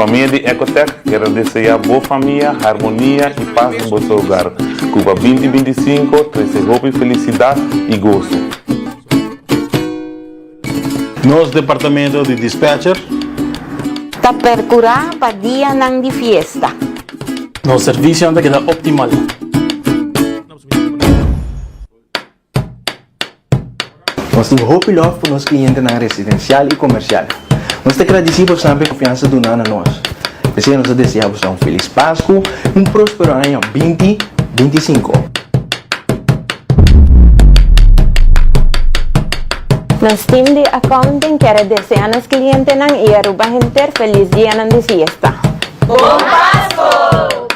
Familia de Ecotech quiere desear boa família, harmonia e paz em vosso hogar. Cuba 2025 trazer hope, felicidade e gozo. Nos departamento de dispatcher. Ta percurar pa dia nang di fiesta. Nos servicio anda queda optimal. Nós temos hope e love para nossos clientes na residencial e comercial. Nós temos agradecidos sempre confiança do nós. Desejamos um feliz Páscoa e um próspero ano 2025. Nos team de accounting quiere desear a los clientes nang y Aruba Gente feliz día nang di fiesta. Bom Páscoa!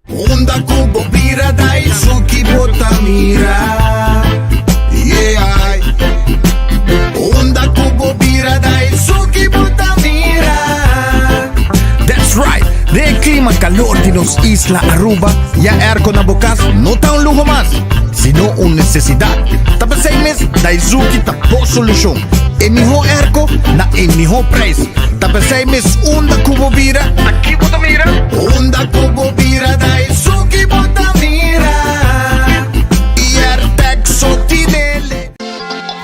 Onda kubo bira dai suki botamira. Yeah. Onda kubo bira dai suki botamira. That's right. De clima calor de nos Isla Aruba, ya airco na bocas no está un lujo más, sino una necesidad. Tapos 6 meses dai suki tapo solución. En mijo airco na en mijo price. Tapos 6 meses onda kubo bira. Aquí botamira. Onda kubo bira dai suki botamira. E airtech sotinele.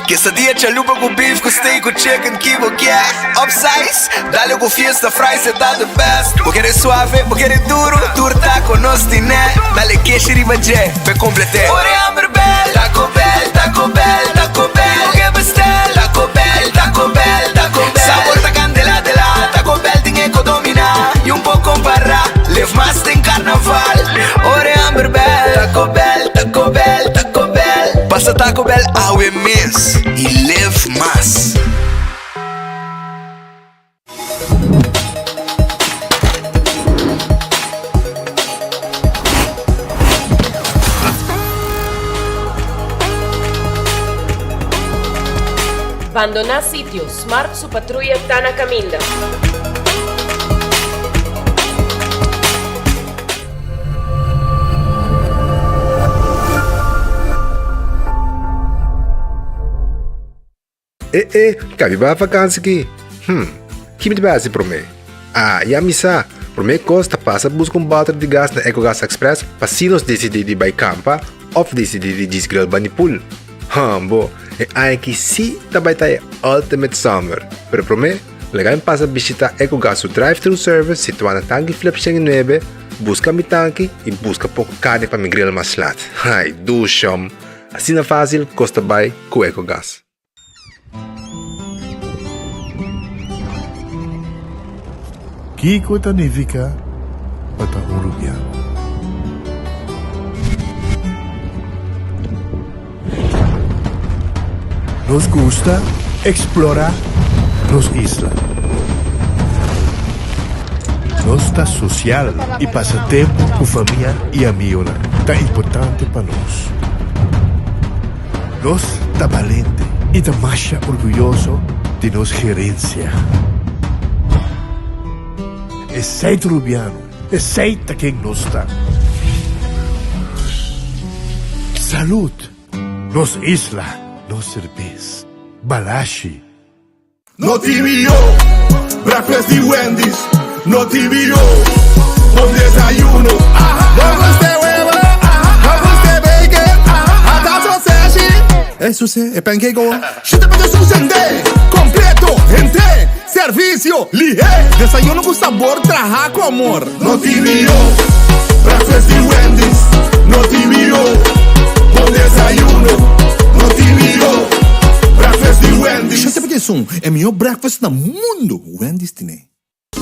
Quesadilla, chalupa com beef, com steak, com chicken, kibo, yeah. Upsize, dale com fiesta, fries, tá the best. Vou querer suave, vou querer duro, turta com nós tiné. Dale queijo e ribajé, pe complete. Ore Amber Bell, Taco Bell, Taco Bell, Taco Bell. O que bestel, Taco Bell, Taco Bell, Taco Bell. Sabor da candela de la, Taco Bell tem que dominar. E pouco para, live mais tem carnaval. Ore Amber Bell, Taco Bell, Taco Bell, Taco Bell. Passa Taco Bell ao mês e live mais. Abandonar sitio, Smart su patrulla está na caminda. Kami ba vakansie aqui? Que me base para mim? E a missa, para mim costa passa buscar balde de gás na EcoGas Express para se nós decidir de ir campa ou decidir de desgrill banipul. Bo, aí que sim também tá Ultimate Summer. Pero para mim, legal passa visitar EcoGas o drive-thru service situado na tanque Flip 9, busca mi tanque e busca pouco carne para me grill mais lat. Ai, do chão. Assim é fácil, costa bem com EcoGas. Kiko Tanifica para Uruguay. Nos gusta explorar nos islas. Nos está social e passa tempo com família e amigos. Está importante para nós. Nós está valente e está mais orgulhoso de nossa gerência. Aceita Rubiano, aceita quem nós está. Salud, nos isla, nos cerveza, balashi. No TVO, breakfast de Wendy's. No TVO, bom desayuno. Vamos de huevo, vamos de bacon, hasta sausage. Eso é pancake. Chuta para suceder, completo, entre, servicio, lié. Desayuno com sabor, traja com amor. No TVO, breakfast de Wendy's. No TVO, bom desayuno. No TVO, breakfast de Wendy's. Chuta para é o melhor breakfast do mundo. Wendy's tem.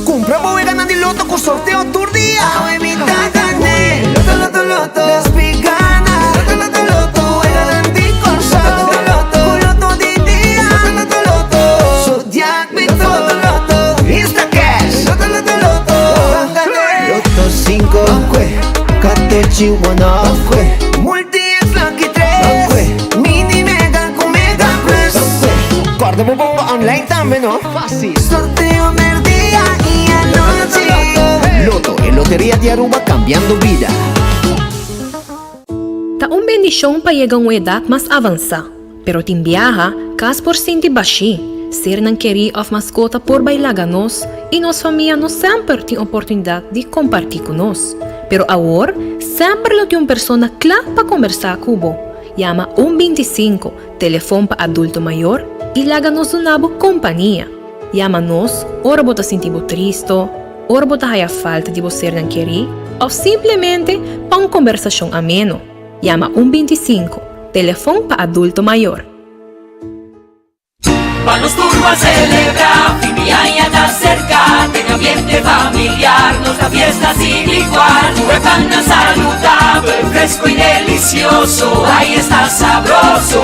Compra y gana de loto con sorteo tour día. Evita gané. Loto, loto, loto. Las picanas. Loto, loto, loto. Era de ti corso. Loto, loto. Loto de día. Loto, loto, loto. Zodiac Vito. Loto, loto. Insta Cash. Loto, loto, loto. Loto 5. Catechi 1. Multi X Lucky 3. Mini Mega con Mega Plus. Guarda bomba online también, ¿no? Fácil. Sorteo del día y anoche. Loto, en Lotería de Aruba cambiando vida. Ta un bendición para llegar a una edad más avanzada, pero tin viaja, cas por sinti bashi, ser nan querer of mascota por bailar nos y nos familia no siempre tiene oportunidad de compartir con nos. Pero ahora, siempre lo tiene una persona clara para conversar con vos. Llama 125, teléfono para adulto mayor, y láganos una boa compañía. Llama-nos, ora bota sentir triste, ora bota haya falta de você não querer, ou simplesmente para uma conversação ameno. Llama 125, teléfono para adulto mayor. Vamos turbo a celebrar, fin de año está cerca, tenga ambiente familiar, nuestra fiesta sin igual, huevana saludable, fresco y delicioso, ahí está sabroso.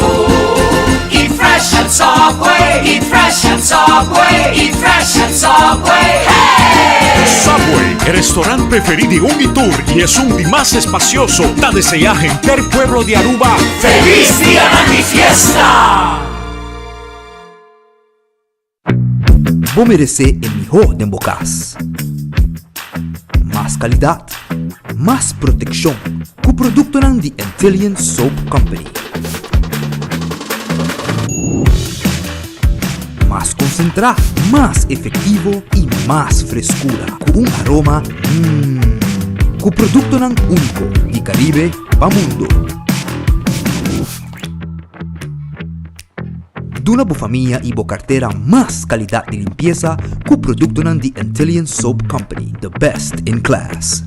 Eat fresh and Subway, eat fresh and Subway, eat fresh and Subway, hey! Subway, el restaurante preferido de Unitur y es un día más espacioso, da desear gente del pueblo de Aruba. ¡Feliz día de mi fiesta! Vos mereces el mejor de Bocas. Más calidad, más protección, con producto de Intelligent Soap Company. Más concentrado, más efectivo y más frescura, con un aroma con producto único de Caribe para mundo. De una familia y cartera más calidad de limpieza con producto de Intelligent Soap Company, the best in class.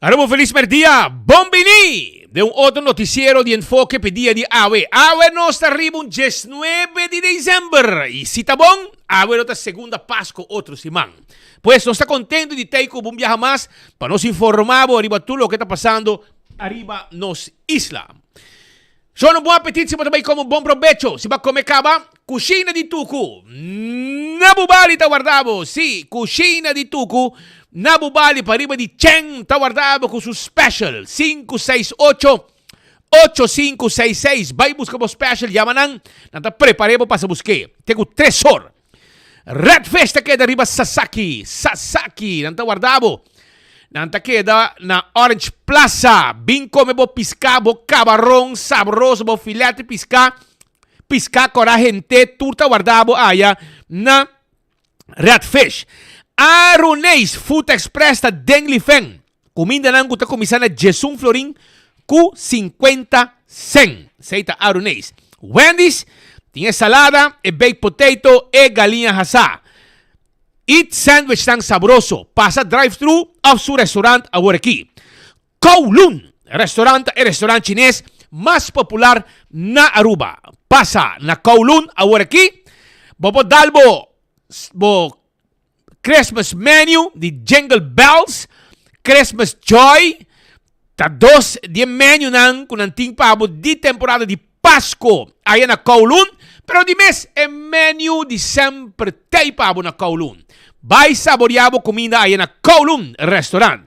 Arrobo feliz día, bombini de un otro noticiero de enfoque pedía de AWE. AWE no está arriba un 19 de diciembre y si está bon, AWE otra segunda Pascua otro simán. Pues no está contento de tener un viaje más para nos informar arriba todo lo que está pasando arriba nos isla. Yo no buen apetito, si también como un buen provecho. Si va a comer cava, cucina di tucu. Nabubali está guardado. Sí, cucina di tucu. Nabubali para arriba de Chen está guardado con su special 568-8566. Va y buscamos special, llaman. Nanta preparemos para buscar. Tengo 3 horas. Red Fest queda arriba Sasaki. Nanta guardado. Nanta queda na Orange Plaza. Bin come bo pisca, bo camarón sabroso, bo filete pisca. Pisca cora gente, turta guardado allá na Red Fish. Aruneis Food Express ta Dengli Feng. Comida nang guta komisana Jesung Florin. com 50 cent. Seita aronês. Wendy's tinha salada e baked potato e galinha assada. Eat sandwich tão saboroso. Passa drive-thru ao seu restaurante agora aqui. Kowloon, restaurante chinês mais popular na Aruba. Passa na Kowloon agora aqui. Bobo dalbo bo Christmas menu de Jingle Bells, Christmas Joy, ta dos de menu nang kunanting pabo di temporada de Pasko aí na Kowloon, pero de mês é menu de sempre tem pabo na Kowloon. Vai saborear comida aí na Kowloon Restaurant.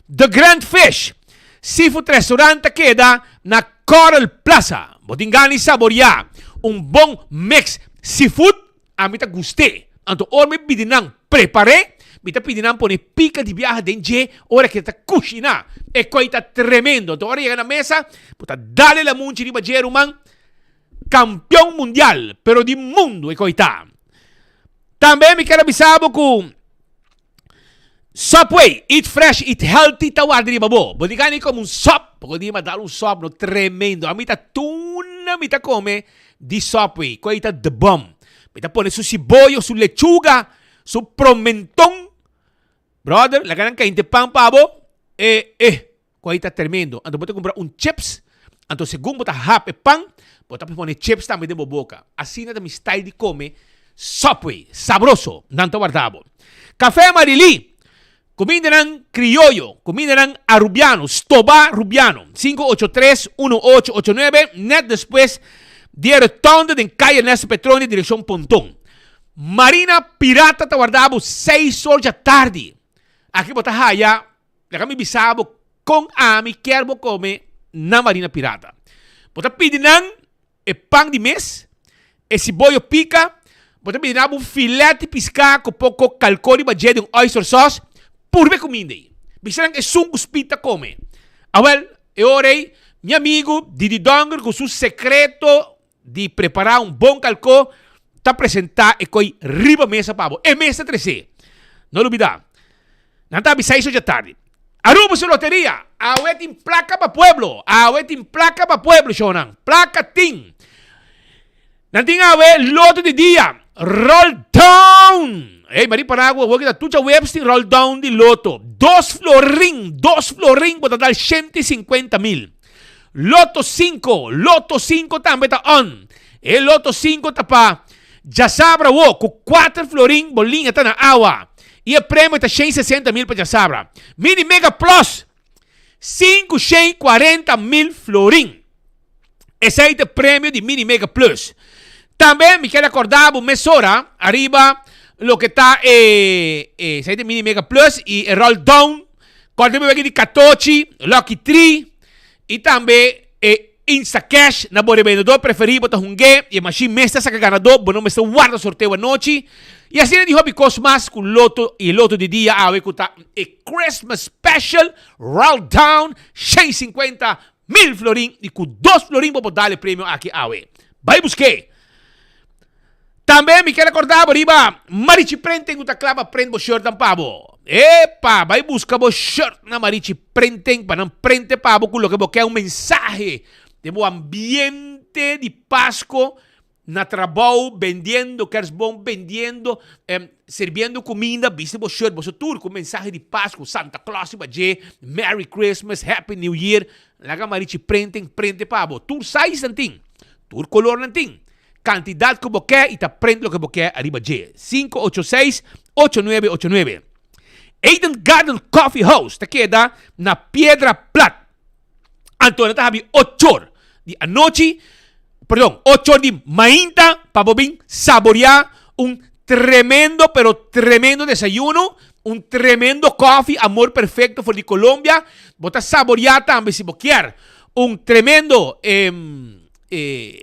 The Grand Fish, seafood restaurant queda na Coral Plaza. Botingani saborear bom mix seafood, a mim tá gostei. Anto orme pidinang prepare, mita pidinang pone pica de viaje denje, ora que tá cozinhar. E coita tremendo. Então, ora chega na mesa, puta, dale la munchi di bagero man, campeão mundial, pero di mundo e coita. Também me quero avisar com Subway, eat fresh, eat healthy, tawar di babo. Bodigani como sop, porque di ma dar sop no tremendo. A mita tuna, mita come di Subway, coita the bomb. Mita pone su cibollo, su lechuga, su promentón. Brother, la ganan kainte pan pavo. Coita tremendo. Anto bote comprar chips. Anto segundo bota hap e pan, bota pone chips também de boboca. Assim na mi style de come Subway, sabroso, nanto guardabo. Café Marili, comida ng criollo, comida ng arubiano, stoba rubiano, 583-1889, net después de rotonda de calle Ernesto Petroni, dirección Pontón. Marina Pirata, guardabo 6 horas da tarde. Aqui bota haya, la kami bisabo kung ami kerbo come na Marina Pirata. Bota pidinang e pang de mes, e cibollo pica, bota pidinang filete pisca com pouco calcoli budget de oyster sauce, purbe comida. Bisarang e sungus pita come. Awel, e orei, mi amigo Didi Donger com su secreto de preparar bom calco, tá apresentar e coi riba mesa pavo. E mesa 13. Não olvidar. Nanta abisar isso de tarde. Aruba su loteria. Awet in placa pa pueblo. Awet in placa pa pueblo, shonan. Placa ting. Nanting awe loto de dia. Roll down. Mari Paragua, huwag kita tucha Webster, roll down di loto. 2 florin, bota dal 150,000. Loto 5 tambe ta on. E loto 5 ta pa. Jasabra wo, ku 4 florin bolinha ta na awa. E o prêmio está 160,000 para Jasabra. Mini Mega Plus, 540,000 florin. Esse aí é o prêmio de Mini Mega Plus. Também me quero acordar, mesora, arriba, lo que está, esse aí é Mini Mega Plus e Roll Down. Quando me aqui de 14, Lucky 3 e também Insta Cash na bore vendedor preferido para hungue e machine mesta saca ganador, bom me guarda sorteio a noite. E assim de hobby cosmas com loto e loto de dia a escutar Christmas Special Roll Down 150,000 florin e com 2 florin para dar o prêmio aqui a vai buscar. Também me quero acordar arriba Marichi Prenten uta clava prende bo shirt ang pabo. Epa, vai buscar bo shirt na Marichi Prenten para não prende pabo com lo que bo quer mensaje de bo ambiente de Pasco. Na trabalho, vendendo, queres bom, vendendo, servindo comida, viste bo shirt, bo tour com mensagem de Páscoa, Santa Claus, Merry Christmas, Happy New Year, laga Marichi prende pabo, tour size nanting, tour color nanting, quantidade que bo quer e ta prende lo que bo quer arriba je, 586-8989. Eden Garden Coffee House, ta queda na Piedra Plat. Antônio ta habi 8 horas de anoche, 8 horas de mainta para bobin saborear tremendo, pero tremendo desayuno, tremendo coffee, amor perfecto for de Colombia. Bota saborear también si vos quieres tremendo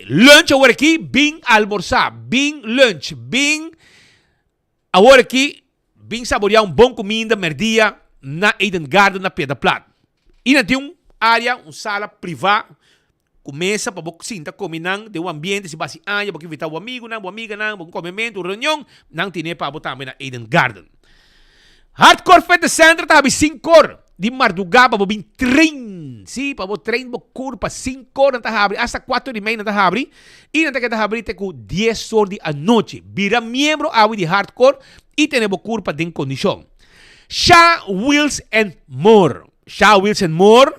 lunch ahora aquí, bin almorzar, bin lunch, bin ahora aquí, bin saborear bom comida, merdia na Eden Garden na Piedra Plat. E na tem área, sala privada, começa para você sentar combinando de ambiente, se base anya, para invitar o amigo, uma amiga, um comimento, reunião, não tem para botar na Eden Garden. Hardcore Fitness Center tá 5 horas de madrugada para 30 Sí, pabo train bo curpa 5 horas na tahabri, hasta 4:30 na tahabri. E na tahabri te ku 10 horas a noche. Vira miembro awi di hardcore e tenebo curpa din kondisyon. Shaw Wheels and More. Shaw Wheels and More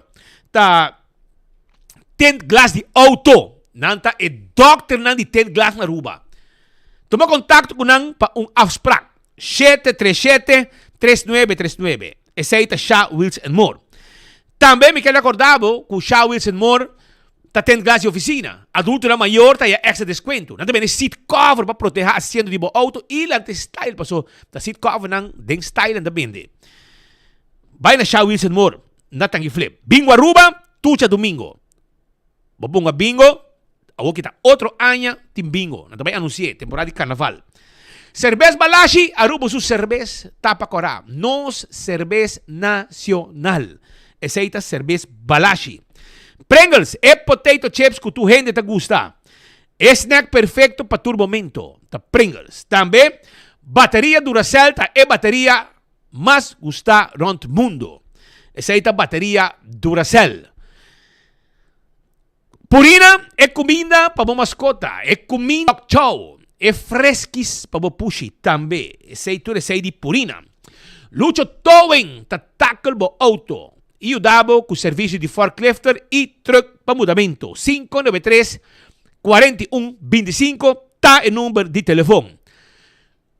ta tint glass di auto. Nanta doctor nan di tint glass na Aruba. Toma contato con nang pa un afspraak. 737-3939. Esa ita Shaw Wheels and More. Também me quero acordado com Shaw Wheels and More ta tint glass di oficina. Adulto na maior ta ya extra descuento. Nanta bene seat cover para proteger asiento di bo auto e lante style paso ta seat cover nang ding style na bende. Vai na Shaw Wheels and More. Natangi flip. Bingo Aruba, tucha domingo. Babunga bingo. Awo kita otro año tim bingo. Nanta bay anuncié temporada de carnaval. Cerveza Balashi, Aruba su cerveza Tapacora. Nos cerveza nacional. Esa cerveza Balashi. Pringles, potato chips que tu gente te gusta. Snack perfecto para tu momento. Ta Pringles. También, batería Duracell, ta batería más gusta rond mundo. Esa batería Duracell. Purina é comida para a mascota. É comida chow. É fresquis para o pushi também. Sei tudo sei de Purina. Lucho towing ta tackle bo auto. E o dabo com serviço de forklifter e truck para mudamento. 593-4125 tá o número de telefone.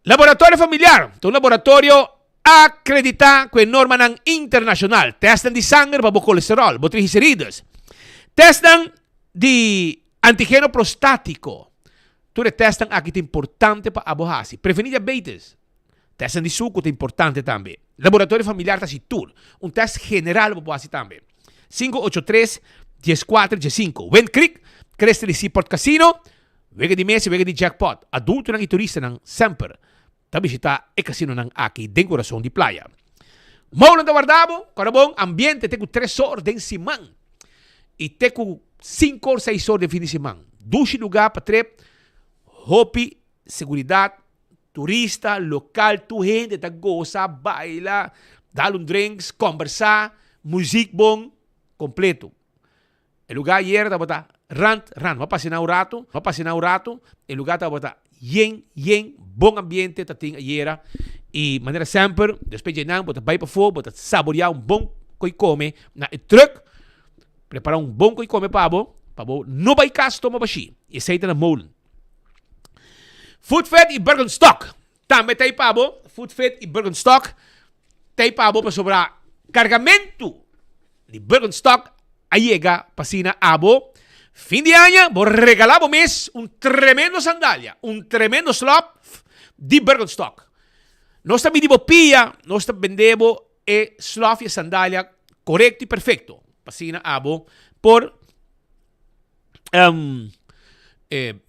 Laboratório familiar. Um laboratório acreditado com norma internacional. Testam de sangue para o colesterol, para triglicéridos. Testam de antígeno prostático. Tudo testam aqui é importante para aborrarse. Prevenir diabetes. Testam de suco é importante também. Laboratório familiar está tur. Test general para aborrarse também. 583-1415. Wind Creek, Creste de Seaport Casino. Wega de mesa, wega de jackpot. Adulto e turista ng sempre. Ta visita e casino ng aqui den coração de playa. Maulan da Guardabo, Corabong, ambiente te com 3 horas de simang. E te com 5 ou 6 horas de fim de semana. Dushi lugar para trep, hopi, seguridade, turista, local, tu gente, ta goza, baila, dar drinks, conversar, música bom, completo. O lugar ayer ta bota rant, mapassinar o rato, o lugar ta bota yen, bom ambiente, ta ting ayer, e maneira sempre, depois de não, bota vai para fora, bota saborear bom coi come, na truck, preparar bom coi come pabo não vai caso toma baixi, e aceita na molen. Food Fed e Bergenstock, também tem pabo, Food Fed e Bergenstock, tem pabo para sobrar cargamento de Bergenstock, llega pasina abo. Fin de año, vos regalamos mes tremendo sandalia, tremendo slop de Bergenstock. Nós também de bopia, nós vendemos slop e sandalia correto e perfeito. Pasina abo por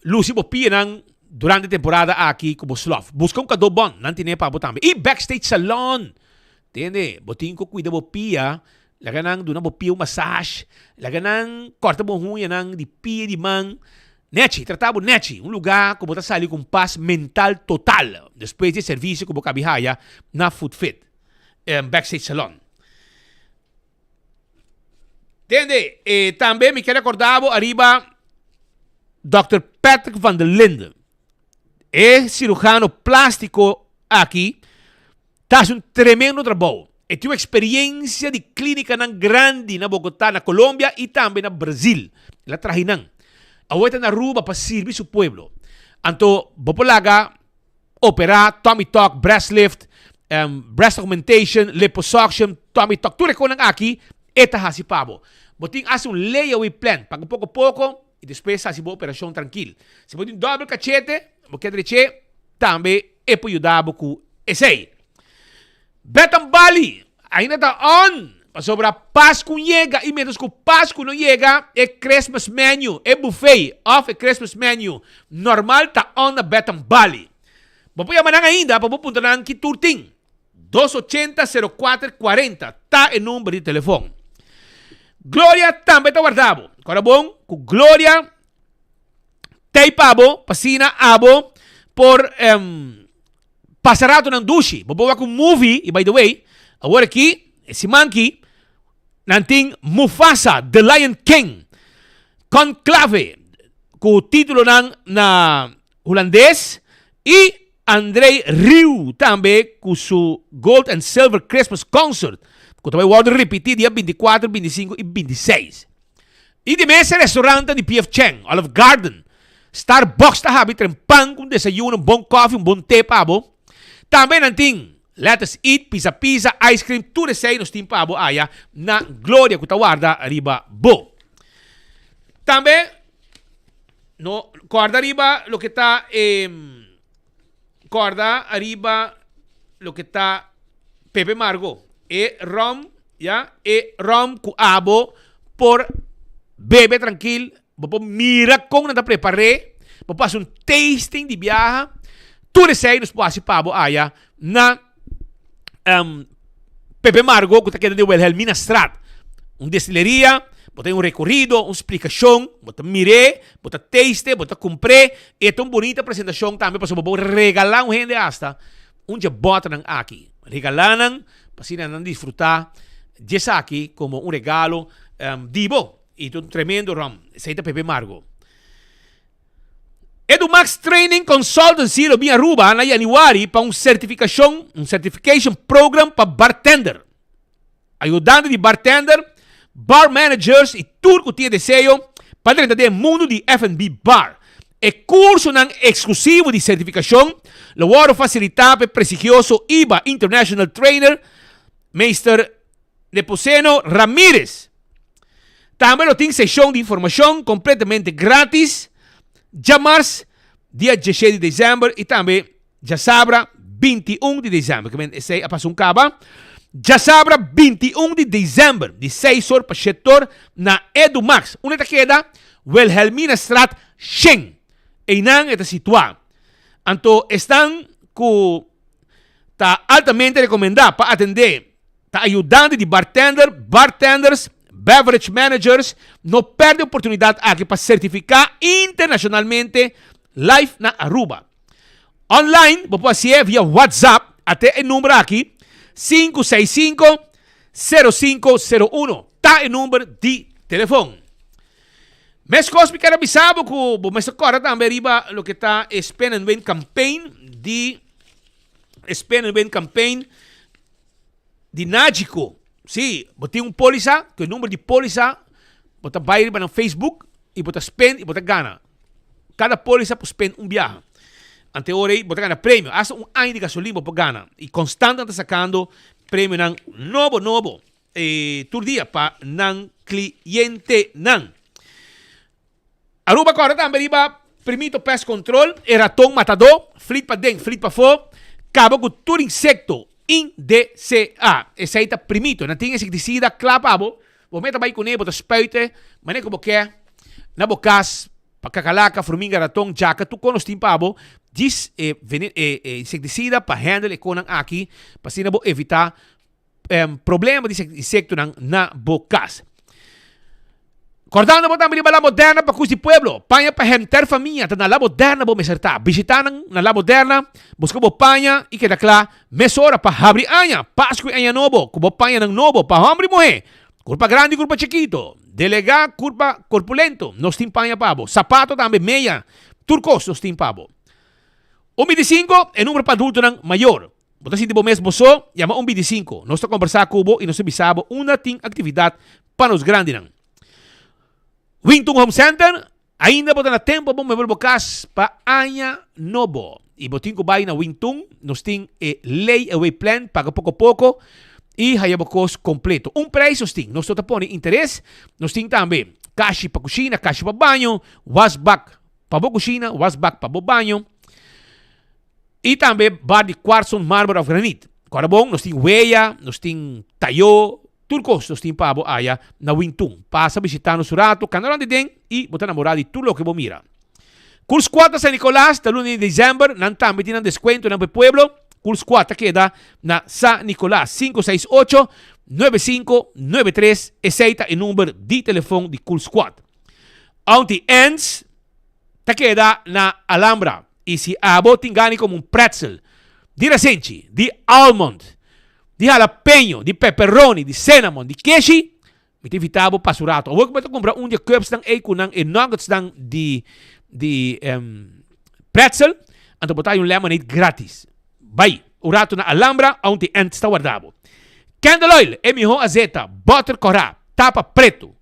Lucy bopia nang durante a temporada aqui como slop. Busca kado bon, não tem para botar. E backstage salon, entende? Botinho ko cuida bopia. Laga nang doon mo piyo massage, laga nang corta mo hunya nang di pia di mang. Nechi, tratabo Nechi, lugar como sali com paz mental total. Depois de serviço como kabihaya na Food Fit, backstage salon. Entende? Também me quero acordar arriba Dr. Patrick van der Linden. Cirurgião plástico aqui, faz tremendo trabalho. E tem uma experiência de clínica grande na Bogotá, na Colômbia e também na Brasil. Ela trahi nang. Aweta na Aruba para servir seu pueblo. Anto, bopolaga, operar, tummy tuck, breast lift, breast augmentation, liposuction, tummy tuck. Tudo ko nang aqui, eta hasipabo. Boting as layaway plan. Pag pouco, e depois hasibo operação tranquil. Se boting double cachete, boquete também é para ajudar com esse. Betang Bali, ainda está on. Sobra Pasko llega, e menos que Pasko não llega, Christmas menu, buffet, off Christmas menu. Normal está on na Betang Bali. Papuya manang ainda, papupunta nang Kiturting. 280-0440, tá o número de telefone. Gloria também está guardado. Agora bom, com Gloria, tem pabo, pasina abo, por passarato ng dushi. Babawa kong movie, by the way, agora aqui, esse monkey, nanting Mufasa, The Lion King. Conclave, ku título na Holandês. E Andrei Rieu, também com seu Gold and Silver Christmas Concert. Que também vai repetir dia 24, 25 e 26. E de mesa, restaurante de P.F. Chang, Olive Garden. Starbucks ta habi trempang com desayuno, bom coffee, bom té pabo. Também nanting Let's Eat, pizza, ice cream, tudo isso aí nos tim pabo aya na Glória que guarda arriba bo. Também no guarda arriba lo que está guarda arriba lo que está Pepe Margo e rom com abo por bebe tranquilo. Vou mira como nada preparei. Vou fazer tasting de viagem. Tudo isso aí nos pode pabo aya na Pepe Margo que está querendo de Wilhelmina Straat. Destileria, botar recorrido, explicação, botar mire, botar taste, botar comprei. E é uma bonita apresentação também para vou regalar gente hasta dia bota aqui. Regalar para não desfrutar disso aqui como regalo dibo. E um tremendo rom. Seita Pepe Margo. EduMax Training Consultancy lo minha Aruba na Januari para certification program para bartender. Ajudando de bartender, bar managers e tudo que tinha desejo para dentro do mundo de F&B bar. E curso exclusivo de certificação lo vou facilitar para prestigioso IBA International Trainer Mr. Nepomuceno Ramírez. Também tem sessão de informação completamente grátis. Jamars, dia 16 de dezembro. E também, já sabra, 21 de dezembro. Que é a passar caba. Já sabra, 21 de dezembro. De 6 horas para 7 horas na EduMax. Onde queda? Wilhelmina Straat, Schengen. E não está situado. Então, estão com... Está altamente recomendado para atender. Está ajudando de bartenders, beverage managers, não perde oportunidade aqui para certificar internacionalmente live na Aruba. Online, você pode ser via WhatsApp, até o número aqui, 565-0501. Tá o número de telefone. Mas Cosme quero avisar que o mês agora também riba o que está Spend and Win campaign de Nágico. Sim, botei polícia, que o número de polícia, bota bayar no Facebook, e bota spend, e bota gana. Cada polícia pode spend viagem. Ante hora, bota gana prêmio. Hasta ano de gasolina, bota gana. E constante está sacando prêmio ng novo. Todo dia para ng cliente ng. Aruba agora também riba, permito pest control, ratão matador, flit para dentro, flit para fora, cabo com todo insecto. INDCA. Esse aí está primito. Não tem inseticida, clapabo. Vou meter vai com ele, botar spuiten. Mas como quer. Na bocas, para cacalaca, formiga, ratão, jaca, tu conos timpabo. Diz inseticida para handle com aqui. Para assim não evitar problema de insecto na bocas. Cordando também a La Moderna para custi pueblo. Panha para gente família. Na La Moderna vou me acertar. Visitar na La Moderna. Busca bo panha. E queda claro. Mesora para abrir anha. Páscoa anha novo. Kubo panha ng novo. Para homem e mulher. Curpa grande, curpa chiquito. Delega, curpa corpulento. Nos tim panha pabo. Sapato também meia. Turcos nos tim pabo. 1.25 é número para adulto ng maior. Bota si tipo mesmo so. Yama 1.25. Nós está conversar kubo e nos bisabo una ting atividade para os grandes ng. Wingtung Home Center, ainda botar na tempo bom mebel bokas pa anya nobo. E botin ko bay na Wingtung, nos ting lay away plan, paga pouco e hayabokos completo. Preço ting, nos tapone interesse, nos ting também cash pa kusina, cash pa banho, wasback pa bo kusina, wasback pa bo banho. E também bar de quartzo marble of granite. Agora bom, nos ting weya, nos ting tayo, Turcos nos timpabo aya na Wingtung. Passa visitando Surato, Canaran de Den e botar namorado e tudo o que vos mira. Kurs 4 San Nicolás, da luna de dezembro, nan também tem desconto no pueblo. Kurs 4 queda na San Nicolás, 568-9593, aceita o número de telefone de Kurs 4. Auntie Ends, ta queda na Alhambra. E se abo tingani como pretzel, de recente, de almond, di jalapeno, di pepperoni, di cinnamon, di queso, Miti vitabo pasurato. Huwag mo ito kumpra de cups ng eiko ng nuggets ng di pretzel. Anto po tayong lemonade gratis. Bay, urato na alambra, aunti ents ta guardabo. Candle oil, emiho azeta, butter cora, tapa preto.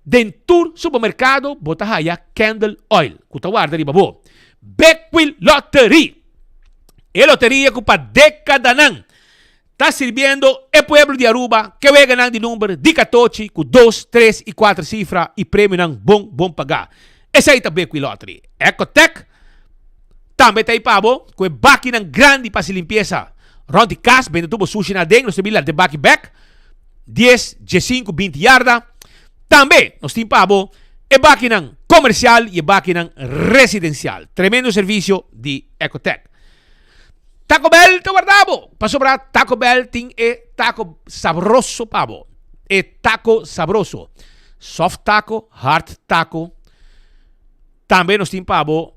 Dentur supermercado, botahaya candle oil. Kutawarda di babo. Beckwil Lottery. E loteria ko pa dekada nang. Está sirviendo el pueblo de Aruba que juega nang di número di 14 com 2, 3 e 4 cifras e prêmio nang bom pagar. Essa aí tá Beckwil Lottery. Ecotec. Também tá aí pabo, com baki ng grande para se limpeza. Ronti Cas, bendo tubo sushi na deng, nos tebila de baki back. 10, G5, 20 yarda. Também, nos tem pabo, e baki ng comercial e baki ng residencial. Tremendo serviço de Ecotec. Taco Bell, te guardavo. Pa sobra, Taco Bell ting e taco sabroso pabo. E taco sabroso. Soft taco, hard taco. Também nos tem pabo,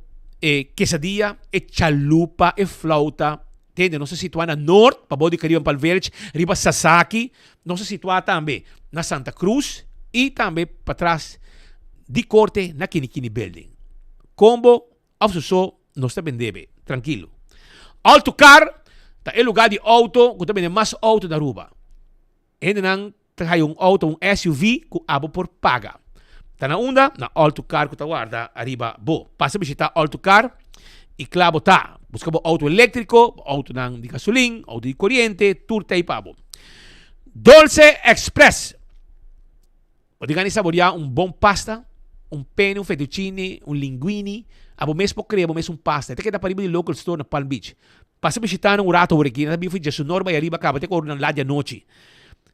quesadilla, chalupa, flauta. Entende? Não se situa na Norte, para Bodi Caribe Palverde, riba Sasaki. Não se situa também na Santa Cruz e também para trás de corte na Kinikini Building. Combo, afsuso, não está vendebe. Tranquilo. Autocar, tá é lugar de auto, que também é mais auto da Aruba. Ainda não tem um auto, SUV, que abo por paga. Tá na onda, na Autocar, que tá guarda, arriba, bo. Passa a visitar Autocar e claro, tá. Busca auto elétrico, auto de gasolina, auto de corriente, turta e pabo. Dolce Express. Pode ganhar saborear bom pasta, penne, fettuccine, linguine, abo mesmo crema, mesmo pasta. Até que dá para ir de local store na Palm Beach. Passa a visitar um rato por aqui, na bife de Sonorba e arriba acaba, até que ordenar lá de noite.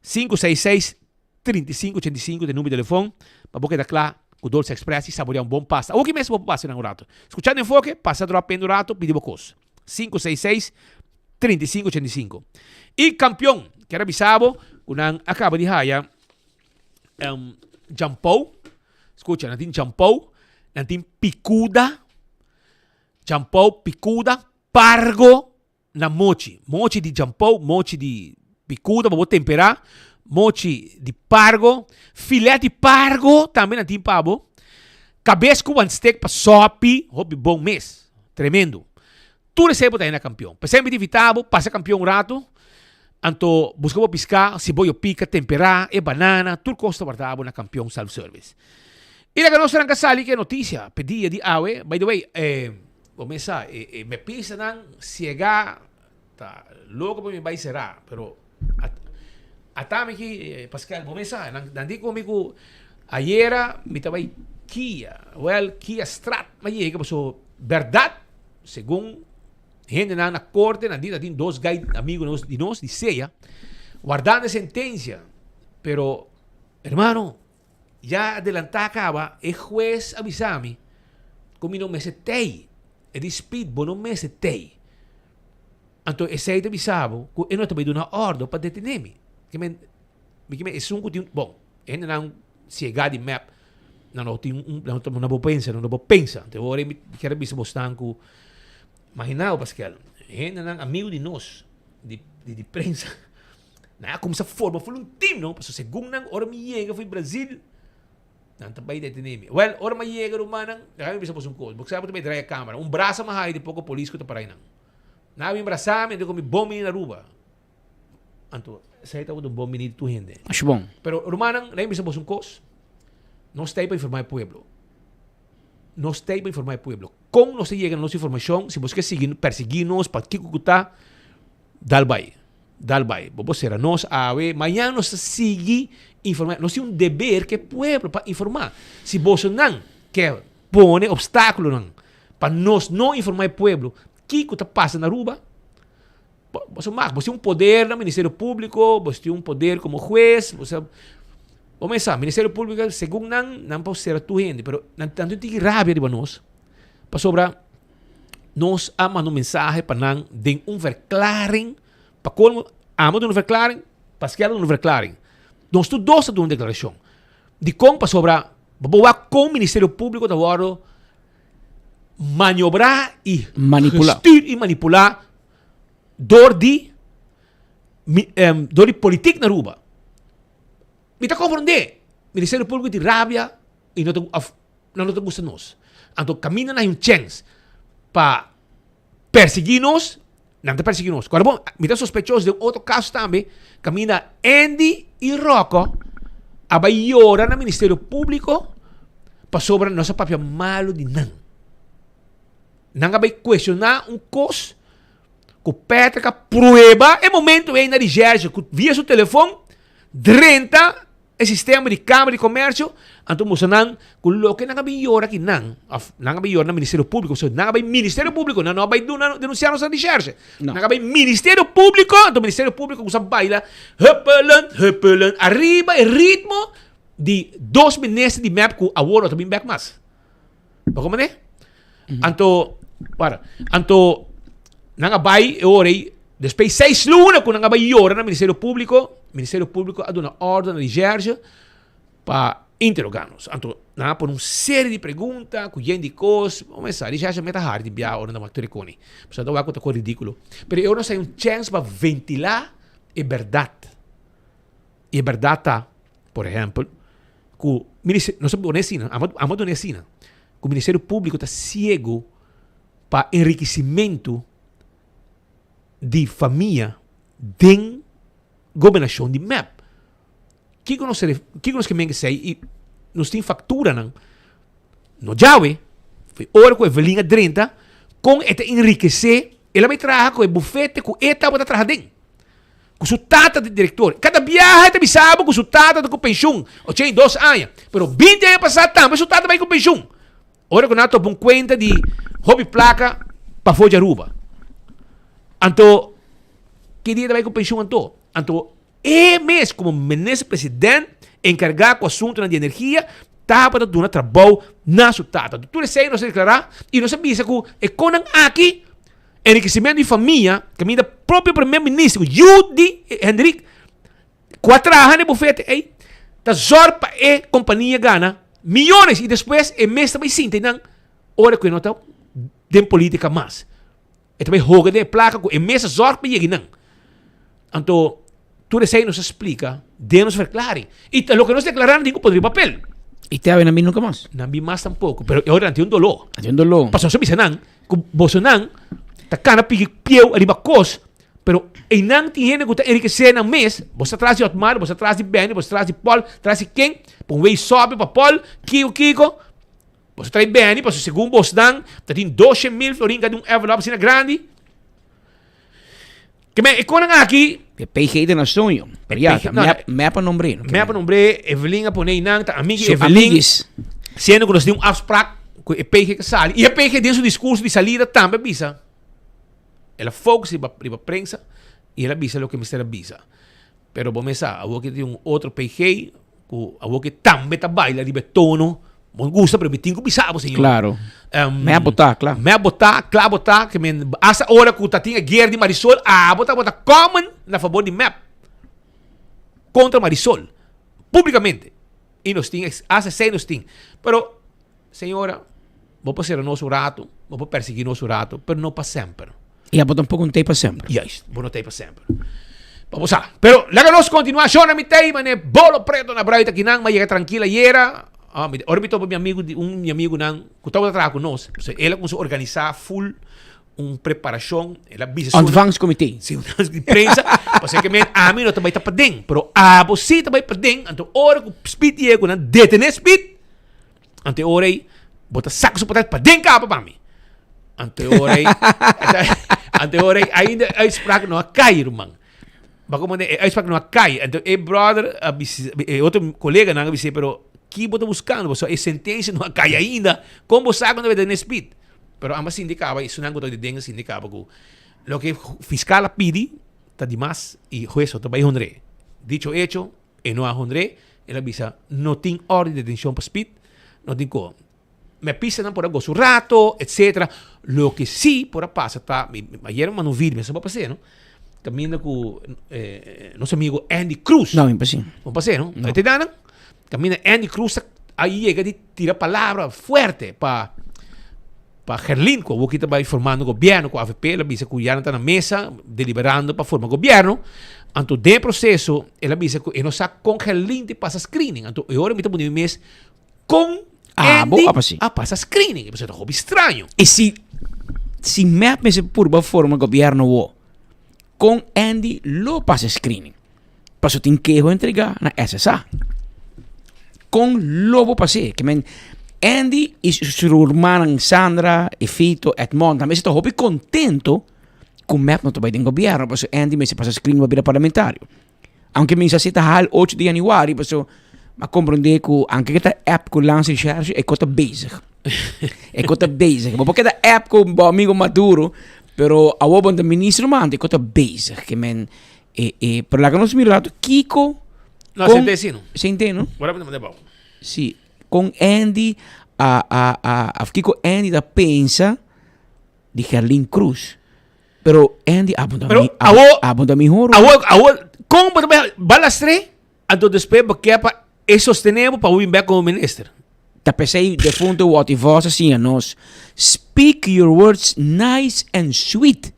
566-3585 de número de telefone, para boca da clá, com Dolce Express e saborear bom pasta. O que mesmo passa um rato. Escuchando enfoque, passa a pendo rato, pedi bocos. 566-3585. E campeão, que era bisabo, quando acaba de haya, jampou, escucha, natin jampou, natin picuda, jampou, picuda, pargo, na mochi. Mochi de jampou, mochi de picuda, vou temperar, mochi de pargo, filé de pargo, também natin pabo, cabeça com one steak para sopi, hobby bom mês, tremendo. Tudo isso aí botar na campeão. Pensei de vitabo, passa campeão um rato, anto buscava piscar, cebolla pica, temperar, e banana, tudo costa guardado na campeão self-service. E la nossa casali que notícia, pedia de awe, by the way, começa, me pisa nang ciega, tá, logo para me vai será, pero atame que Pascal, começa, nandi comigo, ayer me tabay Kia Strat, mas que pasó, verdade, segundo gente na corte, nandito din dos guys amigos de nós, de ceia, guardando sentencia, pero, hermano, ya adelantar acaba, el juez avisami, como no me setei, el speed, no me setei. Anto, esse aí avisavo, que eu não também dou uma ordem para detener-me. Que me é um que bom, ainda não cega de map, não vou pensar, então agora me quero ver se bostanco, imagina, Pascal, ainda não amigo de nós, de prensa, na como essa forma, foi time, não, porque segundo não, hora me chega, foi Brasil, não também detener-me. Well, hora me chega, romanang, kami bisa po sungkod, porque sabe também dry a câmera, braço mahai de pouco polícia que tá para aí não. Na minha braçame, eu comi bomba na Aruba. Anto, sai tá com bomba ni tu gente. Acho bom. Pero romanang, na bisa po sungkos, não está aí para informar o pueblo. Não está aí para informar o pueblo. Como não se chega a nossa informação, se você seguir perseguir-nos para que cucutar, dalbai. Vamos ser a nós, amanhã nós seguir informar. Nós temos dever que o pueblo para informar. Se você não quer pôr obstáculo para nós não informar o pueblo, que está passando na Aruba, você tem poder no Ministério Público, você tem poder como juez, você... Vamos pensar, Ministério Público, segundo não pode ser a tua gente, mas tanto tem rabia de nós, para sobrar, nós amamos mensagem para não dar verklaring, para como amamos um verklaring, para que ela verklaring. Nós todos dois uma declaração. De como para sobrar, para com o Ministério Público da hora maniobrar e manipular dor de política na Aruba. Me está confrontando. Ministério Público de rabia e não te gusta nós. Então, camina na um chance para perseguir nós, não te perseguir nós. Agora, bom, me dá sospechoso de outro caso também, camina Andy e Rocco, a vai orar no Ministério Público para sobre nossa papel malo de não. Não vai questionar coisa que Petra prueba é momento aí na Nigéria, via seu telefone, 30 o sistema de Câmara de Comércio, então mostrando que o que não vai orar aqui não vai orar no Ministério Público, não vai Ministério Público, não vai denunciar nossa Nigéria, não vai Ministério Público, então o Ministério Público usa baila, repelando, arriba o ritmo de 2 ministros de map que agora também back mais. Como é? Então, não vai orei depois 6 lunas que não vai orar no Ministério Público a dar uma ordem na Nigéria para interrogar-nos. Então, por uma série de perguntas, com gente de coisas, vamos a Nigéria meta hard de viajar hora na Mactoricone. Portanto, eu acho que é ridículo. Mas eu não sei chance para ventilar a verdade. E a verdade está, por exemplo, que o Ministério, não sabemos honestina, que o Ministério Público está cego para enriquecimento de família dentro governação de MAP. Que nós queremos dizer e nós temos factura no Jawe, foi hora com a Evelinha 30, com este enriquecer, ela vai trabalhar com o bufete, com esta vai trabalhar dentro. Com sua tata de diretor. Cada viagem te avisava com sua tata com pensão. 82 anos. Pero 20 anos passados também, sua tata vai com pensão. Ora que nós tomamos conta de hobby placa para Foz de Aruba. Então, que dia vai com pensão então, mesmo como ministro-presidente, encarregado com o assunto de energia, estava dando um trabalho na sua tata. Tudo isso aí não se declarar e não se avisa que é conan aqui, enriquecimento de família, que a próprio primeiro-ministro, Judy Hendrik, 4 anos de bufete, da Zorpa e companhia gana milhões e depois é mês também sim, tem hora que não está de política mais. É também joga de placa com é mês Zorpa e não. Então, tudo isso aí nos explica, nos declarar. E o que nos declararam, digo, poderia papel. E te habem a mim nunca mais? Não vi mais tampouco, pero agora tem dolor. Tem dolor. Passou se bisa não, que Bolsonaro tá cana pigi pieu arriba cos, pero e não tem gente que tá enriquecer na mês, você traz de Otmar, você traz de Benny, você traz de Paul, traz de quem? Põe um sobe para Paul, Kiko, você traz Benny, para segundo Bolsonaro, tá tem 12,000 florinhos de envelope assim grande. Que me conan aqui que PG de nação yo periata mapa nombre Evelinha ponei nang ta amiga Evelinha sendo que nós temos afspraak com o PG que sai e o PG dentro do discurso de salida também bisa ela focusa para a prensa e ela bisa o que Mr. bisa pero vamos a que tem outro PG que também tá baila de betono me gusta, pero me tengo pisado, senhor. Claro. Me botar, claro. Me botar, que me essa hora que tinha guerra de Marisol, botar common na favor de MAP contra Marisol, publicamente. E nós tínhamos, essa sei nós tínhamos. Pero, senhora, vou fazer o nosso rato, vou perseguir o nosso rato, pero não para sempre. E a botar pouco não tem para sempre. Yes, vou não ter para sempre. Vamos lá. Pero, lá que nós continuação na mitad, mané, bolo preto na braita que não, mas chega tranquila e era. Ora me topo meu amigo não, que estava atrás conosco. Ela começou a organizar full preparação, ela bisa advance committee. Sim, de prensa. Você que a mim não também está para dentro, pero você também para dentro. Então, hora que o speed chega, não detener speed. Então, hora aí, bota saco suportado para dentro capa para mim. Então, hora aí, ainda a spraak não cai, irmão. Como a spraak não cai. Então, brother, outro colega não disse, pero que você está buscando? Você a sentença não cai ainda. Como você sabe quando vai ter speed? Pero ambas indicava, isso não é de dengue, indicava que o que o fiscal pede está demais e o juez está bem honré. Dicho hecho, e não há honré, ele avisa, não tem ordem de detenção para speed, não tem como. Me pisan por algo su rato, etc. Lo que sí por pasa está, ayer me vídeo, me se va a pasar, ¿no? Caminando con nuestro amigo Andy Cruz. No, imposible. ¿No pasé, no? ¿Te dan? Camina Andy Cruz, ahí llega y tira palabras fuertes para Gerlin, que está formando gobierno, com a AFP, ela dice que ya está na mesa, deliberando para formar gobierno. Anto de processo, ela bisa que não sa com Herlin te passa screening. Anto eu ora me tô mês com Andy passa screening. Isso é um hobby estranho. E se map se purba forma governo o com Andy lo passa screening. Passo tem que entregar na SSA. Com lobo passe, que men Andy e sua irmã Sandra e Fito Edmond também estou hobby contento com map não vai do governo, passo Andy me se passa screening para vida parlamentário. Aunque me se hal 8 de januário, passo ma compreender que anche esta app que lança charge é cota basic. É cota basic. Porque esta app com o amigo Maduro, pero a woban do ministro manda é cota basic, que men per la que nos mirato Kiko no sentecino. Senteno? Agora me bom. Sì, con Andy a Kiko Andy da pensa di Herlin Cruz. Pero Andy abunda mi horo. Como balastre anto despe porque pa é sostenível para vir back como ministro. Ta pensei de fundo wat i voz assim a nós. Speak your words nice and sweet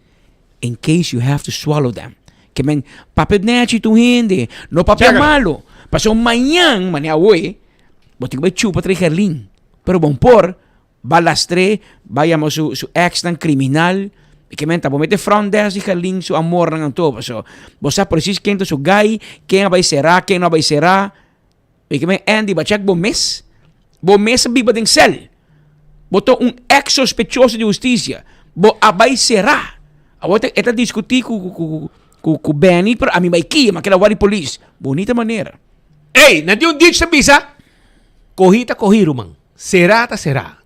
in case you have to swallow them. Que men papel nete tu hindi, no papel malo. Pasó mañana, mañana hoy, botik ba chupa tre Herlin. Pero bom por balastre, vayamos su ex tan criminal. E que men ta bomete front desk de Herlin su amor nang to. So, bosa precis quem to su guy, quem vai será, quem não vai será. E que men Andy ba check bom mes biba ding cel. Botou ex sospechoso de justiça. Bo abay será. Agora eta discutir com Benny, pero a mim vai aqui, mas aquela wari police. Bonita maneira. Ei, nanti ditch sa bisa. Kohiro man. Será.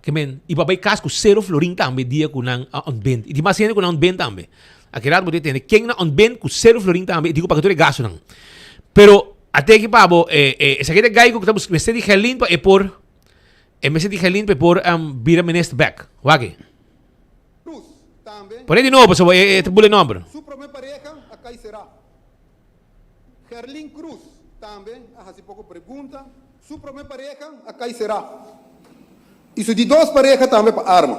Que men ibabay casco 0 florin tambe dia ko nang on-bend. Di masene ko nang on-bend tambe. Akirat mo dito, quem na on-bend ko 0 florin tambe, di ko pagkatore gaso nang. Pero até que pabo, essa aqui é gai que estamos me di Herlin pa por me di Herlin pa por vira minister back. Wagi. Por aí de novo, so bule número. Su primeira pareja acá será. Herlin Cruz também, hace pouco pergunta. Su primeira pareja acá será. Isso de 2 parejas também para arma.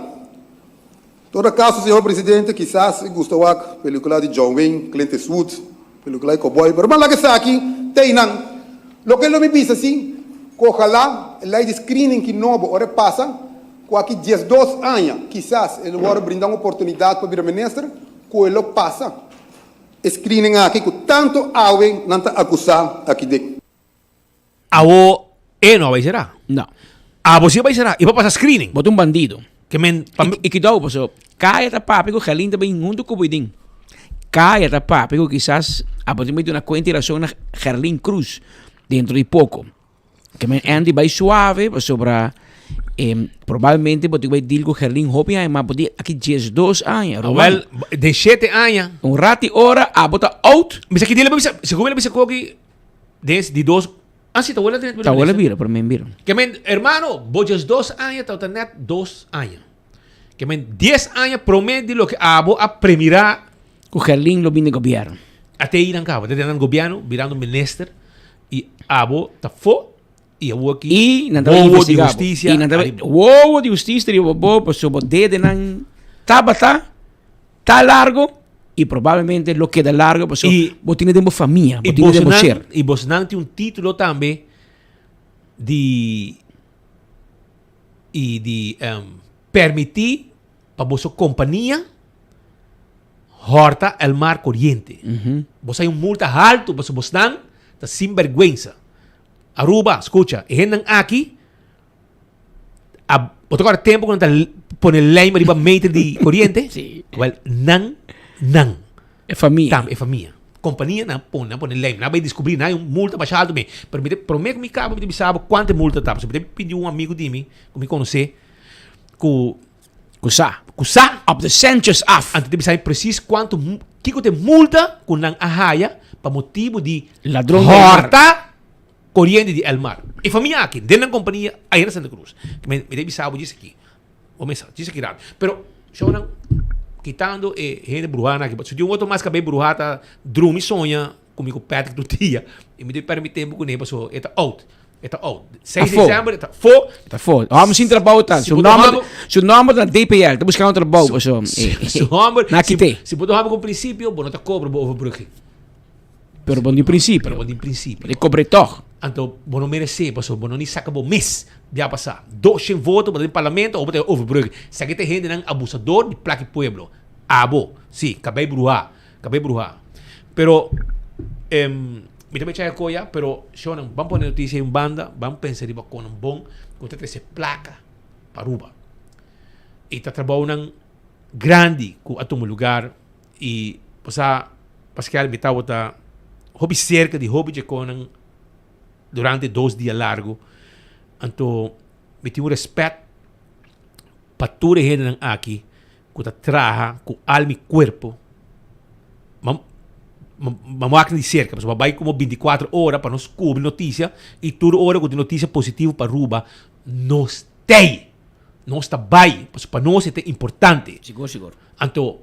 Todo caso, senhor presidente, quizás gostou da película de John Wayne, Clint Eastwood, película de cowboy, pero lá que está aqui, tem não. Lo que ele me diz assim, ojalá a lei de screening que novo ora passa, com aqui 12 anos, quizás ele vai brindar uma oportunidade para vir ministro, com ele passa. Screening aqui, com tanto alguém não está acusado aqui de. Awo, não vai será? Não. Você vai será? E vai passar screening? Botou bandido. Que men... E que dá, pessoal, caia ta papi, que Herlin também junto com o Bidin. Caia ta papi, que quizás aparentemente uma cointeração na Herlin Cruz, dentro de pouco. Que men Andy vai suave, sobre... provavelmente vai deal com Herlin Hopi, mas pode aqui 12 anos. Well, de 7 anos. Rati hora, bota out. Mas aqui dele, seguro ele bisa que de 2. Si ta wala din. Ta wala bira, pero men bira. Que men, hermano, bojas 2 anos, ta net 2 anos. Que men 10 anos promedio lo que abo a premirar. Com Herlin lo bine governo. Até ir ang cabo, até ir ang governo, virando minister, e abo ta fo. E eu aqui wowo de justiça wowo de justiça e bobo por sobre de nan tabata tá largo e provavelmente lo queda largo por sobre botina de família botina de ser e vos não tem título também de permitir para vossa companhia horta el mar corriente vos hay multa alto para vos não tá sem vergüenza. Aruba, escucha, e henang aqui, outro agora tempo quando põe lei mariba meter de corriente, sí. Well, não, é família, é família, companhia não põe lei, não vai descobrir nada, multa baixada também, pero me prometo que me cabe, me sabe quanto multa tá, me pedi amigo de mim, que me conhece, Kusa, of the centuries af, antes de me saber preciso quanto, que tem multa com nang ahaya, para motivo de ladrão horta. Corriente de El Mar. E família aqui, dentro da companhia, aí na Santa Cruz. Me deve saber disso aqui. O mensagem, disso aqui. Pero, eu não, quitando gente bruhana aqui. Se eu outro mais cabelo bruhata, drum e sonha, comigo Patrick do dia, e me deve permitir com ele, so, eta out. 6 de dezembro, eta fo. Vamos sem trabalho, tá? Seu nome da DPL, tá buscando trabalho, so. Se botar com princípio, bom, não tá cobra, vou overbruggen. Pero bom de princípio. Pero bom de princípio. Ele cobre toch. Então, bom não merecer, porque bom não saca bom mês. Já passar. 200 votos para o parlamento ou para o overbrug. Se aqui tem gente não abusador de placa pueblo. Abo. Sim, acabei brujar. Pero, me também tinha coisa, pero, Shonan, vamos pôr notícia em banda, vamos pensar em com um bom, com essa placa para Aruba. E está trabalhando grande com a todo lugar e, Pascal, me está hobby cerca de hobby de Conan durante 2 dias largo. Então, me tenho respeito para toda a gente aqui que trabalha com alma e corpo. Vamos de cerca, mas vai como 24 horas para nos cobrir notícia e toda hora com notícia positiva para Aruba, nós tem. Nós está bem, para nós é importante. Seguro. Então,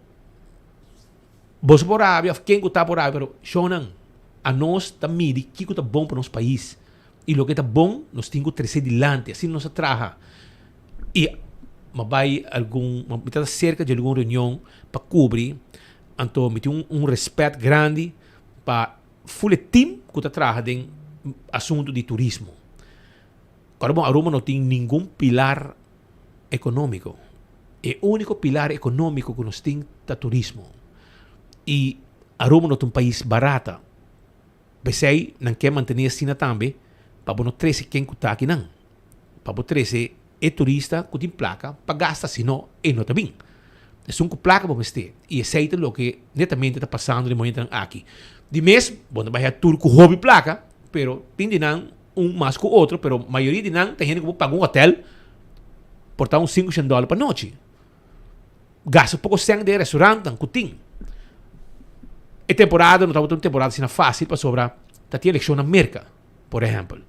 você por Arábia, quem está por Arábia, pero Shonan, a nós também de que está bom para nosso país. E o que está bom, nós temos que trazer adiante, assim nós trabalha. E vai está cerca de alguma reunião para cobrir, então me tem respeito grande para full team que está trabalhando em assunto de turismo. Agora, bom, a Roma não tem nenhum pilar econômico. O único pilar econômico que nós temos é o turismo. E a Roma não é um país barato. Pensei, não quer manter assim também, para não trazer quem está aqui não. Para trazer turista que tem placa, para gastar, senão, não está bem. É um placa para você. E aceita o que netamente está passando de momento aqui. De mesmo, bom, vai tour com hobby placa, pero tem de não mais que o outro, pero a maioria de não tem gente que paga hotel, portar uns $500 para noite. Gasta pouco sangue de restaurante, que tem. E temporada, não estava uma temporada assim fácil para sobrar. Tá tinha eleição na América, por exemplo.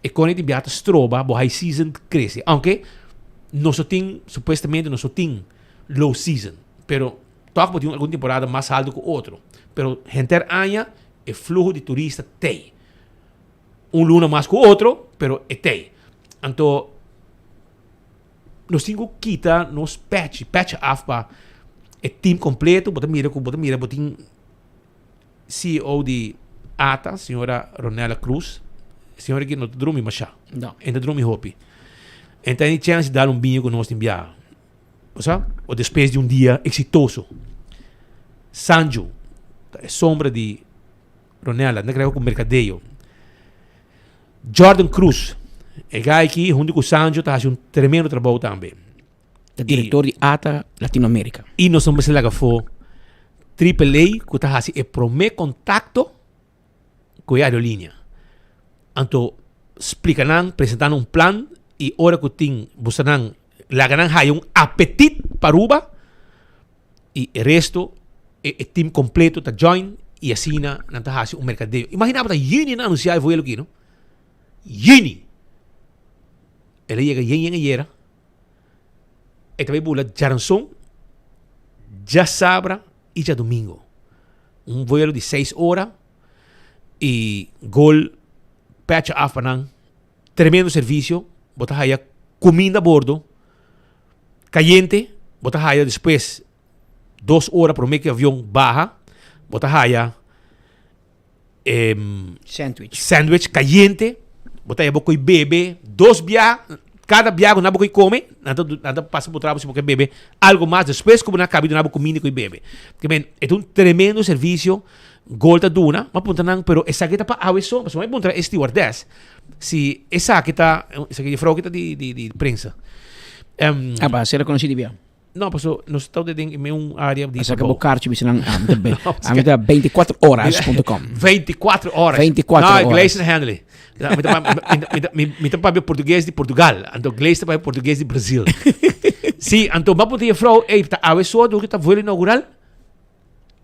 E quando ele enviata stroba, a high season cresce. Aunque, supostamente, não só tem low season. Pero, toca tem alguma temporada mais alta que o outro. Pero, gente aña, o fluxo de turista tem. Luna mais que o outro, pero tem. Então, nós temos que quitar nos patch off para o time completo, bota mira, botem CEO de ATA, senhora Ronela Cruz, senhora que não dorme mais já. Não. Ainda dorme hopi. Então, tem chance de dar binho que nós enviar. Ou depois de dia exitoso. Sanjo, a sombra de Ronela, não creio com mercadeio. Jordan Cruz, o cara aqui, junto com o Sanjo, está fazendo tremendo trabalho também. O diretor de ATA Latinoamérica. E nós somos lá que foi AAA, que está fazendo o primeiro contato com a aerolínea. Então, explicando, apresentando um plano, e hora que tem, você não, lá ganhar apetite para Aruba, e o resto, o time completo está join, e assim, não está fazendo mercadeio. Imaginava que a Union anunciava o voo aqui, não? Yini. Ela chega em era. E também bula Jaranson, já sabra e já domingo. Voo de 6 horas e gol patch off para tremendo serviço. Bota aí comida a bordo. Caliente. Bota aí depois 2 horas para o meio que o avião barra. Bota aí sandwich caliente. Bota aí boca e bebe. 2 viagens. Cada viagem na boca e come. Nada passa por trabalho se você bebe algo mais. Depois como na cabine na boca comida e bebe. Porque é um tremendo serviço. Golta duna. Mas punta não. Pero essa aqui está para a isso. Mas não é punta stewardess. Se essa aqui está. Essa aqui é frau que está de prensa. Ba, será conhecido bem? Não, pastor, nós estamos em uma área de... Essa acabou carte, você não... A 24 horas.com. 24 horas. 24 horas. Não, inglês não handle. Me está para português de Portugal. Então, inglês está para português de Brasil. Sim, então, vamos poder falar, a pessoa do que está voando inaugural?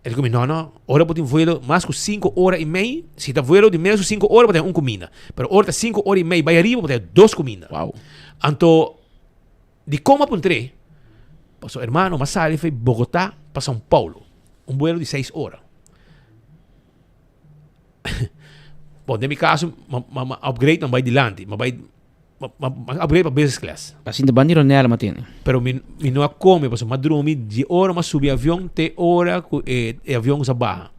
Ele come, não, agora podemos voar mais que 5 horas e meia. Se está voando de menos de 5 horas, pode ter uma comida. Mas agora 5 horas e meia, vai arriba, pode ter 2 comidas. Uau. Então, de como apontrei, pastor hermano, mas sali foi Bogotá para São Paulo. Vuelo de 6 horas. Bom, no meu caso, upgrade não vai dilante, mas vai upgrade para business class. Assim, de bandido nela, Matine. Pero mi não come, pastor, mas dormi de hora, mas subi avião, te hora, e avião sa barra.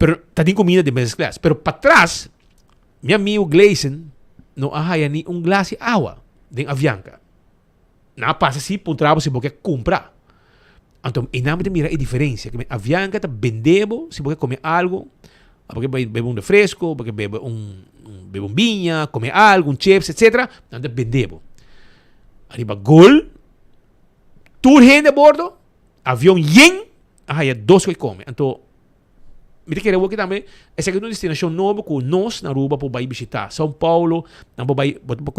Pero tem comida de business class. Pero para trás, meu amigo Gleison não arraia nem glass de água de Avianca. Não passa assim por trabalho se você comprar. Então, em nome de mira a diferença. Que Avianca está vendendo se você comer algo, porque bebe um refresco, porque bebe bebe vinha, comer algo, chips, etc. Não está vendendo. Arriba Gol, tour gente a bordo, avião yen, arraia 2 que come. Então, me quero aqui também, essa é uma destinação nova que nós na Aruba podemos visitar. São Paulo, nós podemos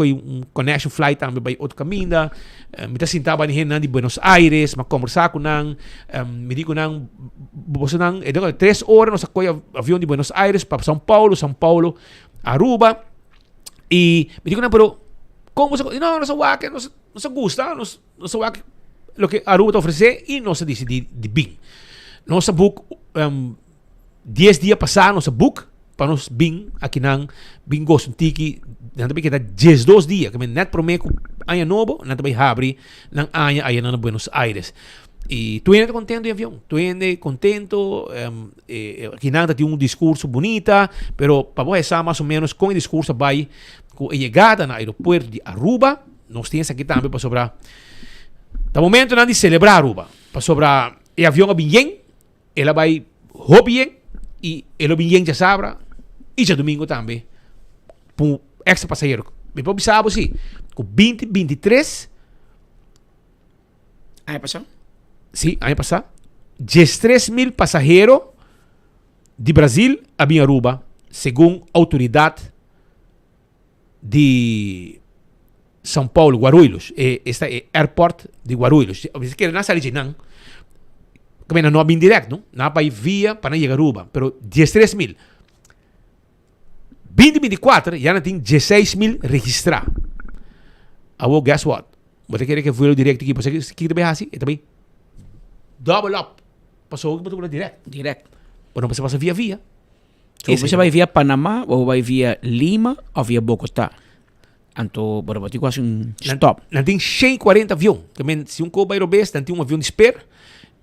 connection flight também para outro caminho. Me está sentado de Buenos Aires, mas conversar com nang, me digo nang, você nang, 3 horas nós sacamos avião de Buenos Aires para São Paulo, Aruba. E me digo nang, pero como você, não se gusta, não se gusta, não se gusta o que Aruba te oferece e não se decide de bem. Nós book 10 dias passados, nós book para nós bem aqui nang bem gosto tiki, nós também queda 12 dias, que net prometo ano novo, nós também abre nang aí na Buenos Aires. E tu ainda contento em avião, tu ainda contento, aqui nang tem discurso bonita, pero para você mais ou menos com o discurso vai com a chegada no aeroporto de Aruba, nós temos aqui também para sobrar. No momento de celebrar Aruba, para sobrar o avião bem, ela vai bien e ele bem já sabra e já domingo também para extra passageiro. Me pode saber sim, com 2023 ano passado? Sim, ano passado 13,000 passageiros de Brasil a Aruba, segundo a autoridade de São Paulo, Guarulhos, esta é airport de Guarulhos. Você quer na saída não? Que não é bem direto, não? Não vai via para chegar a Aruba, pero 13,000. 2024 já não tem 16,000 registrados. Well, guess what? Você quer que eu vou direto aqui? Você quer também assim? E também double up. Passou que eu direto. Direto. Ou não você passa via. So, você vai via Panamá ou vai via Lima ou via Bogotá? Então, bora bater quase stop. Não tem 140 aviões. Também, se coba aerobês, não tem avião de espera.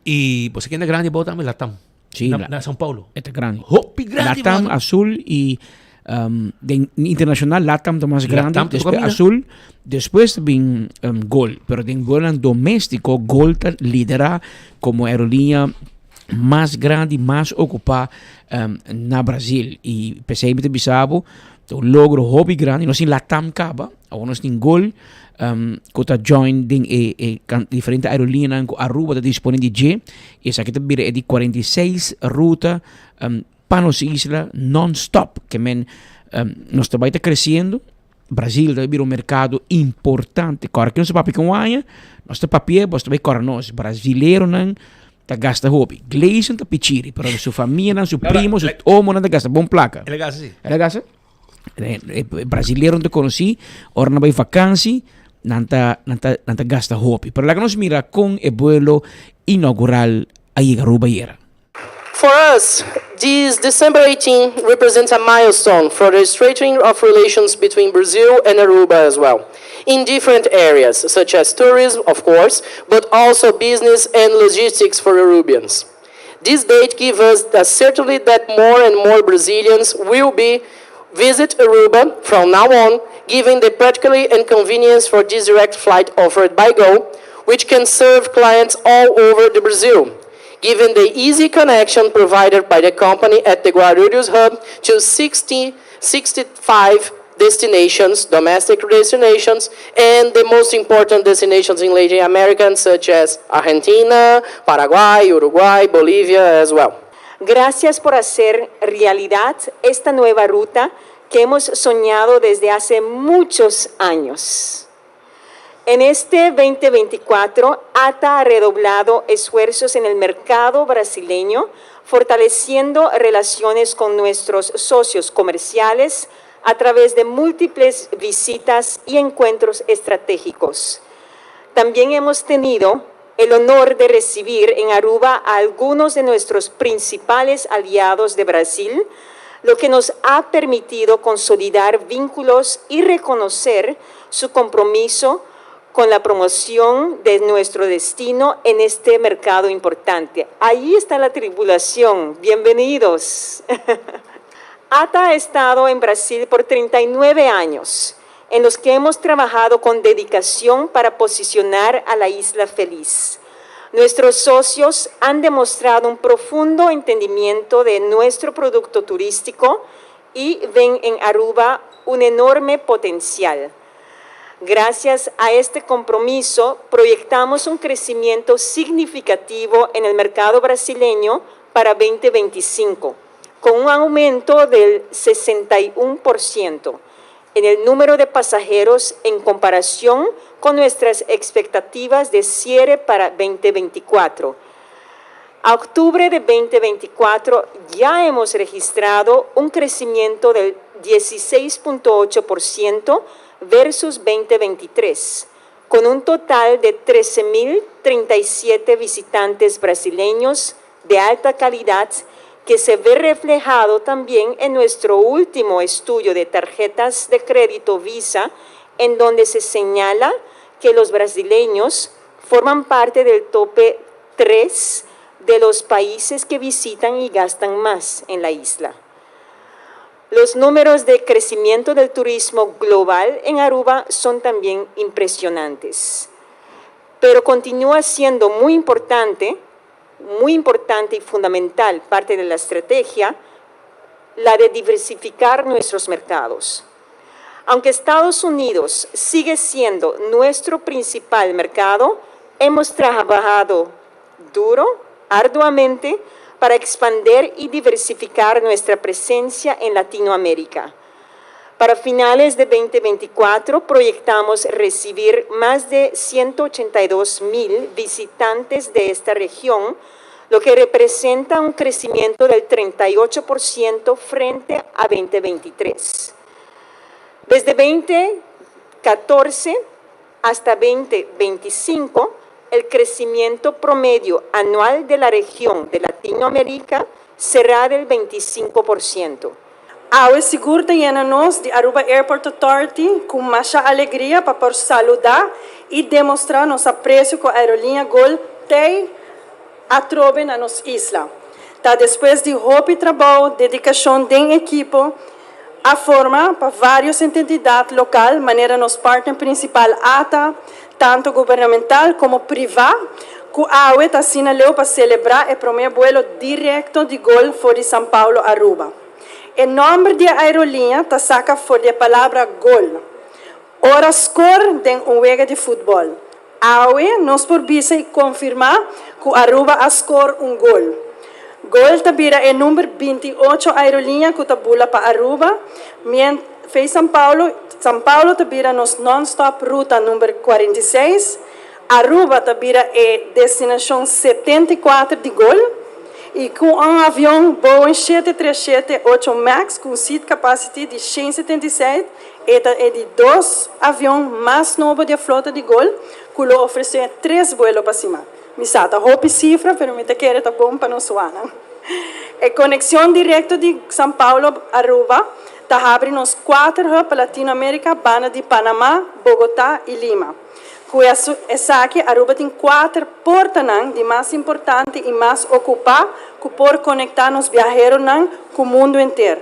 E você quer na grande volta também, Latam. Sim, na São Paulo. É grande. Hopi grande. Latam, mano. Azul e internacional, Latam é mais grande. Latam, depois Azul, depois vem Gol. Pero em voo doméstico, Gol lidera como aerolínea mais grande, mais ocupada na Brasil. E pensei que bisabo, o logro hobby grande, nós em Latam caba, ou nós em Gol, que join ding diferente aerolínea com Aruba está disponível de e essa aqui também é de 46 rutas para nossa isla non-stop, que nós também está crescendo. Brasil está um mercado importante. Agora que nós papi com aia, nós está papi, nós também corre nós brasileiro não tá gasta hobby. Gleison tá pichiri, pero sua família, não, seu primo, seu homo não tá gasta bom placa. Ele gasta sim. Ele gasta? Brasileiro não te conheci, ora não vai vacância. Nanta gasta hobby. Pero la que nos mira con el vuelo inaugural a Aruba. For us, this December 18 represents a milestone for the strengthening of relations between Brazil and Aruba as well, in different areas, such as tourism, of course, but also business and logistics for Arubians. This date gives us the certainty that more and more Brazilians will visit Aruba from now on, given the practicality and convenience for this direct flight offered by Gol, which can serve clients all over the Brazil, given the easy connection provided by the company at the Guarulhos hub to 65 destinations, domestic destinations, and the most important destinations in Latin America, such as Argentina, Paraguay, Uruguay, Bolivia as well. Gracias por hacer realidad esta nueva ruta que hemos soñado desde hace muchos años. En este 2024, ATA ha redoblado esfuerzos en el mercado brasileño, fortaleciendo relaciones con nuestros socios comerciales a través de múltiples visitas y encuentros estratégicos. También hemos tenido el honor de recibir en Aruba a algunos de nuestros principales aliados de Brasil, lo que nos ha permitido consolidar vínculos y reconocer su compromiso con la promoción de nuestro destino en este mercado importante. Ahí está la tribulación. Bienvenidos. ATA ha estado en Brasil por 39 años, en los que hemos trabajado con dedicación para posicionar a la isla feliz. Nuestros socios han demostrado un profundo entendimiento de nuestro producto turístico y ven en Aruba un enorme potencial. Gracias a este compromiso, proyectamos un crecimiento significativo en el mercado brasileño para 2025, con un aumento del 61% en el número de pasajeros en comparación con nuestras expectativas de cierre para 2024. A octubre de 2024 ya hemos registrado un crecimiento del 16.8% versus 2023, con un total de 13.037 visitantes brasileños de alta calidad, que se ve reflejado también en nuestro último estudio de tarjetas de crédito Visa, en donde se señala que los brasileños forman parte del tope 3 de los países que visitan y gastan más en la isla. Los números de crecimiento del turismo global en Aruba son también impresionantes, pero continúa siendo muy importante y fundamental parte de la estrategia, la de diversificar nuestros mercados. Aunque Estados Unidos sigue siendo nuestro principal mercado, hemos trabajado arduamente, para expandir y diversificar nuestra presencia en Latinoamérica. Para finales de 2024 proyectamos recibir más de 182,000 visitantes de esta región, lo que representa un crecimiento del 38% frente a 2023. Desde 2014 hasta 2025, el crecimiento promedio anual de la región de Latinoamérica será del 25%. Awe seguro llena-nos de Aruba Airport Authority com mucha alegria para poder saludar e demonstrar nosso apreço com a aerolínea Gol tem atrobe na nossa isla. Tá depois de roupa e trabalho, dedicação de equipo, a forma para vários entidades locais, maneira nos partner principal ATA, tanto governamental como privado, que a AWE está sinalando para celebrar o primeiro vuelo direto de Gol for de São Paulo a Aruba. O nome da aerolínea está saca for da palavra Gol. Ora score de jogo de futebol. A AWE nos permite e confirmar que Aruba a score gol. Gol tabira é número 28 aerolínea que tabula para Aruba, fez São Paulo tabira nos non-stop ruta número 46, Aruba tabira é destinação 74 de Gol, e com um avião Boeing 737-8 MAX com seat capacity de 177, é de dois aviões mais novos da frota de Gol, que lhe oferece 3 voos para cima. Misata, roupa cifra, pero me te quer tá bom para nós suana. A conexão direta de São Paulo a Aruba tá abre nos 4 hubs para Latinoamérica, bana de Panamá, Bogotá e Lima. Com essa aqui, Aruba tem 4 portas de mais importante e mais ocupar que por conectar nos viajeros com o mundo inteiro.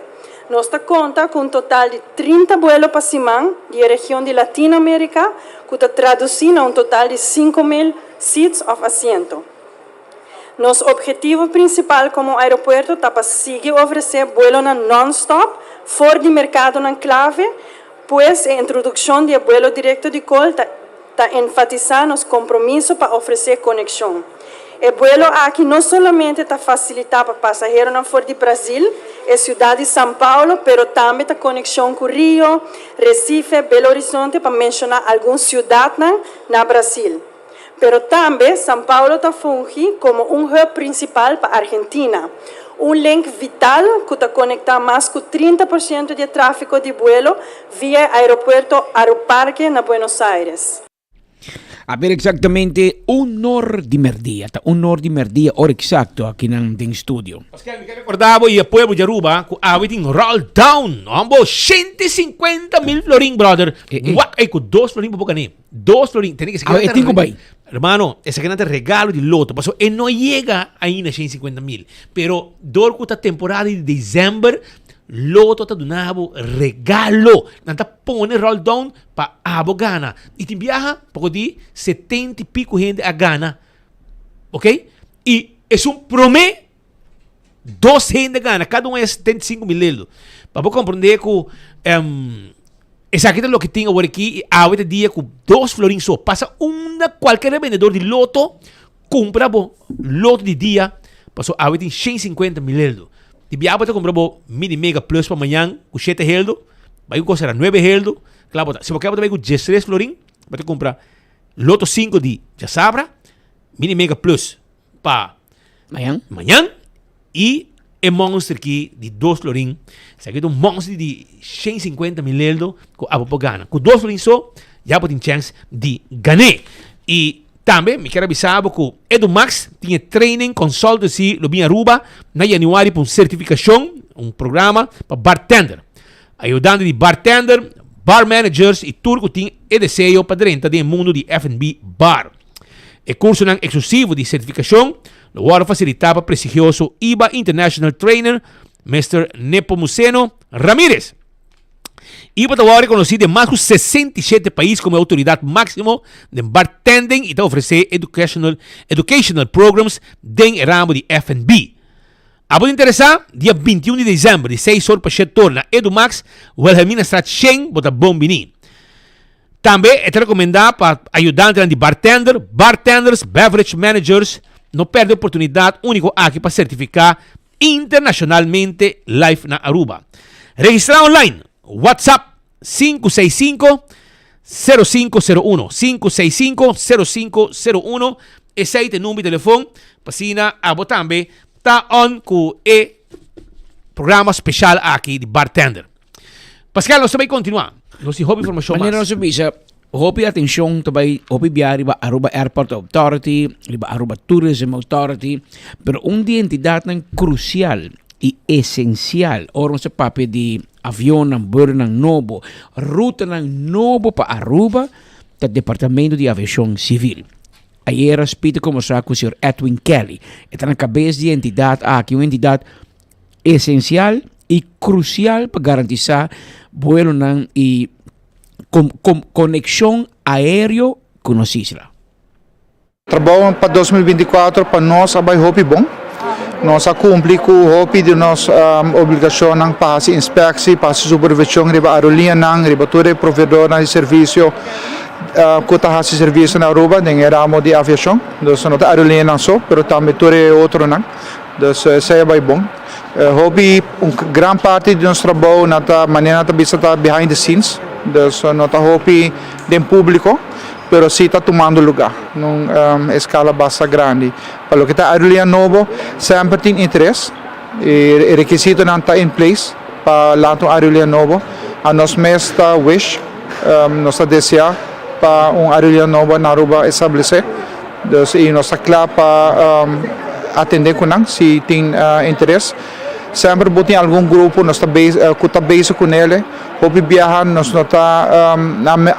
Nós conta com um total de 30 voos para cima de região de Latinoamérica, que está traduzindo a um total de 5,000 seats of assento. Nosso objetivo principal como aeroporto está para seguir oferecer vuelo non-stop fora de mercado clave, pois a introdução de vuelo direto de Gol está enfatizando os compromissos para oferecer conexão. O vuelo aqui não somente está facilitando para passageiros fora de Brasil e cidade de São Paulo, mas também está conexão com Rio, Recife, Belo Horizonte, para mencionar algumas cidades no Brasil. Pero também São Paulo está fungindo como hub principal para a Argentina. Link vital que está conectando mais que 30% de tráfego de vuelo via aeroporto Aeroparque na Buenos Aires. A ver exactamente un hora de merdia, hora exacto aqui em estúdio. Recordava e o povo de Aruba com a em roll down, ambo 150 mil florin, brother. Com 2 florin para bocané. 2 florin, tem que ser. Hermano, esse aqui é regalo de loto, passou e não chega ainda a 150 mil. Pero durante a temporada de dezembro, loto tá donando regalo. Nanta põe roll down para abo Gana. E tem viaja, pouco de 70 e pico gente a Gana. Ok? E é promê 2 gente a Gana. Cada é 75 mil euros. Para você compreender que essa aqui é o que tem agora aqui. A outra dia com 2 florins só. Passa qualquer vendedor de loto, compra loto de dia, passou a outra em 150 mil euros. E biaba te compra mini mega plus para amanhã, com 7 heldo, vai custar 9 heldo. Claro, se você quer com 13 florin, vai te comprar loto 5 de sabra, mini mega plus para amanhã e um monster aqui de 2 florin. Esse aqui é monster de 150 mil euros com a Gana. Com 2 florin só, já pode ter chance de ganhar. E também, me quero avisar que EduMax tinha training consultancy no Aruba na januário para uma certificação, programa para bartender. Ajudando de bartender, bar managers e turco tinha desejo para dentro do mundo de F&B bar. O curso exclusivo de certificação lo agora facilitado para prestigioso IBA International Trainer, Mr. Nepomuceno Ramírez. IBA está reconocido en más de 67 países como autoridad máxima de bartending y te ofrece educational programs en el ramo de F&B. A vos interesa, dia 21 de dezembro, de 6 horas para 7 horas, na EduMax, Wilhelmina Straat 100, bota bom bini. Também é recomendado para ajudantes de bartenders, beverage managers, não perde a oportunidade única aqui para certificar internacionalmente live na Aruba. Registrar online, WhatsApp 565-0501, 565-0501, esse aí tem número de telefone, para a vos também está on com o programa especial aqui de bartender. Pascal, nós vamos continuar. Nós temos informação mais. Maneira nós visa, houve atenção também, houve viagem para Aruba Airport Authority, para Aruba Tourism Authority, pero uma entidade crucial e essencial, ora nós papel de avião novo, ruta novo para Aruba, do Departamento de Aviação Civil. Ayer respeito como sa com o Sr. Edwin Kelly. Está na cabeça de entidade aqui, uma entidade essencial e crucial para garantizar vuelo e conexão aérea com nossa isla. Trabalho para 2024 para nós é bem bom. Nós cumprimos com o de nossa obrigação para a inspeção, para a supervisão de aerolínea, de todo provedor de serviço. Kota hasil serviço na Aruba dengan ramo de aviação, dus não tá aerolínea não só, pero também todo outro não, dus saya bem bom. Hobby grande parte de nosso trabalho na maneira de estar behind the scenes, dus não tá hobby de público, pero sim está tomando lugar, numa escala bastante grande. Para o que tá aerolínea novo, sempre tem interesse, e requisito não tá in place para lá aerolínea novo, a nós mesmo tá wish, nós tá desejar para aerolínea nova na Aruba estabelecer. Dus nós está claro para atender com nós, se tem interesse. Sempre tem algum grupo, nós está base com ele. Houve viajar, nós está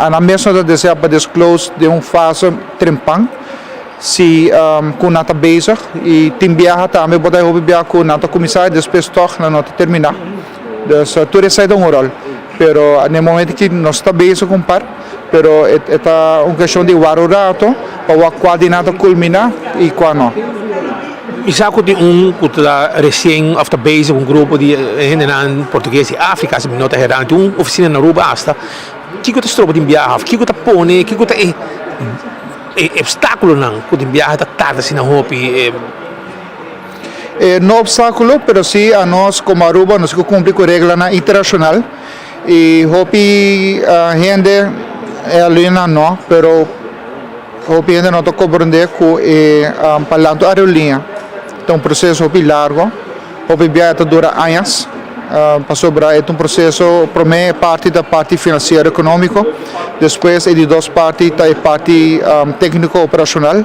na mesma desejar para disclose de fase trempang. Se com nós está base e tem viajar também, pode houve viajar com nós começar e depois tocar na terminar. Dus tudo isso é rol. Pero no momento que nós está base com par, pero é uma questão de warurato para o coordenador culminar e quando. Isa ko di que está recém after base grupo de gente em português e África, se me nota herante oficina na Aruba hasta que está tropa de viajar, que está pone, que está obstáculo não, que viajar está tarde assim na hopi. No obstáculo, pero sí a nós como Aruba nós cumprimos com regra internacional e hopi gente aerolínea não, pero hopi gente não está compreender que falando aerolínea. Então, um processo bem largo, a viagem dura anos, para sobrar é um processo, primeiro parte da parte financeira econômico, depois é de duas partes, a parte técnico operacional.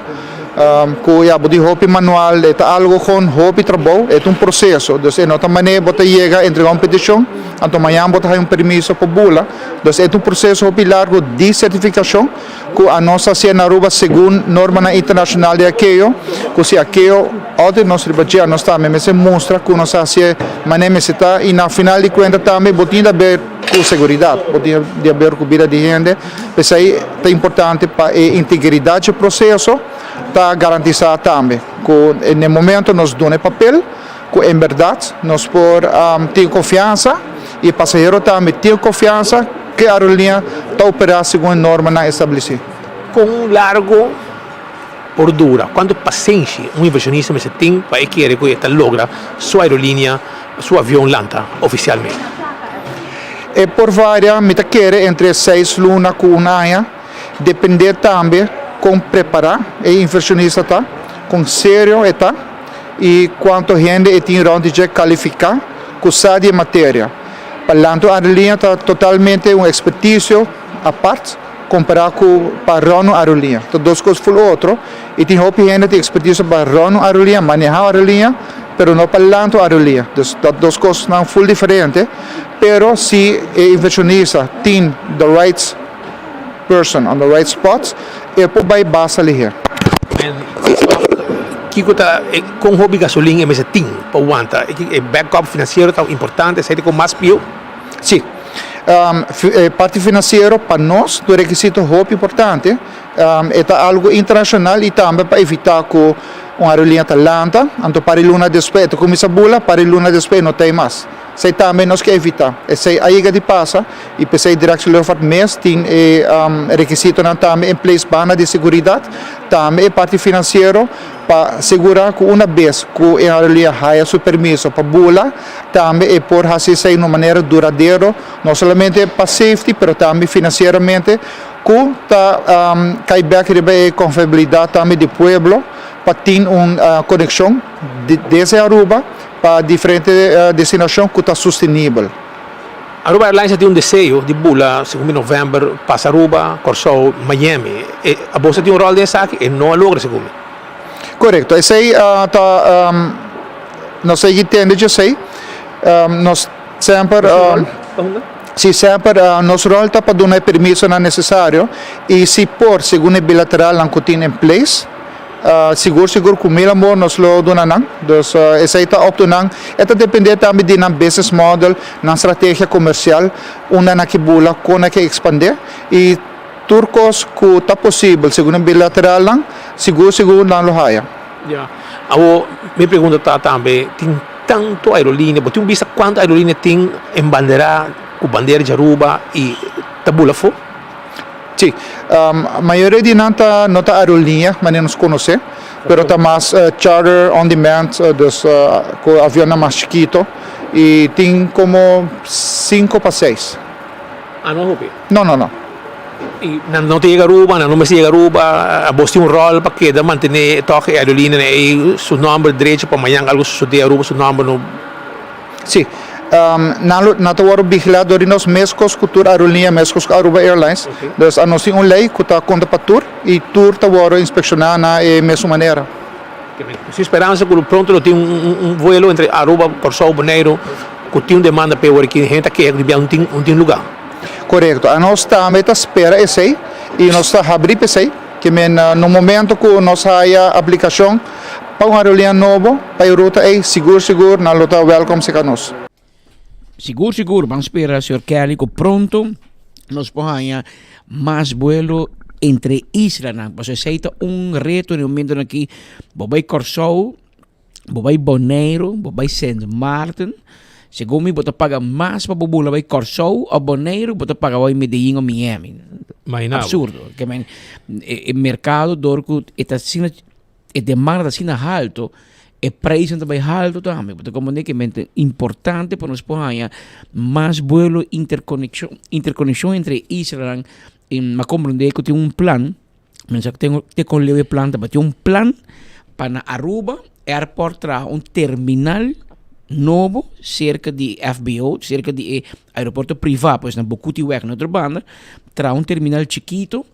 Que a body hopi manual é algo com hopi trabalho, é um processo. Então, não também bota chega entre competição, então amanhã bota permisso para bula. Então, é um processo hopi largo de certificação que a nossa cena Aruba segundo norma internacional de aquilo, que se aquilo onde nós trabalhamos, nós também se mostra que nós fazemos maneira está e na final de contas também botinha de com segurança, botinha de haver cobida de gente, isso aí é importante para a integridade do processo. Está garantizado também que no momento nós damos papel, que em verdade nós ter confiança e o passageiro também ter confiança que a aerolínea está operando segundo a norma estabelecida. Com largo por dura, quanto paciência um inversionista tem para que logra sua aerolínea, seu avião lanta oficialmente? E por várias, me quer entre 6 lunas com um ano, depende também com preparar e inversionista tá, com sério está e quanto gente tem onde de qualificar com sabe matéria. Falando a aerolínea está totalmente uma expertise à parte comparado com para a aerolínea. Então duas coisas por outro e tem gente tem expertise para a aerolínea, manejar a aerolínea, pero não falando a aerolínea. Duas coisas não full diferentes, pero se o inversionista tem the right person on the right spots, e por vai basta ali here. Kiko tá com hobby gasolina mas tem para aguentar. E backup financeiro tão importante, sai com mais pio. Sim. Parte financeira para nós do requisito hobby importante. É algo internacional e também para evitar que uma aerolínea Atlanta, então para luna depois, começa a bula, para luna depois não tem mais. Sei também nós que evitar. Sei aí que passa e pensei direto levar mês tem requisito também em place bana de segurança, também parte financeira para segurar que uma vez que a aerolínea haya seu permisso para bula, também é por fazer de uma maneira duradoura, não somente para safety, mas também financeiramente, que está caiback de confiabilidade também do pueblo para ter uma conexão desde Aruba para diferentes destinações que está sustentável. Aruba Airlines tem desejo de bula, segundo novembro, para Aruba, Corsou, Miami. A bolsa tem rol dessa aqui e não logra, segundo. Correto. Esse aí nós entendemos, eu sei. Nós sempre... Se sempre nosso rol está para dar permisso não necessário e se por segundo bilateral não tem em place, seguro com meu amor nós lo dona nang dus essa está opto nang eta depende também de na business model na estratégia comercial una na que bula com na que expandir e turcos que está possível segundo bilateral nang seguro não lo haya. Yeah. Me pergunta também tem tanto aerolínea, você tem visto quanto aerolínea tem em bandeira de Aruba e tabula fo? Sim, a maioria de não está aerolínea, mas nos conhece, pero está mais charter on demand, com o avião mais chiquito e tem como 5 para 6. Não, Rupi? Não. E não te chega Aruba, não me chega Aruba, você tem rol para que manter toque a aerolínea e seu nome direito para amanhã algo suceder Aruba, seu nome não. Sim. Na tawaro vigilado rin os mescos cultura aerolínea mescos Aruba Airlines. Dus nós temos lei que está conta para tour e tour tawaro inspecionar na mesma maneira. Se esperança que pronto tem voo entre Aruba, Corsou, Bonaire, que tem demanda para que gente que não tem lugar. Correto. A nós também está espera esse e nós está abrir esse que no momento que nós haya aplicação para uma aerolínea novo para a ruta é seguro na luta welcome se canos. Seguro, vamos esperar, Sr. Kelly, que pronto nos ponha mais vuelo entre islas. Você aceita reto no momento aqui, vai Corsou, vai Bonaire, vai Saint Martin. Segundo você paga mais para bula, vai Corsou ou Bonaire, você paga vai Medellín ou Miami. Absurdo. O mercado dorco está sendo demanda assim alto. O preço também alto também, porque como é importante para nós ponhar mais vuelo interconexão entre Israel e me compreender que tem plan, mas tenho com leve plan, também tem plan para Aruba, airport terminal novo, cerca de FBO, cerca de aeroporto privado, pois na Bocutiweg, na outra banda, terá um terminal chiquito,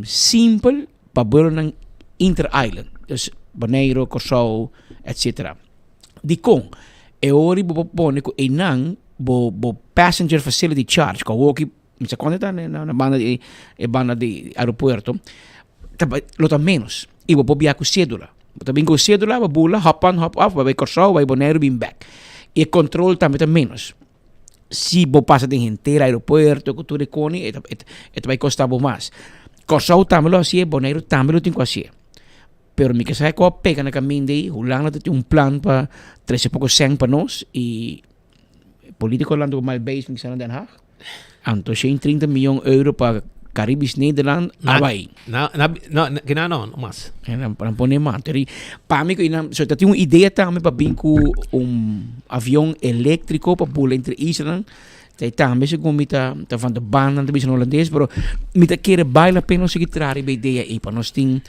simples, para voar na Inter-Island. Dus Bonaire, Curaçao, etc. Di kong, ori bo pone ko inang bo passenger facility charge, ko woki, misa konta na banda de aeropuerto, lota menos. Ibo po biya ko cédula. Também com cédula, babula, hop on, hop off, vai Curaçao, vai Bonaire, bem back. E controle também menos. Se você passa de inteiro aeroporto, com tudo icone, vai custar mais. Curaçao também lo assim, Bonaire também lo tem que assim. Pero me que sai ko pega na caminho de, hulang na tem plan para 13 pouco 100 para nós e político lá do mal base me Den Haag. Anto 30 milhões euro para Caribis Nederland, Hawaii. Não, mas. Para poner mais. Para mim, eu tenho uma ideia também para vir com avião elétrico para pular entre Island. Também se como está van de baan aan de beetje Hollandees, pero met een keer bijna penos se trari bij ideia e para nós tem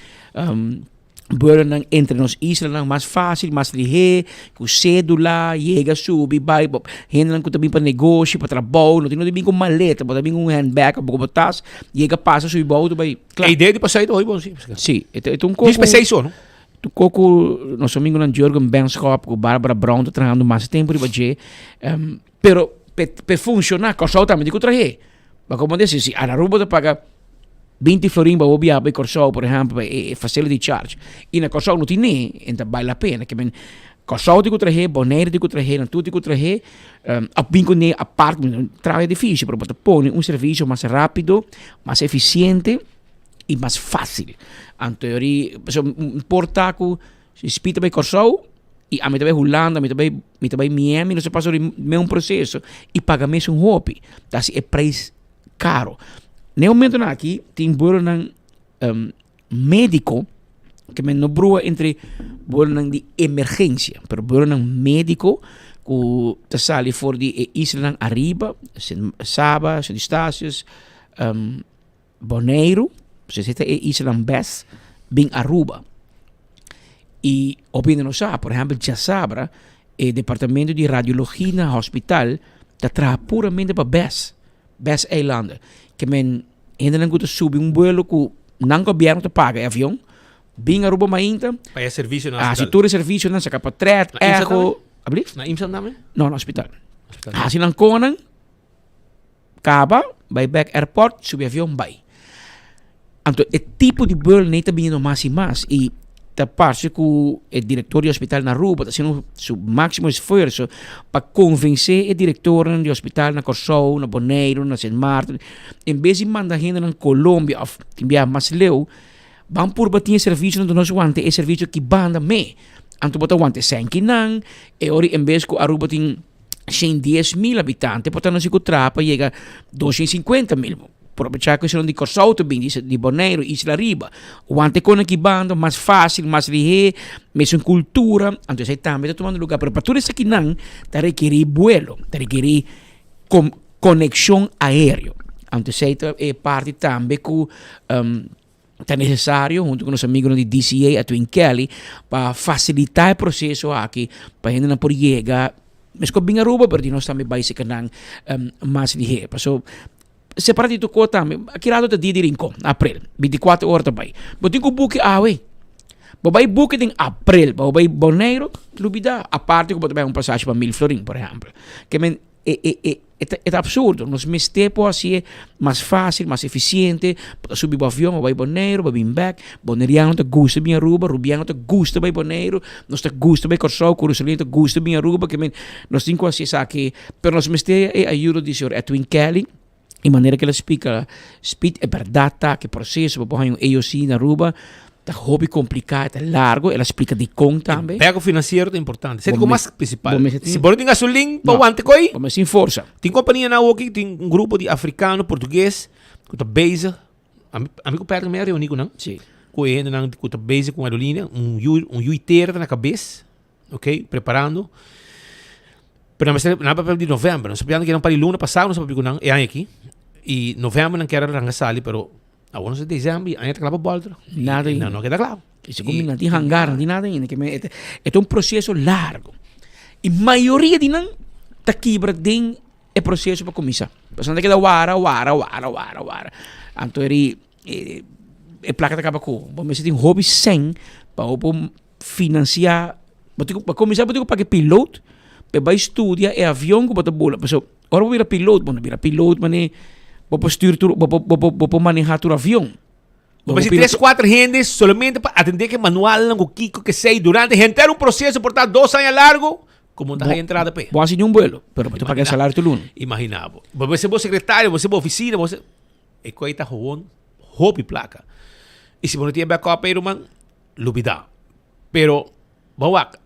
burden entre nós Island mais fácil, mais ligeiro, com cédula, chega subir, vai, hendan com também para negócio, para trabalho, não tem também com maleta, para também com handbag, para botar, chega passa subir volta vai. A ideia de passar isso bom sim. Sim, é um coco. Isso, não? Tu coco, nosso amigo na Jorgen Benschop, com Barbara Brown, tô trabalhando mais tempo de baje, pero per funcionar, Curaçao também tem que trazer. Mas como disse, se a Aruba te paga 20 florin para viajar para Curaçao, por exemplo, é facility charge. E na Curaçao não tem nem, então vale a pena. Que bem, Curaçao tem que trazer, Bonaire tem que trazer, tudo tem que trazer. A bingo nem a parte, trabalho é difícil, mas você põe um serviço mais rápido, mais eficiente e mais fácil. Em teoria, um portaco, se espita para Curaçao, e a mim também Holanda, a mim também Miami, não se passa o mesmo processo e paga mesmo um hobby. Então, é preço caro. No momento aqui, tem burro médico, que não brua entre burro de emergência, mas burro médico, que está sali for de Island arriba, Saba, São Estácios, Bonaire, se está Island Best, bem Aruba. E opinião não sabe, por exemplo, já sabe, o departamento de radiologia no hospital está trabalhando puramente para Best Islander. Que men ainda não gosta subir vuelo que não governo te paga avião, bem Aruba mainta. Para serviço no hospital. Se tu serviço não se capa tret, eco, abrir? Na IMSA também? Não, no hospital. Se não conan, acaba, vai back airport, subir avião, vai. Então, o tipo de vuelo nem está vindo mais e mais e da parte que o diretor do hospital na Aruba está fazendo o máximo esforço para convencer o diretor do hospital na Curaçao, na Bonaire, na Saint Martin, em vez de mandar gente na Colômbia ou enviar mais leu, vão por bater serviço no nosso ante, é serviço que banda me, anto botar ante sem que não, e ori em vez que a Aruba tem 110.000 habitantes, portanto não se trapa chega 250.000. Por aproveitar que são de Curaçao também, de Bonaire, Isla Riba. O ante com aqui banda mais fácil, mais ligeiro, mesmo cultura, então aí também está tomando lugar. Pero para tudo isso aqui não, está requerir vuelo, está requerir conexão aérea. Então aí é parte também que está necessário, junto com os amigos de DCA, a Twin Kelly, para facilitar o processo aqui, para a gente não poder chegar, mas com bem Aruba, porque nós também vai ser mais ligeiro. Separado itu kota, kirado ta di Rincon, April, 24 horas também. Botin ko buki awe. Babay buki din April, babay Bonaire, lubida, a parte ko também passagem para 1.000 florin, por exemplo. Que men é absurdo, nos mes tempo assim é mais fácil, mais eficiente, subir o avião, babay Bonaire, babay back, Bonaireano te gusta bem Aruba, Rubiano te gusta bem Bonaire, nós te gusta bem Curaçao, Curaçao te gusta bem Aruba, que men nós tem assim sabe, pero nos mes te ajuda de senhor Edwin Kelly. De maneira que ela explica, é verdade que o processo para um AOC na Aruba é hobby complicado, é largo, ela explica de conta também. Pego financeiro é importante, é o mais principal. Se você tem gasolina, para o ante coi, vamos sem força. Tem companhia na UOK, tem grupo de africano, português, que está base, amigo perto me reunido não? Sim. Que está base com a aerolínea, uiteiro na cabeça, ok, preparando. Pero na papel de novembro, nós sabíamos que era para luna passado, nós sabíamos que não é aqui. E novembro não quero rangasali, pero agora de dezembro ainda está claro volta. Nada não queda claro. Isso como não tem hangar, não tem nada ainda, que é um processo largo. E maioria de não tá quebra dentro é processo para começar. Passando que da wara. Então é placa da acaba com. Vamos ter um hobby sem para financiar. Para começar, eu para que piloto, para estudar é avião que bota bola. Pessoal, agora vou virar piloto, mas vou styr vou manejar o avião. Mas se 3-4 gente solamente para atender que manual ng kiko que sei durante gente era um processo por estar 2 anos largo, como está a entrada pe. Vou assim um vuelo, pero para pagar salário tu luno. Imaginava. Você é secretário, você é oficina, você é coisa hoon, hobby placa. E se você tem backup aí, man, lubida. Pero bawak,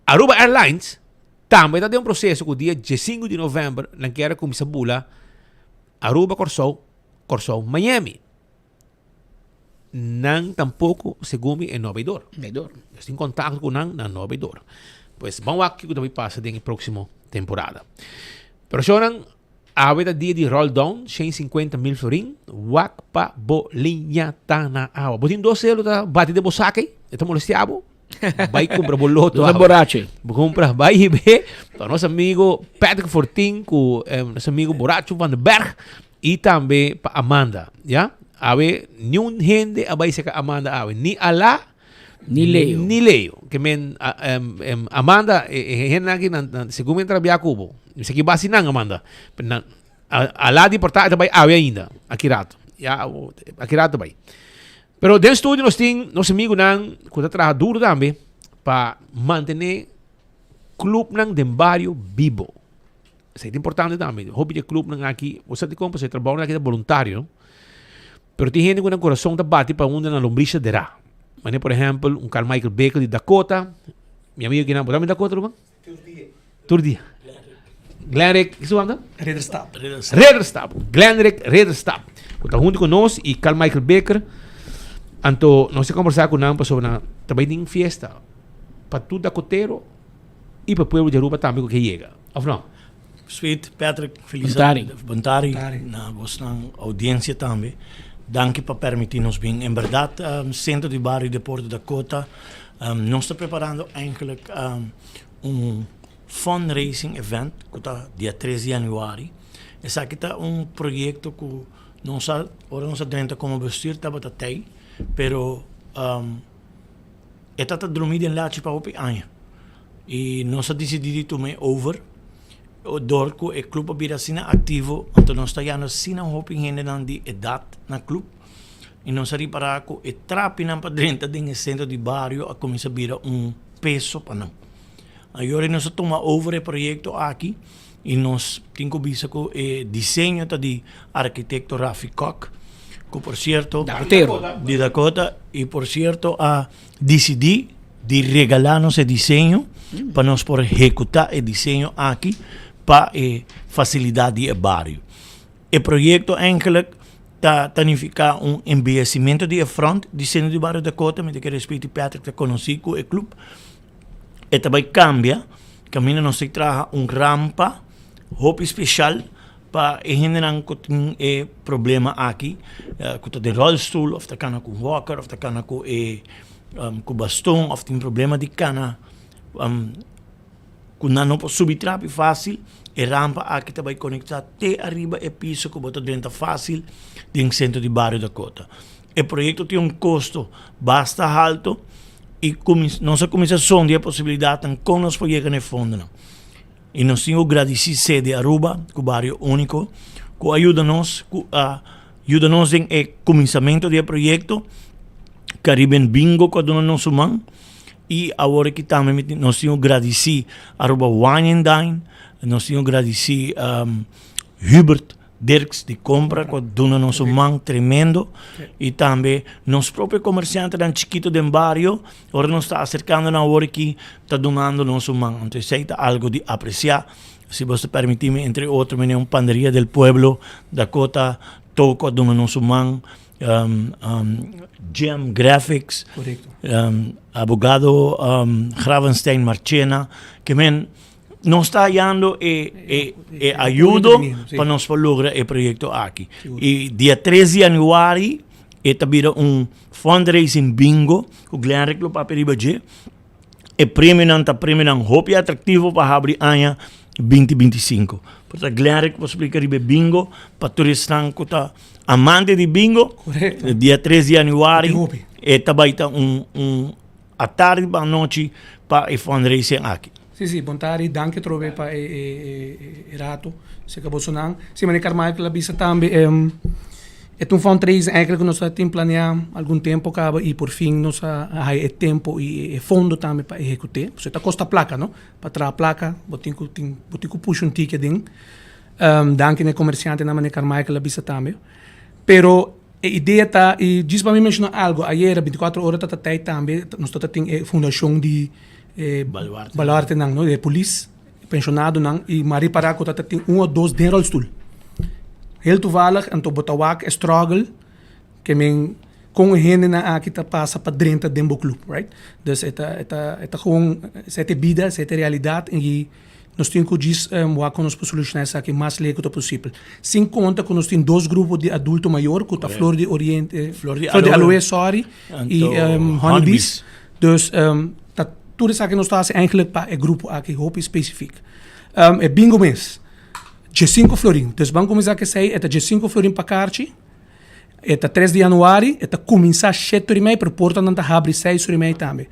Aruba Airlines também está um processo que o dia 15 de novembro, na que era começar bula Aruba Corsou, Miami. Não tampouco segundo em Nova York. Eu estou em contato com na Nova York. Pois vamos aqui que também passa na próxima temporada. Pero sonan a dia de roll down 150 mil florin, wak pa bolinha tá na água. Botin 12 tá bate de bosake, estamos molestiabo. Vai comprar boloto. Não é borracho. Compra vai e vê. Para nosso amigo Patrick Fortin, com nosso amigo Borracho Van den Berg e também para Amanda, já? Awe nenhum gente abay sa Amanda awe ni ala ni Leo que men Amanda hen lagi na segundo trabalho kubo sa kibasi nang Amanda ala di porta abay awe ainda akirato bay pero den studio nos ting nos amigo nang kuta trabalha duro também para manter club nang den barrio vivo. Isso é importante também. Hobby de club nang aqui, você te compra, você trabalha aqui de voluntário. Pero tem gente com o coração tá bate para onde na lombriça derá. Mas, por exemplo, Carl Michael Baker de Dakota. Meu amigo que não pode Dakota, Ruben? Turdia. Glenrick, que suanda? Rederstap. Glenrick Rederstap. Está junto conosco e Carl Michael Baker. Então, nós vamos conversar com ele sobre também tem fiesta para todo Dakoteiro e para o povo de Aruba também que chega. Afro. Sweet Patrick, feliz Bontari na vossa audiência também. Danke por permitir-nos vir. Em verdade, Centro de Barrio de Porto Dakota, nós estamos preparando eigenlijk fundraising event, que está dia 13 de januário. Esse aqui está projeto que nós dentro como bestuur estava até, pero está dormindo em lá para o ano. E nós decidimos tomar over. Door ko e club abira sina aktivo anto nós está sina hoping hende nan di edad na club e nós ari para ko e trapi nan padrenta din e centro di barrio a começar bira peso pa não. Agora nós toma over o projeto aqui e nós tinko bisa ko e desenho ta di arquitecto Rafi Koch que por cierto de Dakota e por cierto a decidi de regalarnos el diseño para nós por executar o desenho aqui para facilidade de barrio. O projeto eigenlijk tanifica investimento de front de centro de barrio Dakota, met que respeito Patrick te conheci com o club. E também cambia, caminho nós se traga rampa, roupa especial para generar problema aqui, com de rolstoel, of te kan com walker, of te kan com bastão, of tem problema de cana. Kung não pode subir trap fácil, e rampa aqui também conectar até arriba e piso que bota dentro fácil dentro do centro de barrio Dakota. O projeto tem custo bastante alto e nossa começação de a possibilidade com nós para chegar no fundo. E nós temos agradecer sede Aruba, o barrio único, que ajuda-nos em começamento do projeto, Caribbean Bingo, que dona nosso mão. E agora que também nós temos agradecer Aruba Wine and Dine, nós temos agradecer Hubert Dirks de compra, que dona nosso mão tremendo, e também nós próprios comerciantes dan chiquito do barrio, agora nós está acercando na hora que está donando nosso mão. Então isso é algo de apreciar. Se você permitir, entre outros, Panderia del Pueblo, Dakota, Toco, dona nosso mão. Gem Graphics, abogado Gravenstein Marchena, que não está dando ajuda para nós lograr o projeto aqui. E dia 13 de januário, está vira fundraising bingo, com o Glenrick Club Paperibaje. e prêmio não hopi atrativo para abrir año 2025. Portanto, claro que vou explicar de bingo para turistas que tá amante de bingo. Correto. Dia 3 de januário e também a tarde para a noite para o fundraising aqui. Sì, bontari, danke trove pa rato, se acabou sonando. Sim, mas Carmichael la bisa também é um fundraising eigenlijk que nós temos planeado algum tempo acaba e por fim nós há tempo e fundo também para executar. Você tá costa placa, não? Para tra placa, botinho puxa ticket ding. Danke ne comerciante na maneira Carmichael la bisa também. Pero a ideia tá e diz para mim mencionar algo. Ayer 24 horas tá também nós tem fundação de baluarte nang no de police pensionado nang e mari para ko tem ou dois de rolstoel. Heel toevallig en to botawak struggle que men com gente na aqui tá passa para dentro do club, right? Dus eta gewoon sete vida, sete realidade e nós temos que diz que nós podemos solucionar isso aqui mais legal possível. Sem conta que nós temos dois grupos de adulto maior, que tá Flor de Oriente, Flor de Aloe, sorry, e Honeybees. Dus tudo isso aqui nós estamos eigenlijk para o grupo aqui, hope específico. É bingo mês. De 5 florim. Dus vamos começar a sair, é de 5 florim para Carchi. É 3 de januário, é começar 7 de maio, para porta não abre 6 de maio também.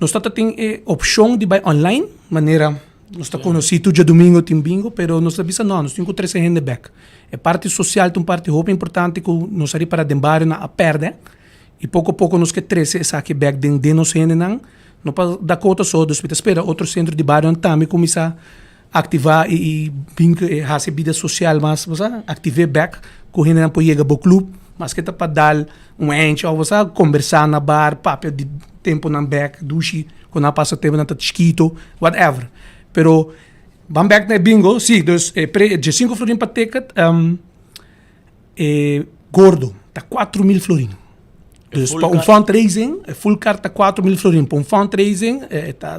Nós temos opção de buy online, maneira nós estamos conhecidos dia domingo tem bingo, pero nós sabemos não, nós temos que trazer gente back. É parte social, tem parte hope importante que nós ali para dembar na perde. E pouco a pouco nós que trazer essa aqui back de nós gente não. Não para dar conta só, dos espera outro centro de bairro também começar a ativar e fazer vida social, mas você ativar back, correndo não pode chegar ao clube, mas que tá para dar ente ou você conversar na bar, papel de tempo na back, duche, quando passa tempo na tisquito, whatever. Pero vamos back na bingo, sim, dus de 5 florins para ticket, gordo, tá 4.000 florins. Dus para fundraising, full carta 4.000 florins. Para fundraising,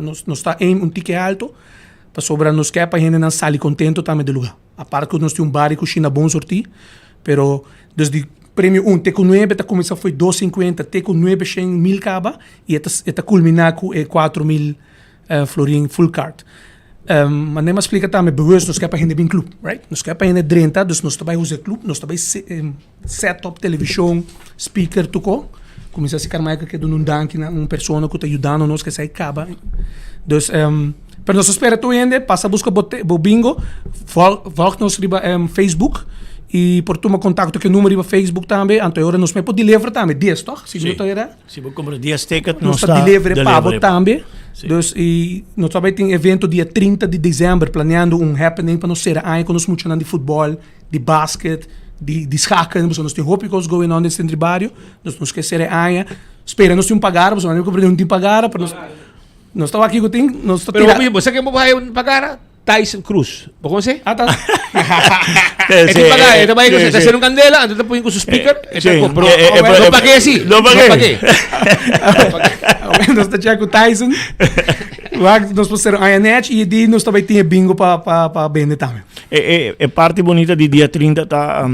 nós está em ticket alto, para sobrar nos quer para a gente não sair contento também do lugar. A parte que nós temos bar e coxina bom sortir, pero desde prêmio 1, com 9, começou foi 250, com 9, 100.000 caba, e culminar com 4.000 florins full cart. Mas nem me explica também, bewust, nós quer para a gente bem clube, right? Nós quer para a gente drenta, dus nós também usa clube, nós também setup, televisão, speaker, tudo. Começa a se carmaika que dando dank na uma pessoa que está ajudando nós que sai caba. Dus, pero nós espera tu ainda, passa a buscar o bingo, volta nos riba Facebook e por tomar contato com o número riba Facebook também, então agora nós podemos deliver também, 10, toch? Se não era? Se você compra 10 tickets, nós está deliver para também. Dus e nós também tem evento dia 30 de dezembro, planeando happening para nós ser aí com nós muito de futebol, de basquete, de schaken, nós temos hope goes going on nesse trabalho, nós não esquecer aí, espera nós temos pagar, nós não temos pagar, para nós estamos aqui com nós pero você que vai pagar Tyson Cruz. ¿Cómo se? Ah, tá. Este pagar, este vai que hacer un candela, antes te ponen con su speaker, no pagué así. No pagué. Nós estamos com Tyson. Nós podemos a net e nós também temos bingo para vender também. É parte bonita de dia 30 tá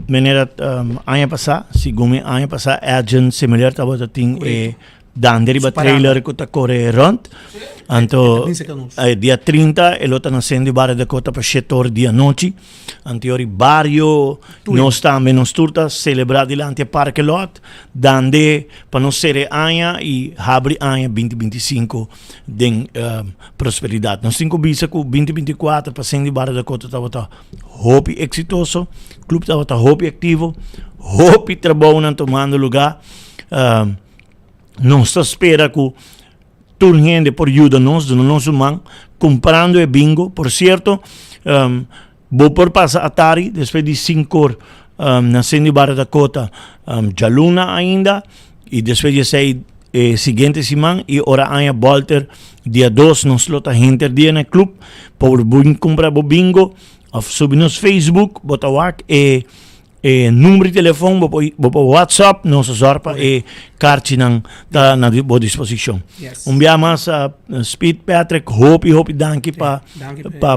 maneira ano passado, segundo ano passado, agent similar tava tem dan deriva trailer que tá corre rond. Anto dia 30 ele tá nascendo de barra da cota para 7 horas dia noite. Antiori barrio nós também nós turta celebrar dilante parque lot dande para nós ser año e abre año 2025 de prosperidade. Nós cinco bisa com 2024 para ser de barra da cota tá hope exitoso, clube tá hope ativo, hope trabalho não tomando lugar. Nós espera que toda gente por ajuda nós, do nosso mão, comprando o bingo. Por certo, vou por passar a tarde, depois de 5 horas, na Cindy Barra da Cota, Jaluna ainda, e depois de 6 seguinte semana, e hora ainda volta, dia 2, nós lota gente dia no clube, para comprar o bingo, subir no Facebook, botar número de telefone, WhatsApp, nossa sorpa e carte na boa disposição. Mas Speed Patrick, hope danke para